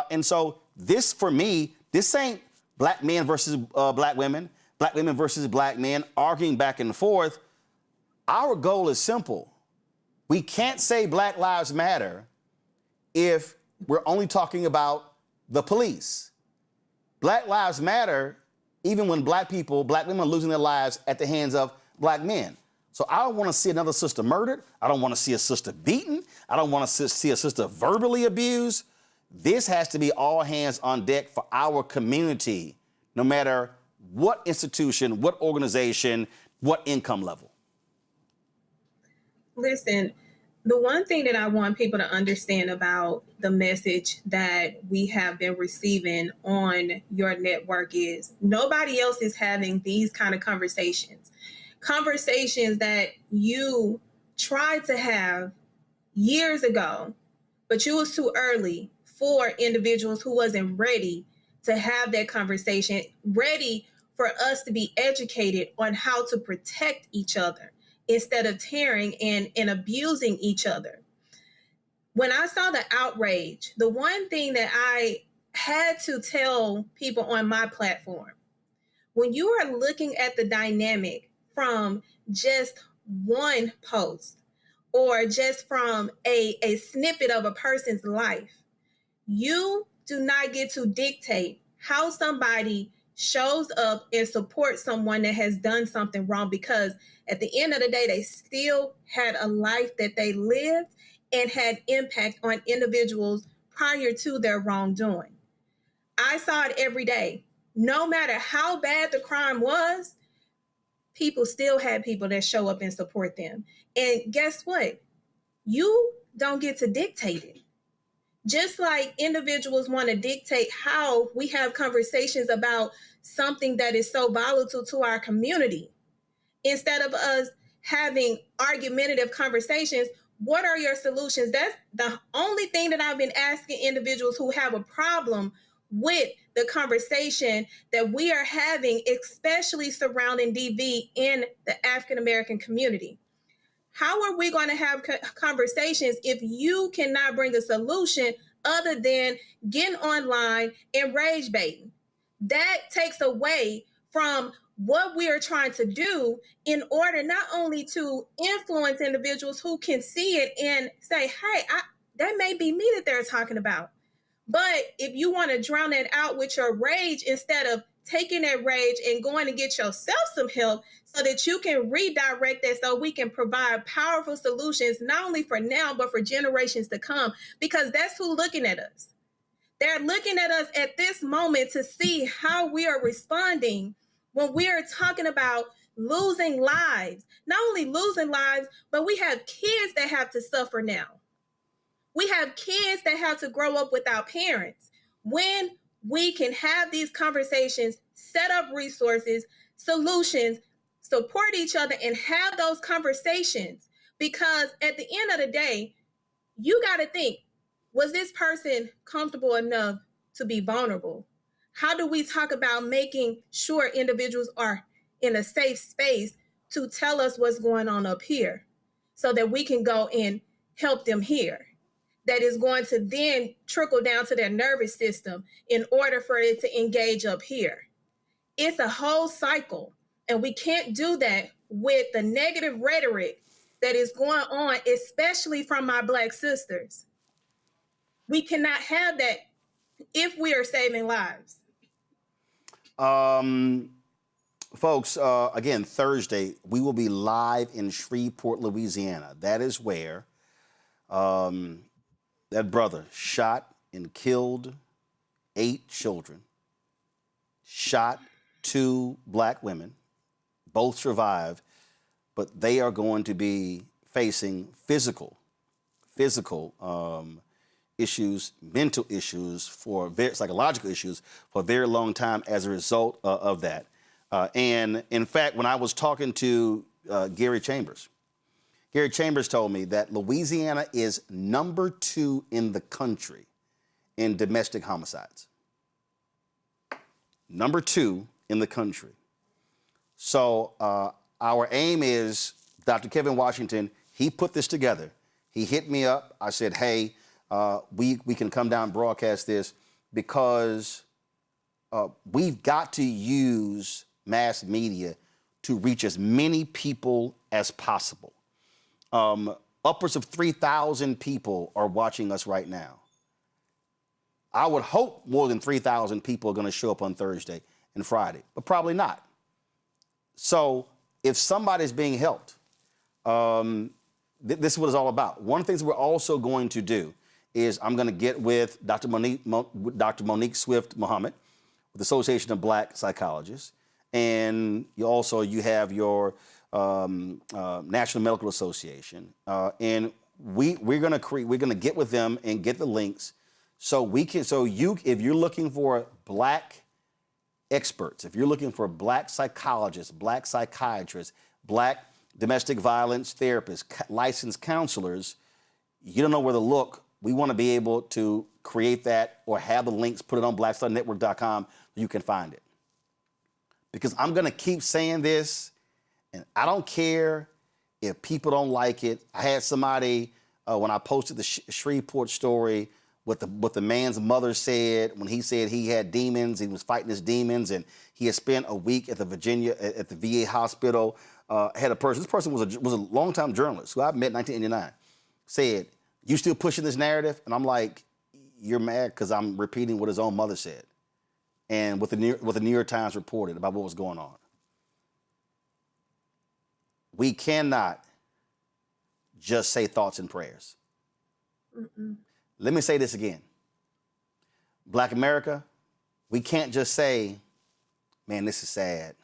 And so this, for me, this ain't black men versus black women versus black men arguing back and forth. Our goal is simple. We can't say Black Lives Matter if we're only talking about the police. Black Lives Matter even when black women are losing their lives at the hands of black men. So I don't want to see another sister murdered. I don't want to see a sister beaten. I don't want to see a sister verbally abused. This has to be all hands on deck for our community, no matter what institution, what organization, what income level. Listen, the one thing that I want people to understand about the message that we have been receiving on your network is nobody else is having these kind of conversations. Conversations that you tried to have years ago, but you was too early for individuals who wasn't ready to have that conversation, ready for us to be educated on how to protect each other instead of tearing and abusing each other. When I saw the outrage, the one thing that I had to tell people on my platform, when you are looking at the dynamic from just one post or just from a snippet of a person's life, you do not get to dictate how somebody shows up and supports someone that has done something wrong, because at the end of the day, they still had a life that they lived and had impact on individuals prior to their wrongdoing. I saw it every day. No matter how bad the crime was, people still had people that show up and support them. And guess what? You don't get to dictate it. Just like individuals want to dictate how we have conversations about something that is so volatile to our community, instead of us having argumentative conversations, what are your solutions? That's the only thing that I've been asking individuals who have a problem with the conversation that we are having, especially surrounding DV in the African American community. How are we going to have conversations if you cannot bring a solution other than getting online and rage baiting? That takes away from what we are trying to do in order not only to influence individuals who can see it and say, hey, that may be me that they're talking about. But if you want to drown it out with your rage instead of taking that rage and going to get yourself some help so that you can redirect that so we can provide powerful solutions, not only for now, but for generations to come, because that's who's looking at us. They're looking at us at this moment to see how we are responding when we are talking about losing lives. Not only losing lives, but we have kids that have to suffer now. We have kids that have to grow up without parents. When we can have these conversations, set up resources, solutions, support each other, and have those conversations, because at the end of the day, you got to think, was this person comfortable enough to be vulnerable? How do we talk about making sure individuals are in a safe space to tell us what's going on up here so that we can go and help them here? That is going to then trickle down to their nervous system in order for it to engage up here. It's a whole cycle, and we can't do that with the negative rhetoric that is going on, especially from my Black sisters. We cannot have that if we are saving lives. Folks, again, Thursday, we will be live in Shreveport, Louisiana. That is where that brother shot and killed 8 children, shot 2 Black women, both survived, but they are going to be facing physical issues, mental issues, psychological issues for a very long time as a result of that. And in fact, when I was talking to Gary Chambers told me that Louisiana is number 2 in the country in domestic homicides. Number 2 in the country. So our aim is, Dr. Kevin Washington, he put this together. He hit me up. I said, hey, we can come down and broadcast this because we've got to use mass media to reach as many people as possible. Upwards of 3,000 people are watching us right now. I would hope more than 3,000 people are going to show up on Thursday and Friday, but probably not. So if somebody's being helped, this is what it's all about. One of the things we're also going to do is I'm going to get with Dr. Monique Swift Muhammad with the Association of Black Psychologists. And you have your National Medical Association. And we're going to get with them and get the links if you're looking for Black experts, if you're looking for Black psychologists, Black psychiatrists, Black domestic violence therapists, licensed counselors, you don't know where to look. We want to be able to create that or have the links, put it on blackstarnetwork.com, you can find it. Because I'm going to keep saying this, and I don't care if people don't like it. I had somebody, when I posted the Shreveport story, what the man's mother said when he said he had demons, he was fighting his demons, and he had spent a week at the VA hospital. Had a person. This person was a longtime journalist who I met in 1989. Said, "You still pushing this narrative?" And I'm like, "You're mad because I'm repeating what his own mother said, and what the New York Times reported about what was going on." We cannot just say thoughts and prayers. Mm-mm. Let me say this again. Black America, we can't just say, "Man, this is sad.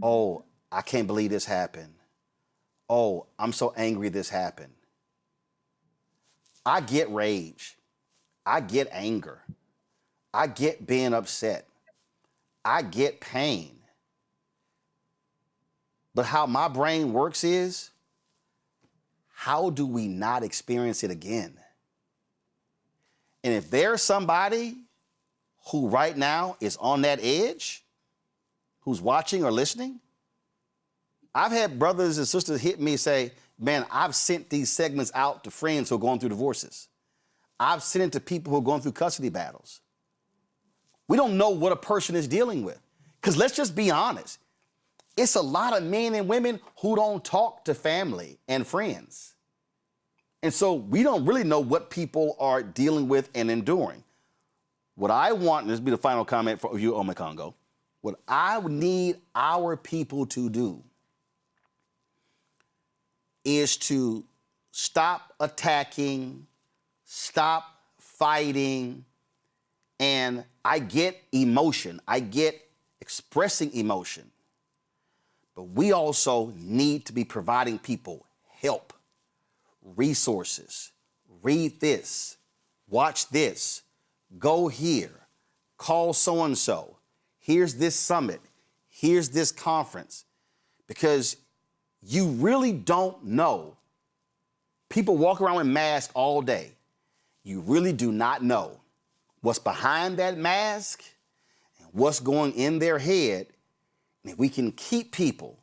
Oh, I can't believe this happened. Oh, I'm so angry this happened." I get rage. I get anger. I get being upset. I get pain. But how my brain works is, how do we not experience it again? And if there's somebody who right now is on that edge, who's watching or listening? I've had brothers and sisters hit me say, man, I've sent these segments out to friends who are going through divorces. I've sent it to people who are going through custody battles. We don't know what a person is dealing with. Because let's just be honest. It's a lot of men and women who don't talk to family and friends. And so we don't really know what people are dealing with and enduring. What I want, and this will be the final comment for you, Ome Congo, what I would need our people to do is to stop attacking, stop fighting, and I get emotion. I get expressing emotion. But we also need to be providing people help, resources. Read this, watch this, go here, call so-and-so. Here's this summit, here's this conference. Because you really don't know. People walk around with masks all day. You really do not know what's behind that mask and what's going in their head. And if we can keep people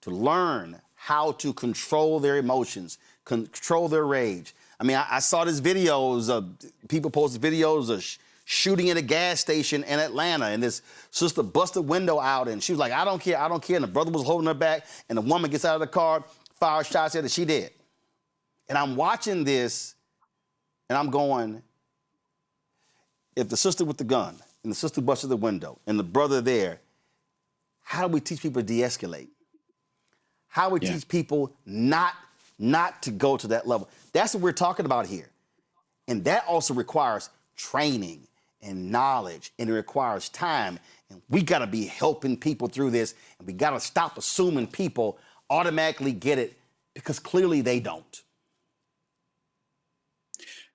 to learn how to control their emotions, control their rage. I mean, I saw these videos of people posted videos of shooting at a gas station in Atlanta, and this sister busted a window out, and she was like, I don't care, and the brother was holding her back, and the woman gets out of the car, fires shots at her, she dead. And I'm watching this, and I'm going, if the sister with the gun, and the sister busted the window, and the brother there, how do we teach people to de-escalate? How do we teach people not to go to that level? That's what we're talking about here. And that also requires training and knowledge, and it requires time. And we got to be helping people through this, and we got to stop assuming people automatically get it, because clearly they don't.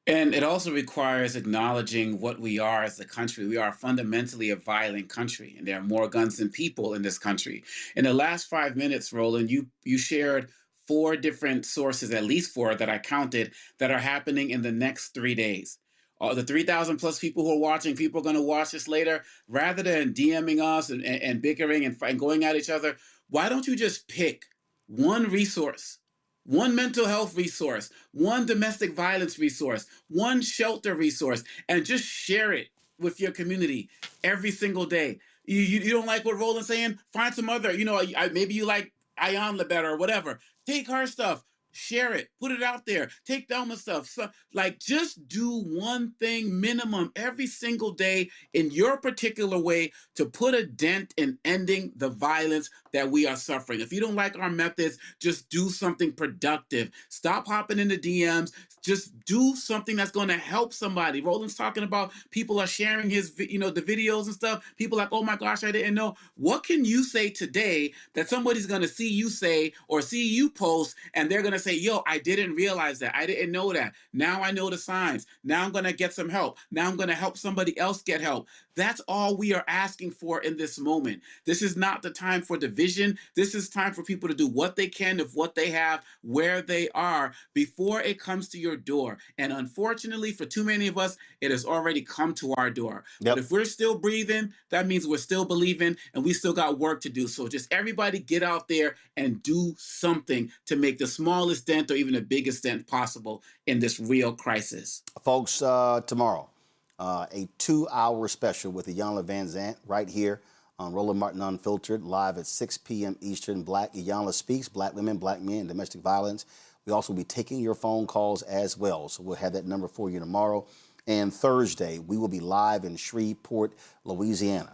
And it also requires acknowledging what we are as a country. We are fundamentally a violent country, and there are more guns than people in this country. In the last 5 minutes, Roland, you shared 4 different sources, at least 4 that I counted, that are happening in the next 3 days. The 3,000 plus people who are watching, people are going to watch this later, rather than DMing us and bickering and going at each other, why don't you just pick one resource, one mental health resource, one domestic violence resource, one shelter resource, and just share it with your community every single day. You don't like what Roland's saying? Find some other, maybe you like Ayanla better or whatever. Take her stuff. Share it, put it out there, take Thelma's stuff. So, just do one thing minimum every single day in your particular way to put a dent in ending the violence that we are suffering. If you don't like our methods, just do something productive. Stop hopping into DMs. Just do something that's going to help somebody. Roland's talking about people are sharing the videos and stuff. People are like, oh my gosh, I didn't know. What can you say today that somebody's going to see you say or see you post, and they're going to say, yo, I didn't realize that. I didn't know that. Now I know the signs. Now I'm going to get some help. Now I'm going to help somebody else get help. That's all we are asking for in this moment. This is not the time for division. This is time for people to do what they can of what they have, where they are, before it comes to your door. And unfortunately, for too many of us, it has already come to our door. But if we're still breathing, that means we're still believing, and we still got work to do. So just everybody get out there and do something to make the smallest dent or even the biggest dent possible in this real crisis. Folks, tomorrow, a 2-hour special with Iyanla Vanzant right here on Roland Martin Unfiltered, live at 6 p.m. Eastern. Black Iyanla Speaks, Black Women, Black Men, Domestic Violence. We also will be taking your phone calls as well, so we'll have that number for you tomorrow. And Thursday, we will be live in Shreveport, Louisiana,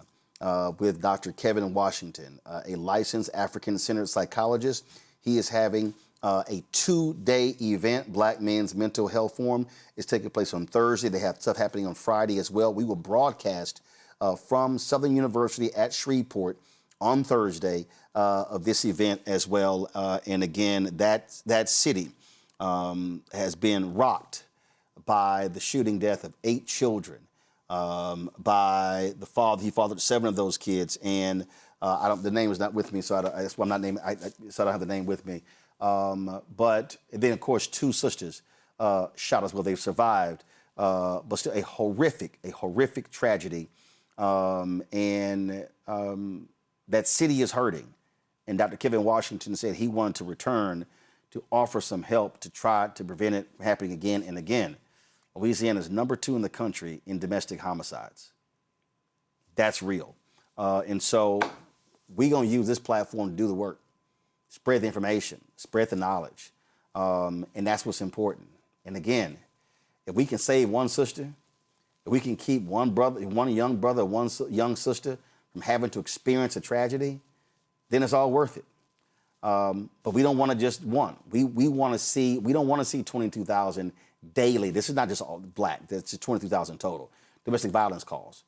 with Dr. Kevin Washington, a licensed African-centered psychologist. He is having a 2-day event, Black Men's Mental Health Forum. Is taking place on Thursday. They have stuff happening on Friday as well. We will broadcast from Southern University at Shreveport on Thursday of this event as well. And again, that city has been rocked by the shooting death of 8 children, by the father. He fathered 7 of those kids, and the name is not with me, so that's why I'm not naming. So I don't have the name with me. But then, of course, 2 sisters shot as well. They've survived but still a horrific tragedy. That city is hurting. And Dr. Kevin Washington said he wanted to return to offer some help to try to prevent it from happening again and again. Louisiana is number 2 in the country in domestic homicides. That's real. And so we're going to use this platform to do the work, spread the information, spread the knowledge. And that's what's important. And again, if we can save one sister, if we can keep one young brother, one young sister from having to experience a tragedy, then it's all worth it. But we don't want to just one. We don't want to see 22,000 daily. This is not just all black. That's just 22,000 total domestic violence calls.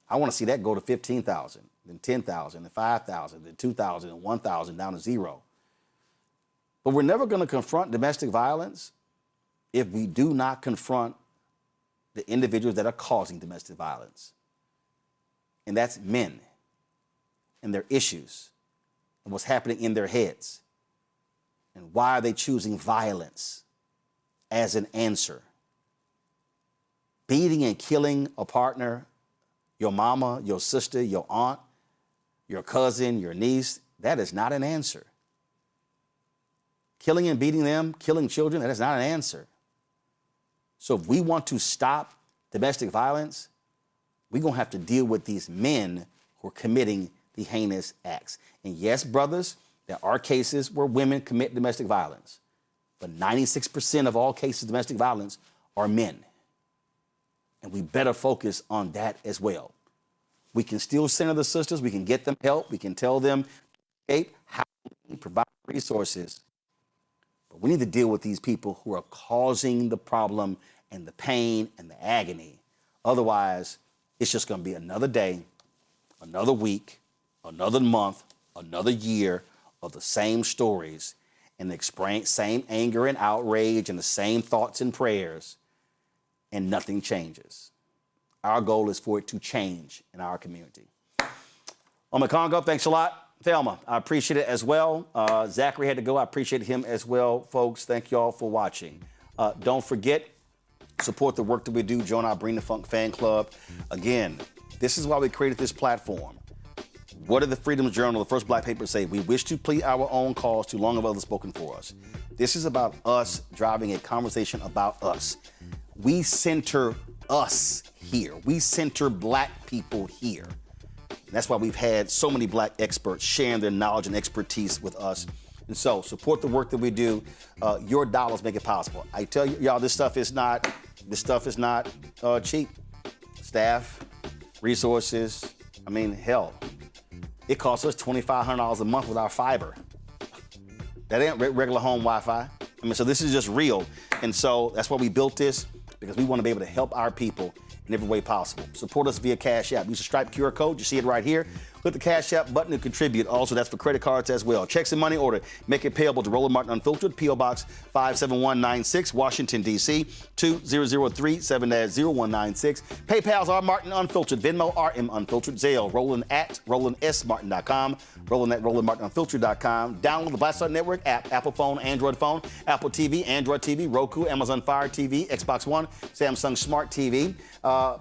I want to see that go to 15,000, then 10,000, then 5,000, then 2,000, and 1,000 down to 0. But we're never going to confront domestic violence if we do not confront the individuals that are causing domestic violence. And that's men and their issues and what's happening in their heads. And why are they choosing violence as an answer? Beating and killing a partner, your mama, your sister, your aunt, your cousin, your niece, that is not an answer. Killing and beating them, killing children, that is not an answer. So if we want to stop domestic violence, we're going to have to deal with these men who are committing the heinous acts. And yes, brothers, there are cases where women commit domestic violence, but 96% of all cases of domestic violence are men. And we better focus on that as well. We can still center the sisters, we can get them help, we can tell them how we provide resources. But we need to deal with these people who are causing the problem and the pain and the agony. Otherwise, it's just going to be another day, another week, another month, another year of the same stories and the same anger and outrage and the same thoughts and prayers, and nothing changes. Our goal is for it to change in our community. Congo, thanks a lot. Thelma, I appreciate it as well. Zachary had to go. I appreciate him as well. Folks, thank you all for watching. Don't forget, support the work that we do. Join our Bring the Funk fan club. Again, this is why we created this platform. What did the Freedom Journal, the first black paper, say? We wish to plead our own cause too long have others spoken for us. This is about us driving a conversation about us. We center us here. We center black people here. And that's why we've had so many black experts sharing their knowledge and expertise with us. And so support the work that we do. Your dollars make it possible. I tell you, y'all, this stuff is not cheap. Staff, resources, I mean, hell, it costs us $2,500 a month with our fiber. That ain't regular home Wi-Fi. I mean, so this is just real. And so that's why we built this, because we want to be able to help our people in every way possible. Support us via Cash App. Use the Stripe QR code. You see it right here. Click the Cash App button to contribute. Also, that's for credit cards as well. Checks and money order. Make it payable to Roland Martin Unfiltered, P.O. Box 57196, Washington, D.C. 2003-7-0196. PayPal's R Martin Unfiltered. Venmo RM Unfiltered. Zelle. Roland at RolandSMartin.com. Roland at RolandMartinUnfiltered.com. Download the Black Star Network app. Apple phone, Android phone, Apple TV, Android TV, Roku, Amazon Fire TV, Xbox One, Samsung Smart TV.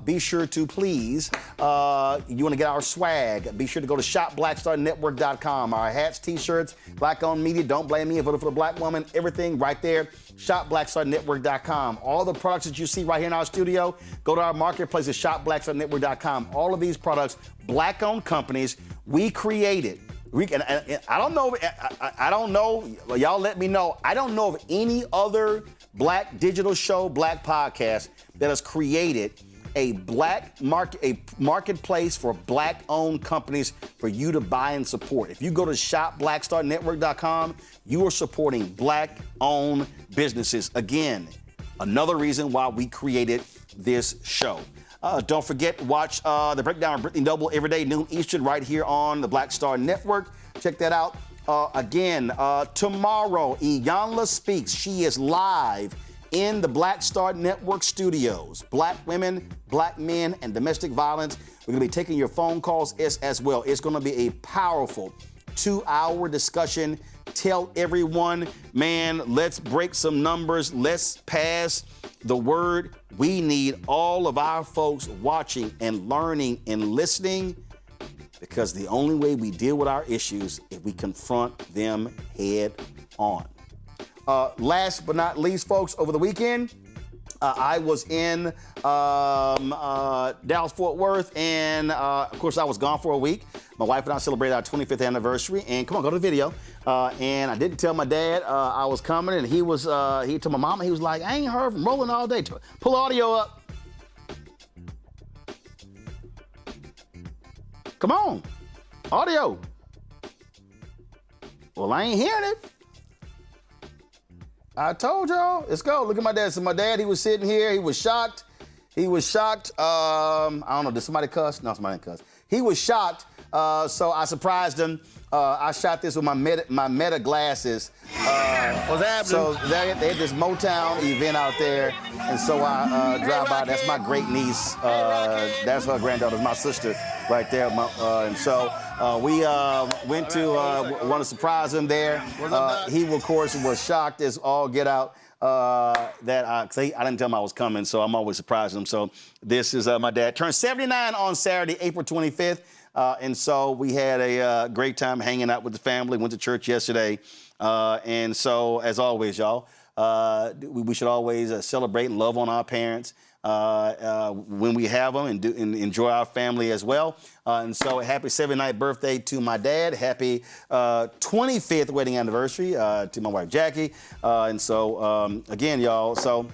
Be sure to please, you want to get our swag, be sure to go to shopblackstarnetwork.com. Our hats, t-shirts, black-owned media, don't blame me, voted for the black woman, everything right there, shopblackstarnetwork.com. All the products that you see right here in our studio, go to our marketplace at shopblackstarnetwork.com. All of these products, black-owned companies, we created. I don't know, y'all let me know. I don't know of any other black digital show, black podcast that has created a marketplace for black-owned companies for you to buy and support. If you go to shopblackstarnetwork.com, you are supporting black-owned businesses. Again, another reason why we created this show. Don't forget, watch the breakdown of Brittany Noble every day, noon Eastern, right here on the Black Star Network. Check that out. Again, tomorrow, Iyanla Speaks. She is live in the Black Star Network studios. Black women, black men, and domestic violence. We're going to be taking your phone calls as well. It's going to be a powerful 2-hour discussion. Tell everyone, man, let's break some numbers. Let's pass the word. We need all of our folks watching and learning and listening, because the only way we deal with our issues is we confront them head on. Last but not least, folks, over the weekend, I was in Dallas-Fort Worth, and of course, I was gone for a week. My wife and I celebrated our 25th anniversary, and come on, go to the video. And I didn't tell my dad I was coming, and he told my mama, he was like, I ain't heard from Roland all day. Pull audio up. Come on, audio. Well, I ain't hearing it. I told y'all, let's go. Look at my dad. So my dad, he was sitting here. He was shocked. He was shocked. I don't know, did somebody cuss? No, somebody didn't cuss. He was shocked, so I surprised him. I shot this with my Meta glasses. What's happening? So they had this Motown event out there, and so I drive by. That's my great niece. That's her granddaughter, my sister, right there. And so we went to want to surprise him there. He, of course, was shocked as all get out. That I didn't tell him I was coming, so I'm always surprising him. So this is my dad. Turned 79 on Saturday, April 25th. And so we had a great time hanging out with the family, went to church yesterday. And so, as always, y'all, we should always celebrate and love on our parents when we have them, and enjoy our family as well. And so happy 79th birthday to my dad. Happy 25th wedding anniversary to my wife, Jackie. And so, again, y'all, so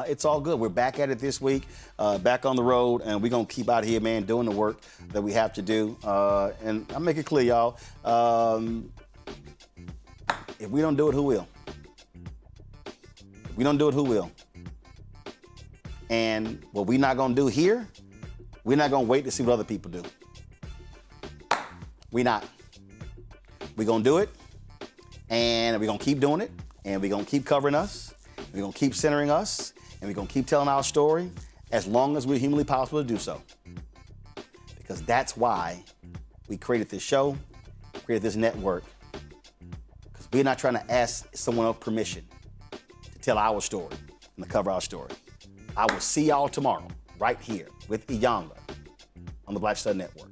it's all good. We're back at it this week, back on the road, and we're going to keep out here, man, doing the work that we have to do. And I'll make it clear, y'all, if we don't do it, who will? If we don't do it, who will? And what we're not going to do here, we're not going to wait to see what other people do. We're not. We're going to do it, and we're going to keep doing it, and we're going to keep covering us, and we're going to keep centering us, and we're going to keep telling our story as long as we're humanly possible to do so. Because that's why we created this show, created this network, because we're not trying to ask someone else permission to tell our story and to cover our story. I will see y'all tomorrow, right here with Iyanga on the Black Star Network.